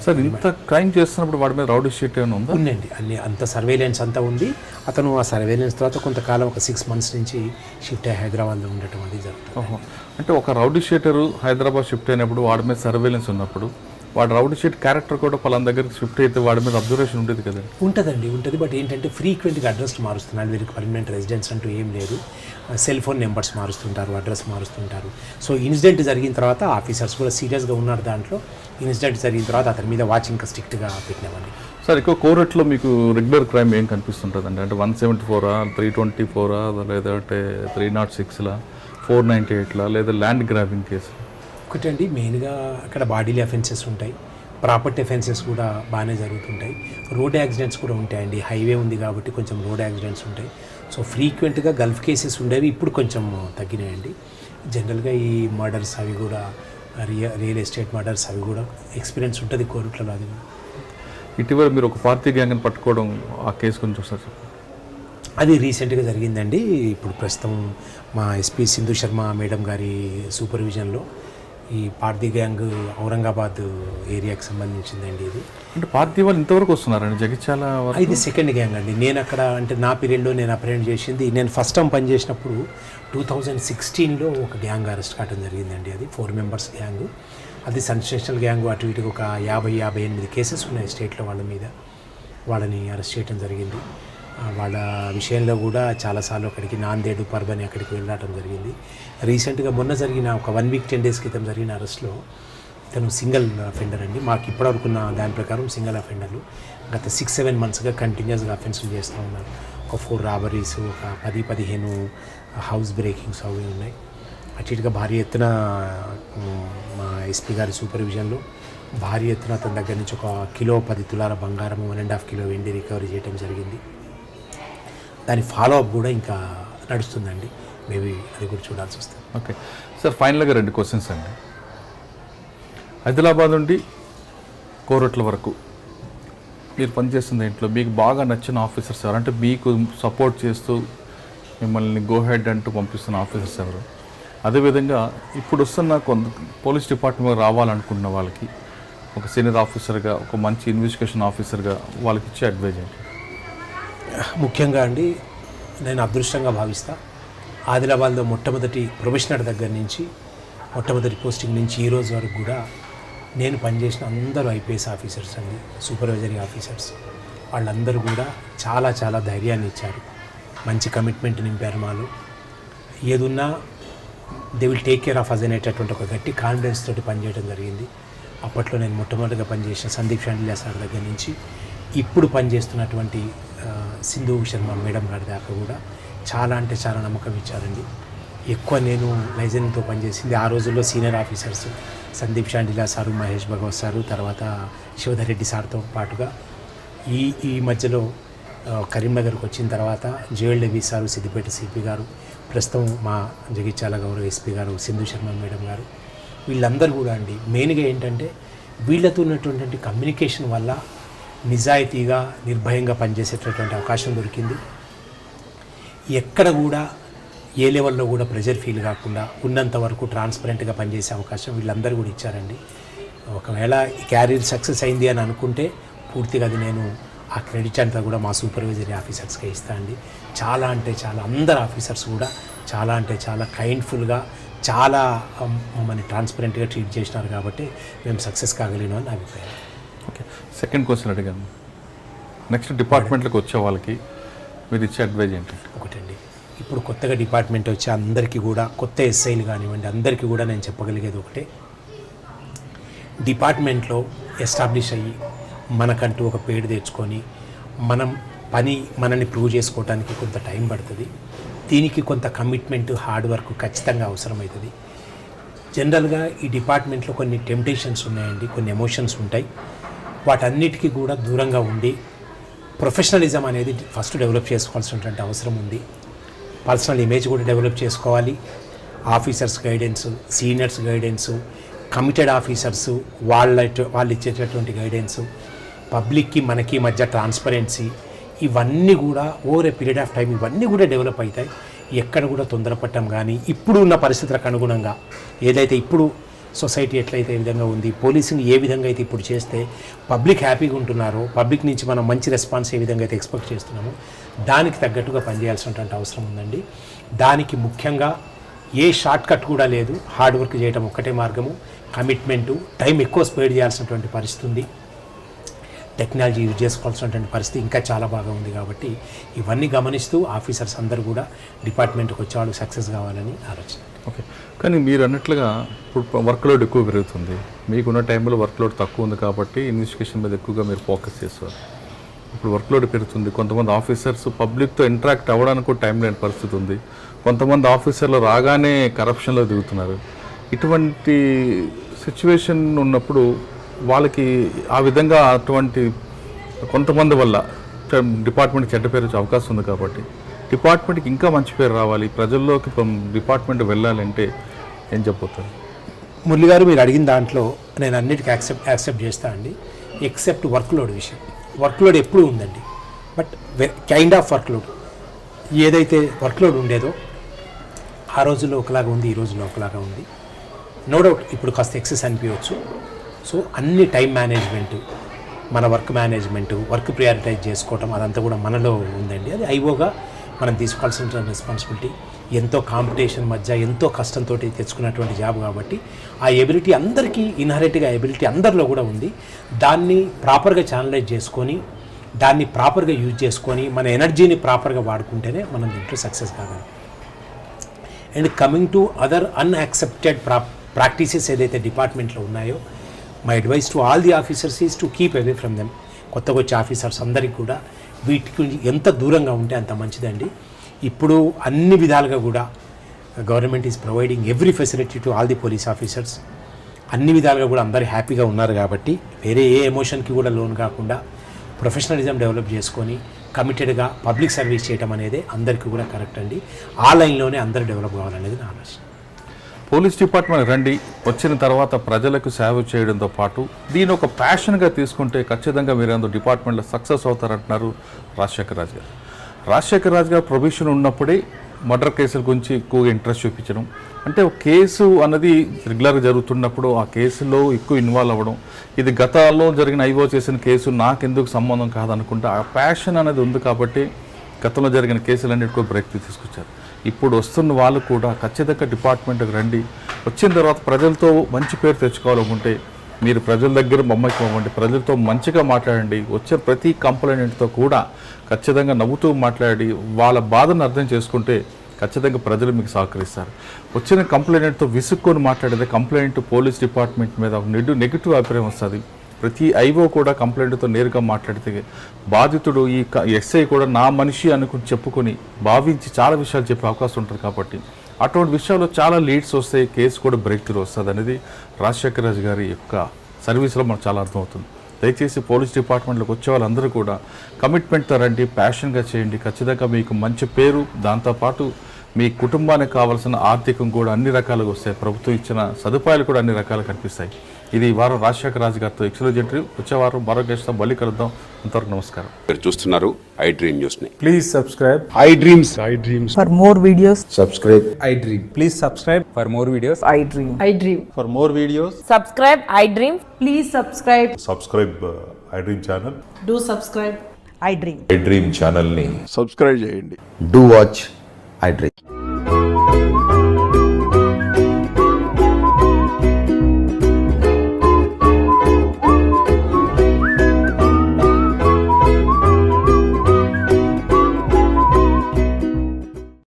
సార్ ఇంత క్రైమ్ చేస్తున్నప్పుడు వాడి మీద రౌడీ షీట్ ఏమైనా ఉందా? ఉందండి, అంత సర్వేలెన్స్ అంతా ఉంది. అతను ఆ సర్వేలెన్స్ తర్వాత కొంతకాలం ఒక 6 months నుంచి షిఫ్ట్ అయ్యి హైదరాబాద్లో ఉండటం అది జరుగుతుంది. అంటే ఒక రౌడీ షీటరు హైదరాబాద్ షిఫ్ట్ అయినప్పుడు వాడి మీద సర్వేలెన్స్ ఉన్నప్పుడు వాడు రౌడీ షీట్ క్యారెక్టర్ కూడా పలానా దగ్గరికి షిఫ్ట్ అయితే వాడి మీద అబ్జర్వేషన్ ఉంటుంది కదా? ఉంటుంది. బట్ ఏంటంటే ఫ్రీక్వెంట్గా అడ్రస్ మారుస్తున్నారు. వీరికి పర్మనెంట్ రెసిడెన్స్ అంటూ ఏం లేదు. సెల్ ఫోన్ నెంబర్స్ మారుస్తుంటారు, అడ్రస్ మారుస్తుంటారు. సో ఇన్సిడెంట్ జరిగిన తర్వాత ఆఫీసర్స్ కూడా సీరియస్గా ఉన్నారు దాంట్లో. ఇన్సిడెంట్ జరిగిన తర్వాత అతని మీద వాచ్ ఇంకా స్ట్రిక్ట్గా పెట్టినామండి. సార్ ఎక్కువ కోరట్లో మీకు రెగ్యులర్ క్రైమ్ ఏం కనిపిస్తుంటుందండి? అంటే 174 324 లేదంటే 306 498 లేదా ల్యాండ్ గ్రాబింగ్ కేసు? ఒకటండి, మెయిన్గా అక్కడ బాడీలీ అఫెన్సెస్ ఉంటాయి, ప్రాపర్టీ అఫెన్సెస్ కూడా బాగానే జరుగుతుంటాయి, రోడ్ యాక్సిడెంట్స్ కూడా ఉంటాయండి. హైవే ఉంది కాబట్టి కొంచెం రోడ్ యాక్సిడెంట్స్ ఉంటాయి. సో ఫ్రీక్వెంట్గా గల్ఫ్ కేసెస్ ఉండేవి, ఇప్పుడు కొంచెం తగ్గినాయండి. జనరల్గా ఈ మర్డర్స్ అవి కూడా రియల్ ఎస్టేట్ మర్డర్స్ అవి కూడా ఎక్స్పీరియన్స్ ఉంటుంది కోరుట్లలో. అది ఇటీవల మీరు ఒక పార్టీ గ్యాంగ్ని పట్టుకోవడం, ఆ కేసు కొంచెం సార్ అది రీసెంట్గా జరిగిందండి. ఇప్పుడు ప్రస్తుతం మా ఎస్పీ సింధు శర్మ మేడం గారి సూపర్విజన్లో ఈ పార్టీ గ్యాంగ్ ఔరంగాబాద్ ఏరియాకి సంబంధించిందండి. ఇది అంటే పార్టీ వాళ్ళు ఇంతవరకు వస్తున్నారండి జగిత్యాల? ఇది సెకండ్ గ్యాంగ్ అండి. నేను అక్కడ అంటే నా పీరియడ్లో నేను అప్రెంట్ చేసింది, నేను ఫస్ట్ టైం పనిచేసినప్పుడు 2016లో ఒక గ్యాంగ్ అరెస్ట్ కావడం జరిగిందండి. అది 4 members గ్యాంగ్. అది సెన్సేషనల్ గ్యాంగ్. అటు ఇటుకు ఒక 50-58 కేసెస్ ఉన్నాయి స్టేట్లో వాళ్ళ మీద. వాళ్ళని అరెస్ట్ చేయడం జరిగింది. వాళ్ళ విషయంలో కూడా చాలాసార్లు అక్కడికి నాందేడు, పర్బని అక్కడికి వెళ్ళడం జరిగింది. రీసెంట్గా మొన్న జరిగిన ఒక 1 week 10 days క్రితం జరిగిన అరెస్ట్లో ఇతను సింగిల్ అఫెండర్ అండి. మాకు ఇప్పటివరకున్న దాని ప్రకారం సింగిల్ అఫెండర్లు గత 6-7 monthsగా కంటిన్యూస్గా అఫెన్సులు చేస్తూ ఉన్నారు. ఒక 4 robberies, ఒక 10-15 హౌస్ బ్రేకింగ్స్ అవి ఉన్నాయి. అటు ఇటుగా భారీ ఎత్తున మా ఎస్పీ గారి సూపర్విజన్లో భారీ ఎత్తున అతని దగ్గర నుంచి 1 kilo 10 తులాల బంగారం, 1.5 kilo వెండి రికవరీ చేయడం జరిగింది. దాని ఫాలోఅప్ కూడా ఇంకా నడుస్తుందండి. మేబీ అది కూడా చూడాల్సి వస్తుంది. ఓకే సార్, ఫైనల్గా 2 questions అండి. హైదరాబాద్ నుండి కోరట్ల వరకు మీరు పనిచేస్తున్న ఇంట్లో మీకు బాగా నచ్చిన ఆఫీసర్స్ ఎవరు? అంటే మీకు సపోర్ట్ చేస్తూ మిమ్మల్ని గో హెడ్ అంటూ పంపిస్తున్న ఆఫీసర్స్ ఎవరు? అదేవిధంగా ఇప్పుడు వస్తున్న పోలీస్ డిపార్ట్మెంట్ రావాలనుకున్న వాళ్ళకి ఒక సీనియర్ ఆఫీసర్గా, ఒక మంచి ఇన్వెస్టిగేషన్ ఆఫీసర్గా వాళ్ళకి ఇచ్చే అడ్వైజ్ ఏంటి? ముఖ్యంగా అండి, నేను అదృష్టంగా భావిస్తా. ఆదిలాబాద్లో మొట్టమొదటి ప్రొఫెషనల్ దగ్గర నుంచి మొట్టమొదటి పోస్టింగ్ నుంచి ఈ రోజు వరకు కూడా నేను పనిచేసిన అందరూ ఐపీఎస్ ఆఫీసర్స్ అండి, సూపర్వైజరీ ఆఫీసర్స్. వాళ్ళందరూ కూడా చాలా చాలా ధైర్యాన్ని ఇచ్చారు, మంచి కమిట్మెంట్ నింపారు మాలో. ఏదున్నా they will take care of us అనేటటువంటి ఒక గట్టి కాన్ఫిడెన్స్ తోటి పనిచేయడం జరిగింది. అప్పట్లో నేను మొట్టమొదటిగా పనిచేసిన సందీప్ షాండిల్యా సార్ దగ్గర నుంచి ఇప్పుడు పనిచేస్తున్నటువంటి సింధు శర్మ మేడం గారి దాకా కూడా చాలా అంటే చాలా నమ్మకం ఇచ్చారండి. ఎక్కువ నేను లైజన్తో పనిచేసింది ఆ రోజుల్లో senior officers Sandeep Shandilya sir, Mahesh Bhagwat sir, తర్వాత శివధర్ రెడ్డి సార్తో పాటుగా ఈ మధ్యలో కరీంనగర్కి వచ్చిన తర్వాత జేఎల్ డెవి సారు, సిద్దిపేట సిపి గారు, ప్రస్తుతం మా జగిత్యాల గౌరవ ఎస్పీ గారు సింధు శర్మ మేడం గారు, వీళ్ళందరూ కూడా అండి మెయిన్గా ఏంటంటే వీళ్ళతో ఉన్నటువంటి కమ్యూనికేషన్ వల్ల నిజాయితీగా నిర్భయంగా పనిచేసేటటువంటి అవకాశం దొరికింది. ఎక్కడ కూడా ఏ లెవెల్లో కూడా ప్రెజర్ ఫీల్ కాకుండా ఉన్నంత వరకు ట్రాన్స్పరెంట్గా పనిచేసే అవకాశం వీళ్ళందరూ కూడా ఇచ్చారండి. ఒకవేళ క్యారియర్ సక్సెస్ అయింది అని అనుకుంటే పూర్తిగా అది నేను ఆ క్రెడిట్ అంతా కూడా మా సూపర్వైజరీ ఆఫీసర్స్కే ఇస్తా అండి. చాలా అంటే చాలా అందరు ఆఫీసర్స్ కూడా చాలా అంటే చాలా కైండ్ఫుల్గా చాలా మమ్మల్ని ట్రాన్స్పరెంట్గా ట్రీట్ చేసినారు కాబట్టి మేము సక్సెస్ కాగలిగినాం అని నా అభిప్రాయం. ఓకే, సెకండ్ క్వశ్చన్ అడిగాను. నెక్స్ట్ డిపార్ట్మెంట్లకు వచ్చే వాళ్ళకి మీరు ఇచ్చే అడ్వైజ్ ఏంటి? ఒకటండి, ఇప్పుడు కొత్తగా డిపార్ట్మెంట్ వచ్చే అందరికీ కూడా, కొత్త ఎస్ఐలు కానివ్వండి అందరికీ కూడా నేను చెప్పగలిగేది ఒకటే, డిపార్ట్మెంట్లో ఎస్టాబ్లిష్ అయ్యి మనకంటూ ఒక పేరు తెచ్చుకొని మనని ప్రూవ్ చేసుకోవడానికి కొంత టైం పడుతుంది. దీనికి కొంత కమిట్మెంట్, హార్డ్ వర్క్ ఖచ్చితంగా అవసరమవుతుంది. జనరల్గా ఈ డిపార్ట్మెంట్లో కొన్ని టెంప్టేషన్స్ ఉన్నాయండి, కొన్ని ఎమోషన్స్ ఉంటాయి. వాటన్నిటికీ కూడా దూరంగా ఉండి ప్రొఫెషనలిజం అనేది ఫస్ట్ డెవలప్ చేసుకోవాల్సినటువంటి అవసరం ఉంది. పర్సనల్ ఇమేజ్ కూడా డెవలప్ చేసుకోవాలి. Officers guidance, seniors guidance, committed officers వాళ్ళు ఇచ్చేటటువంటి గైడెన్స్, పబ్లిక్కి మనకి మధ్య ట్రాన్స్పరెన్సీ, ఇవన్నీ కూడా over a period of time ఇవన్నీ కూడా డెవలప్ అవుతాయి. ఎక్కడ కూడా తొందరపడటం కానీ, ఇప్పుడు ఉన్న పరిస్థితులకు అనుగుణంగా ఏదైతే ఇప్పుడు సొసైటీ ఎట్లయితే ఏ విధంగా ఉంది, పోలీసింగ్ ఏ విధంగా అయితే ఇప్పుడు చేస్తే పబ్లిక్ హ్యాపీగా ఉంటున్నారో, పబ్లిక్ నుంచి మనం మంచి రెస్పాన్స్ ఏ విధంగా అయితే ఎక్స్పెక్ట్ చేస్తున్నామో దానికి తగ్గట్టుగా పనిచేయాల్సినటువంటి అవసరం ఉందండి. దానికి ముఖ్యంగా ఏ షార్ట్ కట్ కూడా లేదు. హార్డ్ వర్క్ చేయడం ఒక్కటే మార్గము, కమిట్మెంటు, టైం ఎక్కువ స్పెండ్ చేయాల్సినటువంటి పరిస్థితి ఉంది. టెక్నాలజీ యూజ్ చేసుకోవాల్సినటువంటి పరిస్థితి ఇంకా చాలా బాగా ఉంది. కాబట్టి ఇవన్నీ గమనిస్తూ ఆఫీసర్స్ అందరూ కూడా డిపార్ట్మెంట్కి వచ్చేవాళ్ళు సక్సెస్ కావాలని ఆలోచన. ఓకే, కానీ మీరు అన్నట్లుగా ఇప్పుడు వర్క్లోడ్ ఎక్కువ పెరుగుతుంది, మీకున్న టైంలో వర్క్లోడ్ తక్కువ ఉంది కాబట్టి ఇన్వెస్టిగేషన్ మీద ఎక్కువగా మీరు ఫోకస్ చేస్తారు. ఇప్పుడు వర్క్లోడ్ పెరుగుతుంది, కొంతమంది ఆఫీసర్స్ పబ్లిక్తో ఇంటరాక్ట్ అవ్వడానికి కూడా టైం లేని పరిస్థితి ఉంది, కొంతమంది ఆఫీసర్లు రాగానే కరప్షన్లో దిగుతున్నారు. ఇటువంటి సిచ్యువేషన్ ఉన్నప్పుడు వాళ్ళకి ఆ విధంగా అటువంటి కొంతమంది వల్ల డిపార్ట్మెంట్కి చెడ్డ పేరు వచ్చే అవకాశం ఉంది. కాబట్టి డిపార్ట్మెంట్కి ఇంకా మంచి పేరు రావాలి, ప్రజల్లోకి డిపార్ట్మెంట్ వెళ్ళాలంటే ఏం చెప్పబోతారు? మురళి గారు, మీరు అడిగిన దాంట్లో నేను అన్నిటికీ యాక్సెప్ట్ చేస్తా అండి, ఎక్సెప్ట్ వర్క్లోడ్ విషయం. వర్క్లోడ్ ఎప్పుడూ ఉందండి, బట్ కైండ్ ఆఫ్ వర్క్లోడ్ ఏదైతే వర్క్లోడ్ ఉండేదో ఆ రోజుల్లో ఒకలాగా ఉంది, ఈ రోజుల్లో ఒకలాగా ఉంది. నో డౌట్ ఇప్పుడు కాస్త ఎక్సెస్ అనిపించవచ్చు. సో అన్ని టైం మేనేజ్మెంటు, మన వర్క్ మేనేజ్మెంటు, వర్క్ ప్రియారిటైజ్ చేసుకోవటం అదంతా కూడా మనలో ఉందండి. అది ఐఓగా మనం తీసుకోవాల్సిన రెస్పాన్సిబిలిటీ. ఎంతో కాంపిటీషన్ మధ్య ఎంతో కష్టంతో తెచ్చుకున్నటువంటి జాబ్ కాబట్టి ఆ ఎబిలిటీ అందరికీ ఇన్హరెంట్గా ఎబిలిటీ అందరిలో కూడా ఉంది. దాన్ని ప్రాపర్గా ఛానలైజ్ చేసుకొని, దాన్ని ప్రాపర్గా యూజ్ చేసుకొని, మన ఎనర్జీని ప్రాపర్గా వాడుకుంటేనే మనం దీంట్లో సక్సెస్ కాగలం. And coming to other unaccepted practices ఏదైతే డిపార్ట్మెంట్లో ఉన్నాయో, my advice to all the officers is to keep away from them. కొత్తగా వచ్చే ఆఫీసర్స్ అందరికీ కూడా వీటికి ఎంత దూరంగా ఉంటే అంత మంచిదండి. ఇప్పుడు అన్ని విధాలుగా కూడా government is providing every facility to all the police officers. అన్ని విధాలుగా కూడా అందరూ హ్యాపీగా ఉన్నారు. కాబట్టి వేరే ఏ ఎమోషన్కి కూడా లోన్ కాకుండా ప్రొఫెషనలిజం డెవలప్ చేసుకొని కమిటెడ్గా పబ్లిక్ సర్వీస్ చేయడం అనేది అందరికీ కూడా కరెక్ట్ అండి. ఆ లైన్లోనే అందరూ డెవలప్ కావాలనేది నా ఆలోచన. పోలీస్ డిపార్ట్మెంట్ రండి, వచ్చిన తర్వాత ప్రజలకు సేవ చేయడంతో పాటు దీని ఒక ప్యాషన్గా తీసుకుంటే ఖచ్చితంగా మీరు అందులో డిపార్ట్మెంట్లో సక్సెస్ అవుతారంటున్నారు రాజశేఖర రాజు గారు. రాజశేఖర రాజు గారు ప్రొఫెషన్ ఉన్నప్పుడే మర్డర్ కేసుల గురించి ఎక్కువగా ఇంట్రెస్ట్ చూపించడం, అంటే ఒక కేసు అన్నది రెగ్యులర్గా జరుగుతున్నప్పుడు ఆ కేసులో ఎక్కువ ఇన్వాల్వ్ అవ్వడం, ఇది గతంలో జరిగిన ఐఓ చేసిన కేసు నాకెందుకు సంబంధం కాదనుకుంటే ఆ ప్యాషన్ అనేది ఉంది. కాబట్టి గతంలో జరిగిన కేసులన్నిటికీ బ్రేక్ తీసుకొచ్చారు. ఇప్పుడు వస్తున్న వాళ్ళు కూడా ఖచ్చితంగా డిపార్ట్మెంట్కి రండి, వచ్చిన తర్వాత ప్రజలతో మంచి పేరు తెచ్చుకోవాలనుకుంటే మీరు ప్రజల దగ్గర మమ్మకం అవ్వండి, ప్రజలతో మంచిగా మాట్లాడండి. వచ్చే ప్రతి కంప్లైంట్తో కూడా ఖచ్చితంగా నవ్వుతూ మాట్లాడి వాళ్ళ బాధను అర్థం చేసుకుంటే ఖచ్చితంగా ప్రజలు మీకు సహకరిస్తారు. వచ్చిన కంప్లైంట్తో విసుక్కొని మాట్లాడితే కంప్లైంట్ పోలీస్ డిపార్ట్మెంట్ మీద నెగిటివ్ అభిప్రాయం వస్తుంది. ప్రతి ఐఓ కూడా కంప్లైంట్తో నేరుగా మాట్లాడితే బాధితుడు ఈ ఎస్ఐ కూడా నా మనిషి అనుకుని చెప్పుకొని భావించి చాలా విషయాలు చెప్పే అవకాశం ఉంటుంది. కాబట్టి అటువంటి విషయాల్లో చాలా లీడ్స్ వస్తాయి, కేసు కూడా బ్రేక్ త్రూ వస్తుంది అనేది రాజశేఖర రాజు గారి యొక్క సర్వీస్లో మనకు చాలా అర్థమవుతుంది. దయచేసి పోలీస్ డిపార్ట్మెంట్లోకి వచ్చే వాళ్ళందరూ కూడా కమిట్మెంట్తో రండి, ప్యాషన్గా చేయండి. ఖచ్చితంగా మీకు మంచి పేరు, దాంతోపాటు మీ కుటుంబానికి కావాల్సిన ఆర్థికం కూడా అన్ని రకాలుగా వస్తాయి. ప్రభుత్వం ఇచ్చిన సదుపాయాలు కూడా అన్ని రకాలు కనిపిస్తాయి. ఇది వారం రాజశేఖర రాజు గారితో ఎక్స్క్లూజివ్ ఇంటర్వ్యూ. వచ్చే వారం మరో గెస్ట్తో మళ్ళీ కలుద్దాం. అంతవరకు నమస్కారం. మీరు చూస్తున్నారు ఐ డ్రీమ్ న్యూస్ ని. Please subscribe. I dreams For more videos, subscribe. I dream. Please subscribe for more videos. I dream. I dream. For more videos, Subscribe, I dream. Please subscribe. Subscribe I dream channel. Do subscribe. I dream. I dream ఛానల్ని subscribe చేయండి. Do watch I Dream.